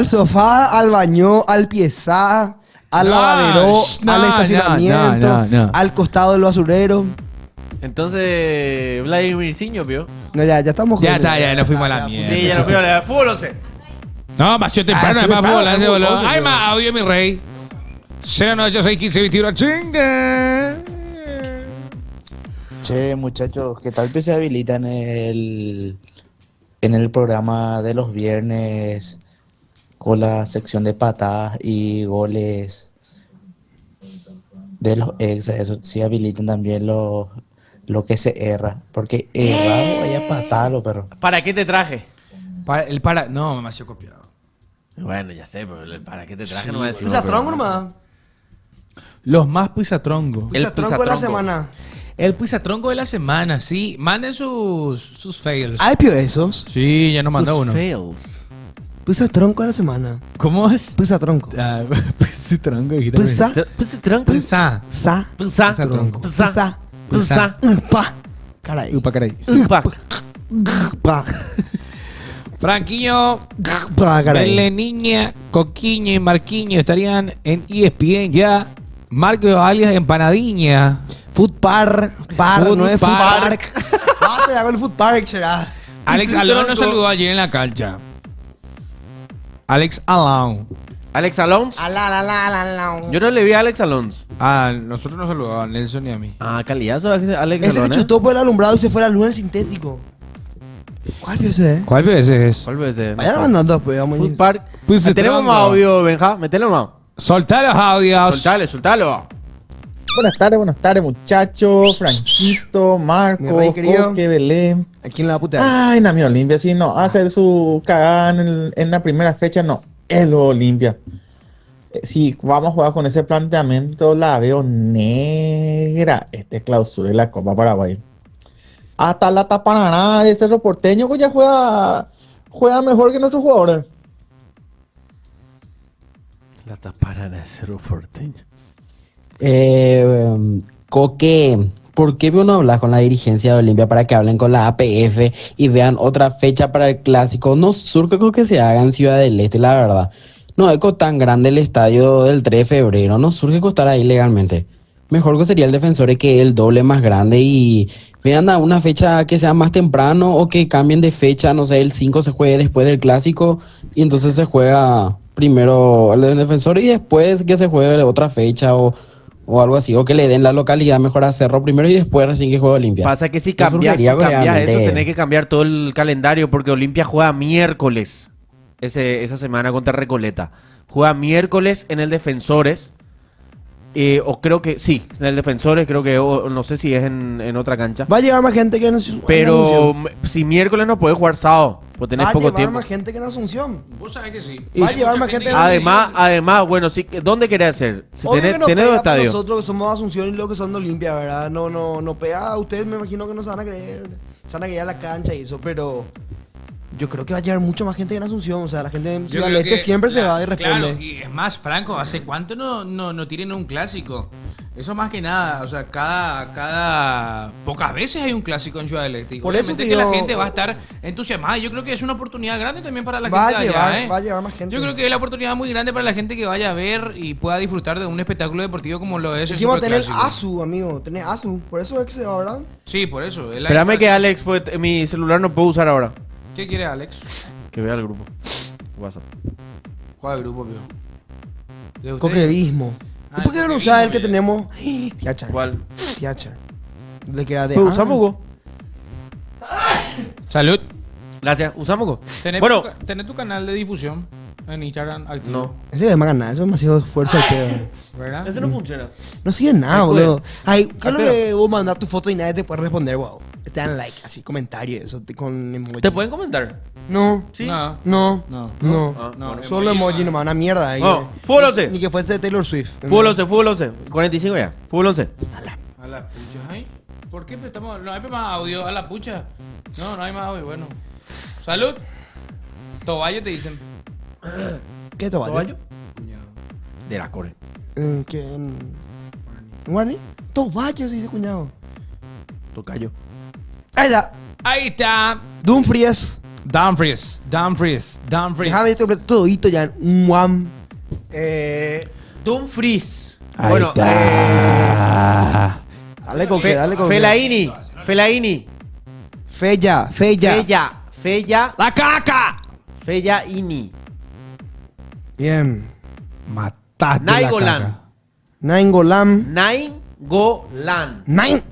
C: sofá, al baño, al piezá, al lavadero, al estacionamiento, al costado del basurero.
D: Entonces, Vladimir Ciño, ¿vio?
C: No, ya estamos
A: ya está, ya nos fuimos a la mierda.
D: Sí, ya nos fuimos a la fútbol 11.
A: No, más temprano, hay más fútbol, boludo. Hay más audio, mi rey. 09861 chinga.
G: Che, muchachos, ¿qué tal que se habilitan en el programa de los viernes con la sección de patadas y goles de los ex? Eso sí habilitan también lo que se erra. Porque errado vaya patada, perro.
D: ¿Para qué te traje?
A: No, me demasiado copiado.
D: Bueno, ya sé, pero el para qué te traje
A: Sí,
D: no va a decir.
C: Pisatrongo nomás.
A: Los más pisatrongo.
C: Pisatrongo de la semana.
A: El pisatrongo de la semana, sí. Manden sus fails.
C: ¿Hay esos?
A: Sí, ya nos mandó uno.
D: Fails.
C: Pisatronco de la semana.
A: ¿Cómo es?
C: Pisatronco.
A: Pisatronco.
D: Pisatronco.
C: Pisa. Caray.
A: Upa, caray. Franquiño, Beleniña, Coquiño y Marquiño estarían en ESPN ya. Marco alias Empanadiña.
C: Food Park. No es Food Park. Te hago el Food Park, será.
A: Alex Alón nos saludó ayer en la cancha. Alex Alón.
D: Yo no le vi a Alex Alonso.
A: Nosotros nos saludamos a Nelson y a mí.
D: Caliazo, Alex
C: Ese
D: Alonso.
C: que chutó por el alumbrado y se fue a la luz en sintético. ¿Cuál vio ese?
A: ¿Cuál ese es?
C: Vayan mandando, pues, vamos.
D: Food Park. Tenemos más audio, Benja. Metele más.
A: Soltá los audios.
D: Soltalo.
T: Buenas tardes, muchachos. Franquito, Marco, Coque, Belén.
C: ¿A quién le va a putear?
T: Ay, Nami Olimpia, si no hace su cagada en la primera fecha, no. Es lo Olimpia. Si vamos a jugar con ese planteamiento, la veo negra. Clausura de la Copa Paraguay. Hasta la tapanará de Cerro Porteño, que ya juega mejor que nuestros jugadores.
D: La taparana de Cerro Porteño.
U: Coque, ¿por qué no hablas con la dirigencia de Olimpia para que hablen con la APF y vean otra fecha para el clásico? No surge con que se haga en Ciudad del Este, la verdad. No es tan grande el estadio del 3 de febrero, no surge costar ahí legalmente. Mejor que sería el Defensores, que es el doble más grande, y vean a una fecha que sea más temprano o que cambien de fecha, no sé, el 5 se juegue después del clásico y entonces se juega primero el Defensor y después que se juegue otra fecha o algo así, o que le den la localidad mejor a Cerro primero y después recién que juegue Olimpia.
D: Pasa que si cambias eso, tenés que cambiar todo el calendario, porque Olimpia juega miércoles esa semana contra Recoleta. Juega miércoles en el Defensores, o creo que sí, en el Defensores, creo que, no sé si es en otra cancha.
C: Va a llegar más gente que en
D: Pero si miércoles no puede jugar sábado, pues tenés poco tiempo.
C: Va a llevar más gente que en Asunción.
A: Vos sabés que sí.
C: Va a llevar más gente que en Asunción.
D: Además, bueno, sí, ¿dónde querés hacer? Si
C: Obvio que no
D: tenés
C: pega
D: dos
C: para
D: estadios.
C: nosotros que somos de Asunción y los que son de Olimpia, ¿verdad? No pega. Ustedes me imagino que no se van a creer. Se van a creer a la cancha y eso, pero yo creo que va a llegar mucha más gente que en Asunción. O sea, la gente de Ciudad del Este siempre se va y responde.
A: Claro, y es más, Franco, ¿hace cuánto no tienen un clásico? Eso más que nada, o sea, cada pocas veces hay un clásico en Ciudad del Este. Y
C: Por eso
A: obviamente que la gente va a estar entusiasmada. Yo creo que es una oportunidad grande también para la
C: Va
A: gente
C: a
A: de
C: llevar,
A: allá, ¿eh?
C: va a llevar más gente.
A: Yo creo que es la oportunidad muy grande para la gente que vaya a ver y pueda disfrutar de un espectáculo deportivo como lo es el
C: Encima tener
A: Superclásico.
C: ASU, amigo. Tener ASU. Por eso es que se va, ¿verdad?
A: Sí, por eso. Es la-
D: Espérame que Alex, pues, mi celular no puedo usar ahora.
A: ¿Qué quiere Alex?
D: Que vea el grupo. WhatsApp.
A: ¿Cuál grupo, pío? ¿De ustedes?
C: Coquevismo.
A: Ah,
C: ¿Por qué no
A: coquevismo,
C: usas el que
A: ya.
C: tenemos? Tiacha.
D: ¿Cuál?
C: Tiacha. De que era de.
D: Pues usamos Go.
A: Salud.
D: Gracias, usamos Go.
A: Bueno, tenés tu canal de difusión en Instagram activo.
D: No.
C: Ese es más ganar, eso es demasiado esfuerzo al pedo.
A: ¿Verdad?
D: Ese no funciona.
C: No sigue nada,
D: Ay,
C: boludo. Ay, ¿qué es lo
D: Pero-
C: que vos mandás tu foto y nadie te puede responder, wow? Te dan like, así, comentario, eso, con emoji.
D: ¿Te pueden comentar?
C: No.
D: Sí.
A: No.
C: No.
A: No.
C: No.
D: No.
C: Solo emoji nomás, una mierda. ahí.
D: No, fútbol 11.
C: Ni que fuese de Taylor Swift.
D: Fútbol 11, fútbol 11. 45 ya. Fútbol 11.
A: A la pucha, ¿ay? ¿Por qué estamos? No hay más audio, a la pucha. No hay más audio, bueno. Salud. Toballo te dicen.
C: ¿Qué toballo?
D: ¿Toballo? De la Core.
C: ¿Qué? ¿En Guarni? Toballo, se dice cuñado.
D: Tocayo.
C: Ahí está.
A: Ahí está.
C: Dumfries.
A: Dumfries.
C: Déjame este todito ya en un one.
D: Dumfries.
C: Ahí
D: Bueno,
C: está. Dale con qué, dale con qué.
D: Fellaini.
C: Fella.
D: Fella.
A: ¡La caca!
D: Fellaini.
C: Bien.
A: Mataste
D: Nainggolan.
A: la caca.
C: Nainggolan. Nine.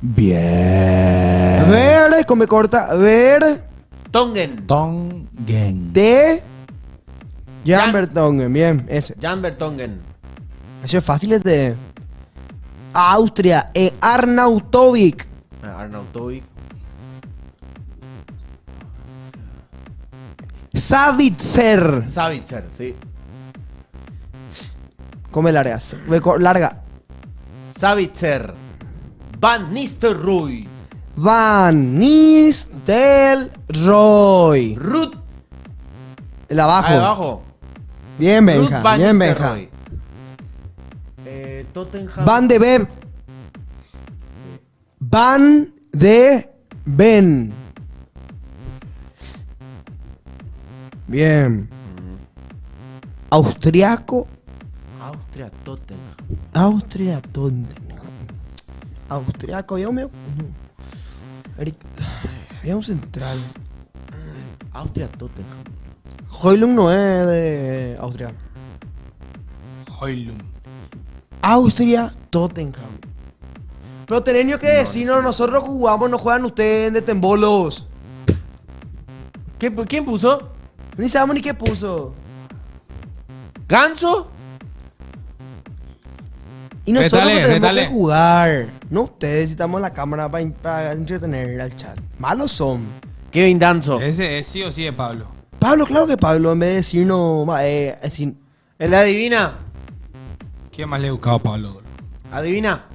A: Bien.
C: Ver, come corta. Ver.
D: Tongen.
C: De. Jan Vertonghen. Bien, ese.
D: Jan Vertonghen.
C: Eso es fácil, es de Austria. Arnautovic.
D: Arnautovic.
C: Savitzer.
D: Sí.
C: Come larga. Larga.
D: Savitzer. Van Nistelrooy.
C: Van Nistelrooy.
D: Ruth.
C: El abajo.
D: Ahí abajo.
C: Bien,
D: Ruth
C: Benja.
D: Van
C: Bien, Benja.
D: Nistelrooy. Tottenham.
C: Van de Beb. Van de Ben. Bien. Austriaco.
D: Austria, Tottenham.
C: Austriaco. Había un había un central.
D: Austria, Tottenham.
C: Højlund no es de Austria.
A: Højlund.
C: Austria, Tottenham. Pero tenés que decirnos, nosotros jugamos, no juegan ustedes de tembolos.
D: ¿Quién puso?
C: Ni sabemos ni qué puso.
D: ¿Ganso?
C: Y nosotros
A: Rétale,
C: que tenemos
A: rétale.
C: que jugar. No ustedes, necesitamos la cámara para entretener al chat. Malos son.
D: Kevin Danzo.
A: Ese es sí o sí de Pablo.
C: Pablo, claro que Pablo, en vez de decirnos... decir,
D: ¿El de adivina?
A: ¿Quién más le he buscado a Pablo?
D: Adivina.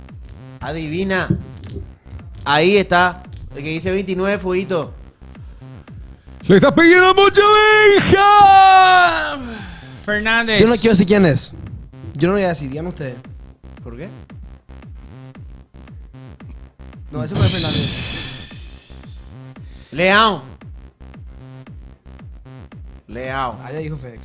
D: Adivina. Ahí está. El que dice 29, fueguito.
A: ¡Le estás pidiendo mucho, Benja! Fernández.
C: yo no quiero decir quién es. Yo no voy a decir, digan ustedes.
D: ¿Por qué?
C: No, ese fue Fernández.
D: Leao. Leao.
C: Ah, ya dijo Fex.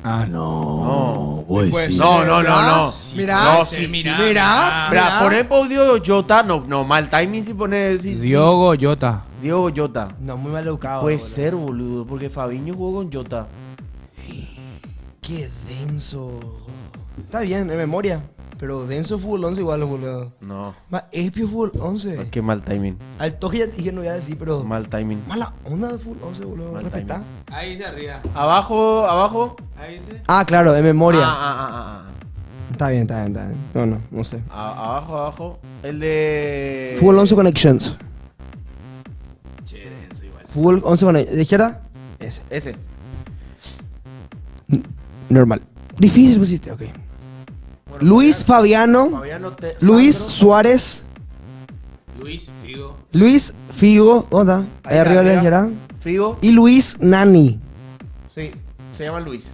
A: Ah, no.
C: Pues
D: No, no, no, no.
C: Mira,
D: No,
C: sí,
D: sí,
C: mira,
D: sí.
C: mira.
D: Mira, poner Podio Jota, no, mal timing si pone.
A: Diogo Jota.
D: Diogo Jota.
C: No, muy mal educado.
D: Puede
C: boludo.
D: ser, boludo, porque Fabiño jugó con Jota.
C: Qué denso. Está bien, en memoria. Pero denso fútbol 11 igual, boludo.
D: No.
C: Más épio fútbol 11.
D: Qué mal timing.
C: Al toque ya dije, no voy a decir, pero...
D: Mal timing.
C: Mala onda de fútbol 11, boludo.
D: Mal
C: Respetá.
A: Ahí se arriba.
D: Abajo, abajo.
A: Ahí se.
C: Ah, claro, en memoria.
D: Ah.
C: Está bien, está bien, está bien. No sé.
D: Abajo, abajo. El de.
C: Fútbol 11 Connections.
A: Che, denso igual.
C: Fútbol 11 Connections. ¿De izquierda?
D: Ese.
C: Normal. Difícil pusiste, ok. Luis Fabiano. Luis
D: Sandro.
C: Suárez.
A: Luis Figo.
C: Luis Figo. ¿Dónde está? Ahí arriba de la izquierda.
D: Figo.
C: Y Luis Nani.
D: Sí, se llama Luis.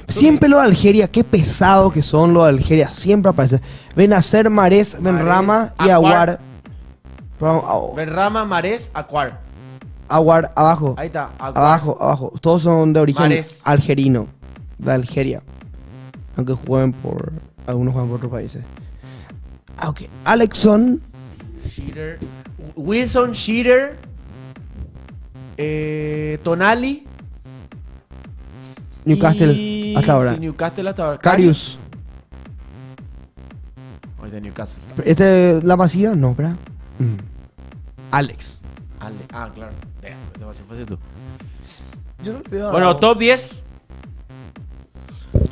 C: Siempre los de Algeria, qué pesado que son los de Algeria. Siempre aparece. Benacer, Marés, Benrama y
D: Aguar.
C: Aguar.
D: Benrama, Marés, Acuar.
C: Aguar, abajo.
D: Ahí está. Acuar.
C: Abajo. Todos son de origen
D: Marés.
C: algerino. De Algeria. Aunque jueguen por... Algunos juegan por otros países. Ah, ok. Alexson.
D: Sheeter. Wilson, Sheeter. Tonali.
C: Newcastle.
D: y-
C: Hasta ahora.
D: Sí, Newcastle hasta ahora.
C: Karius.
D: Hoy de Newcastle.
C: ¿Este la Masía? No, ¿verdad? Alex.
D: Claro. Vea, demasiado fácil tú.
C: Yo no veo...
D: Bueno, top 10.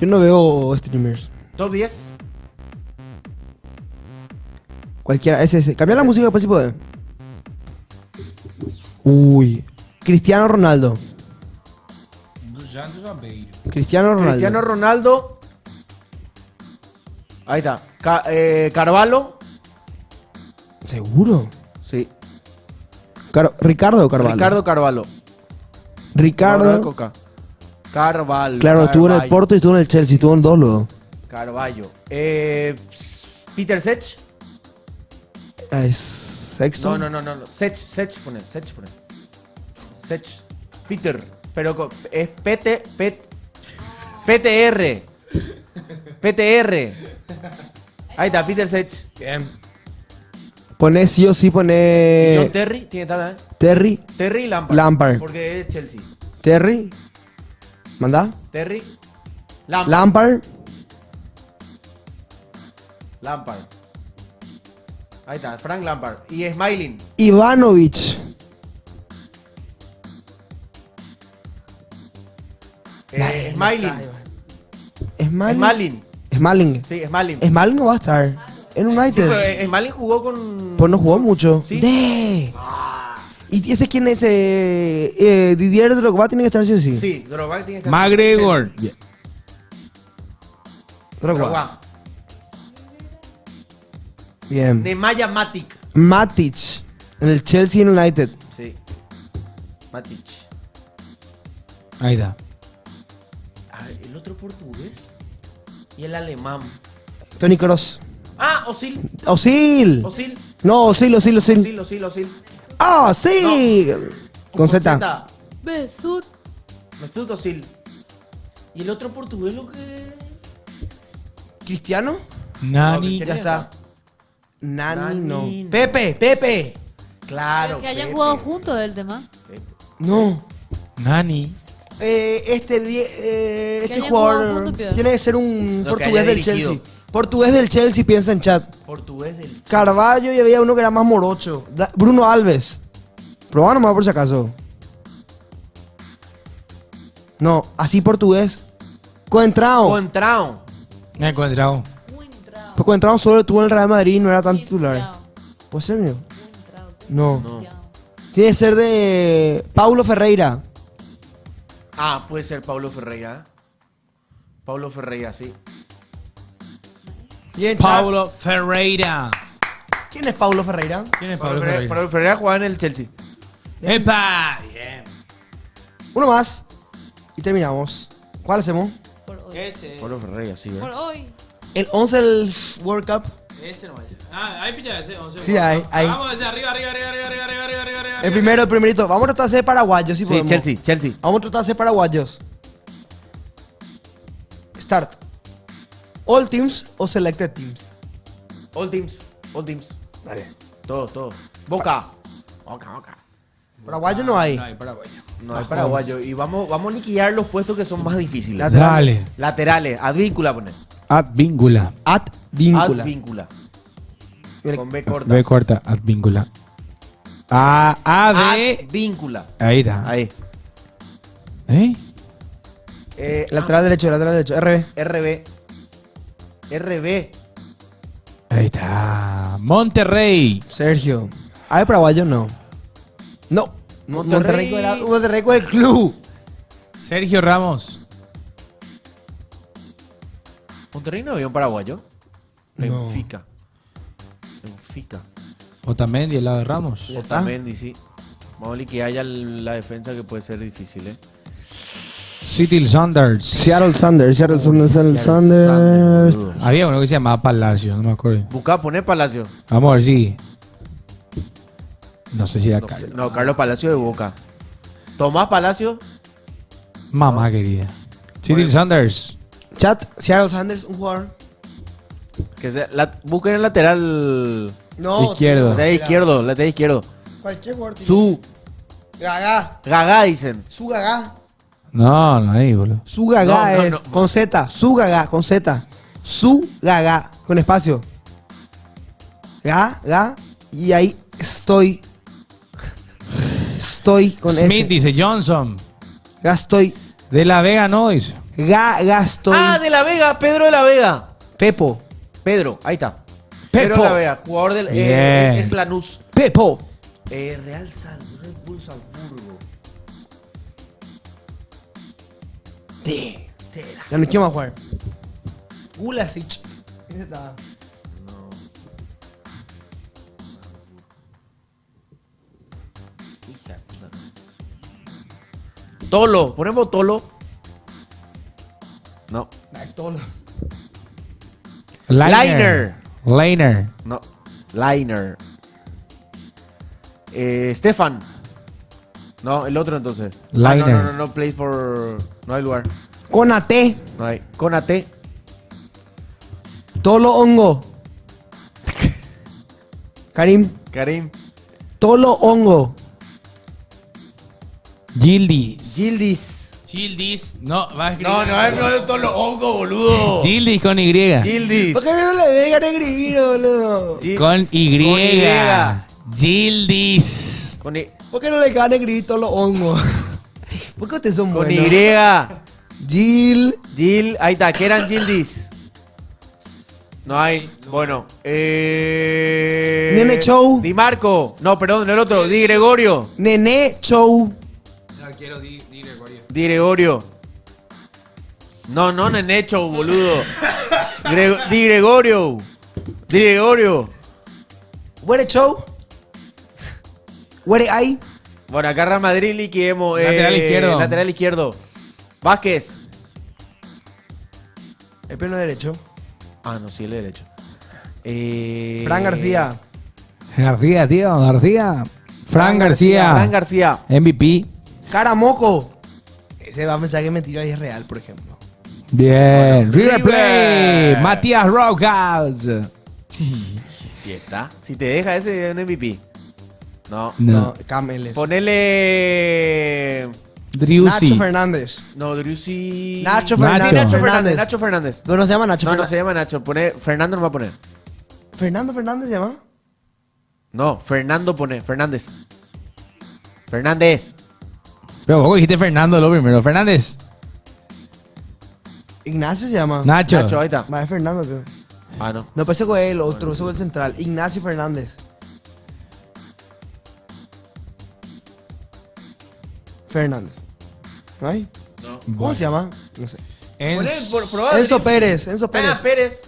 C: Yo no veo streamers.
D: Top 10.
C: Cualquiera, ese. Cambia la música después si puede. Uy. Cristiano Ronaldo. Cristiano Ronaldo.
D: Cristiano Ronaldo. Ahí está. Carvalho.
C: ¿Seguro?
D: Sí.
C: Ricardo Carvalho.
D: Ricardo Carvalho.
C: Ricardo.
D: No, no de Coca. Carvalho.
C: Claro, estuvo en el Porto y estuvo en el Chelsea. Estuvo en dos luego.
D: Carvalho. Peter Sech.
C: ¿Es sexto?
D: No. Sech pone. Sech. Peter. Pero es PTR. Ahí está, Peter Sech.
C: Bien. Pone sí o sí, pone...
D: John Terry. Tiene tal,
C: Terry.
D: Terry y Lampard.
C: Lampard.
D: Porque es Chelsea.
C: Terry. ¿Manda?
D: Terry.
C: Lampard.
D: Lampard. Ahí está, Frank Lampard. Y Smiling.
C: Ivanovic.
D: Smiling.
C: Smalling.
D: Sí, Smalling.
C: Smalling no va a estar. En
D: Sí,
C: United.
D: pero Smalling jugó con.
C: Pues no jugó mucho.
D: Sí.
C: ¿Y ese quién es? Didier Drogba tiene que estar sí o sí.
D: Sí, Drogba tiene que estar.
A: McGregor.
C: Drogba. Bien.
D: Nemanja Matic.
C: Matic. En el Chelsea United.
D: Sí. Matic.
A: Ahí está.
D: El otro portugués. Y el alemán.
C: Toni Kroos.
D: Ah, Osil.
C: Osil.
D: Osil.
C: No, Osil.
D: Osil.
C: ¡Ah, sí! Con Z.
D: Mesut Osil. Y el otro portugués lo que.
C: ¿Cristiano?
A: Nani.
C: Ya está. Nani no.
D: Nani.
C: Pepe.
D: Claro.
B: Que hayan
D: Pepe.
B: jugado juntos del tema.
C: No.
A: Nani.
C: Este
B: hayan jugado
C: jugador
B: juntos, Pio.
C: tiene que ser un
D: Lo que
C: portugués
D: haya
C: del
D: dirigido.
C: Chelsea. Portugués del Chelsea, piensa en chat.
D: Portugués del.
C: Carvalho y había uno que era más morocho. Bruno Alves. Probá nomás por si acaso. No, así portugués. Coentrao.
A: Me he encontrado.
C: Pues cuando entramos solo estuvo en el Real Madrid y no era tan titular. ¿Puede ser mío? No. Tiene que ser de Paulo Ferreira.
D: Ah, puede ser Paulo Ferreira. Paulo Ferreira, sí.
C: Bien,
A: Paulo Ferreira.
C: ¿Quién es Paulo Ferreira?
A: ¿Quién es
D: Paulo Ferreira? Paulo Ferreira jugaba en el Chelsea.
A: ¡Epa! Bien.
C: Uno más. Y terminamos. ¿Cuál hacemos?
A: Ese.
D: Paulo Ferreira, sí,
B: Por
D: ¿verdad?
B: hoy.
C: El 11 del World Cup.
A: Ese no vaya. Ah, ahí pilla ese 11.
C: Sí, hay.
A: Vamos ese, arriba.
C: El primero, el primerito. Vamos a tratar de ser paraguayos, si
D: Sí,
C: podemos.
D: Chelsea.
C: Vamos a tratar de ser paraguayos. Start. All teams o selected teams.
D: All teams.
C: Dale.
D: Todo. Boca.
C: Paraguayo no hay.
A: No hay paraguayo.
D: No hay paraguayo. Y vamos a liquidar los puestos que son más difíciles.
A: Dale.
D: Laterales. Advíncula, poner.
A: Advíncula.
D: Advíncula. Con B corta.
A: B corta, advíncula.
D: Advíncula.
A: Ahí está.
D: Ahí.
C: Lateral derecho.
D: RB.
A: Ahí está. Monterrey.
C: Sergio. ¿Hay paraguayo? No. No. Monterrey con el club.
A: Sergio Ramos.
D: Monterrey no había un paraguayo.
A: No.
D: Benfica.
A: Otamendi, el lado de Ramos.
D: Otamendi, sí. Vamos a liquidar ya la defensa que puede ser difícil,
A: Seattle Sounders.
C: Seattle Sounders.
A: Había uno que se llamaba Palacio, no me acuerdo.
D: Busca, poner Palacio.
A: Vamos a ver si. No sé si era Carlos.
D: No, Carlos Palacio de Boca. Tomás Palacio.
A: Mamá querida. Seattle Sounders.
C: Chat, Seattle Sounders, un jugador.
D: Que sea, busquen el lateral.
C: No,
A: izquierdo.
D: Lateral izquierdo.
C: Cualquier jugador.
D: Su.
C: Gagá,
D: dicen.
C: Su Gagá.
A: No hay, boludo.
C: Su Gagá es con Z. Su Gagá, con Z. Su Gagá, con espacio. Gagá. Y ahí estoy con
A: Smith
C: S.
A: dice Johnson.
C: Gastoy.
A: De la Vega no dice.
C: Gastoy.
D: De la Vega, Pedro de la Vega.
C: Pepo.
D: Pedro, ahí está.
C: Pepo.
D: Pedro de la Vega, jugador del es Lanús.
C: Pepo.
D: Red Bull Salzburgo.
C: Ya no quiero más jugar. Gulasic. Ese está.
D: Tolo, ponemos Tolo. No.
C: Tolo.
A: Liner.
D: No. Liner. Stefan. No, el otro entonces.
A: Liner.
D: No, play for. No hay lugar.
C: Conate.
D: No hay. Conate.
C: Tolo Hongo. Karim. Tolo Hongo.
A: Gildis. No, va a escribir.
D: No es Tolo Hongo, boludo.
A: Gildis con Y.
C: ¿Por qué no le dejan escribir, boludo?
A: Con Y. Gildis.
C: ¿Por qué no le dejan escribir Tolo Hongo? ¿Por qué ustedes son
D: Con
C: buenos?
D: Y. Gil, ahí está, ¿qué eran Gildis? No hay. Bueno.
C: Nene Chou.
D: Di Marco. No, perdón, el otro. Di Gregorio.
C: Nene Chou.
A: No, quiero Di Gregorio.
D: Di Gregorio. No, Nene Chou, boludo. Di Gregorio.
C: Where Chou. Where I.
D: Bueno, acá Real Madrid liquidemos.
A: Lateral
D: izquierdo. Vázquez.
C: El pleno derecho.
D: Ah, no, sí, el derecho.
C: Fran García.
A: Fran García. MVP.
C: Caramoco. Ese va a pensar que mentira y es real, por ejemplo.
A: Bien. River Plate. Matías Rojas.
D: Si está. Si te deja ese un MVP. No.
C: Cameles.
D: Ponele.
A: Driussi.
C: Nacho Fernández.
D: No, Driussi.
C: Nacho Fernández.
D: Nacho Fernández.
C: Pero no se llama Nacho
D: No,
C: Fernández.
D: no se llama Nacho. Pone. Fernando no va a poner.
C: ¿Fernando Fernández se llama?
D: No, Fernando pone. Fernández. Fernández.
A: Pero vos dijiste Fernando lo primero. Fernández.
C: Ignacio se llama.
A: Nacho.
D: Nacho, ahí está.
C: Va, es Fernando, creo.
D: Ah, no.
C: No, pensé que fue el otro, ese fue el central. Ignacio Fernández. Fernández. ¿No hay?
D: No.
C: ¿Cómo se llama? No sé.
D: Poné, probá,
C: Enzo
D: Dri.
C: Pérez. Enzo Pérez.
D: Ah, Pérez.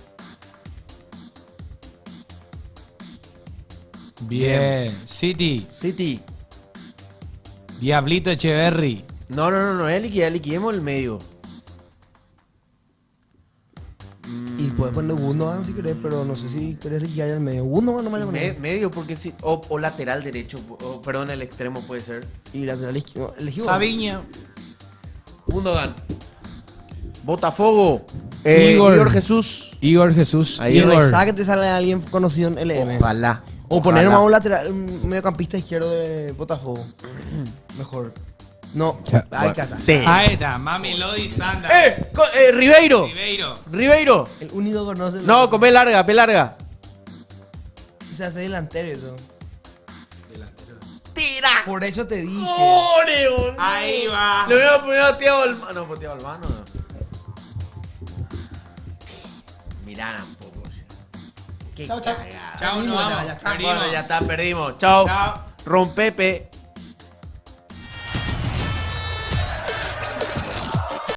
A: Bien. City.
D: City.
A: Diablito Echeverry.
D: No, liquidemos el medio.
C: Y puedes poner Gundogan si querés, pero no sé si querés liquidar el medio. Gundogan no me lo poner.
D: Medio, porque sí. O lateral derecho. Perdón, el extremo puede ser.
C: Y lateral izquierdo.
A: Sabiña.
D: Gundogan. Botafogo.
A: Igor.
D: Igor Jesús.
A: Igor Jesús.
C: Y rezá que te sale alguien conocido en LM.
D: Ojalá.
C: O poner más un lateral, un mediocampista izquierdo de Botafogo. Mejor. No, ahí está.
A: Ahí está, Mami Lodi Sanda.
D: Ribeiro.
A: Ribeiro.
C: El único que conoce.
D: No, con B larga, P larga.
C: O sea, hace delantero eso.
D: Tira.
C: Por eso te dije.
D: ¡Ore,
A: ahí va.
D: Le voy a poner a Thiago Almano. No, pues Thiago Almano. Mirá un poco. Qué
C: Chao, chao.
D: cagada.
A: Chao, nos vamos.
C: Ya está.
D: Bueno, ya está, perdimos. Chao.
A: Chao.
D: Rompepe.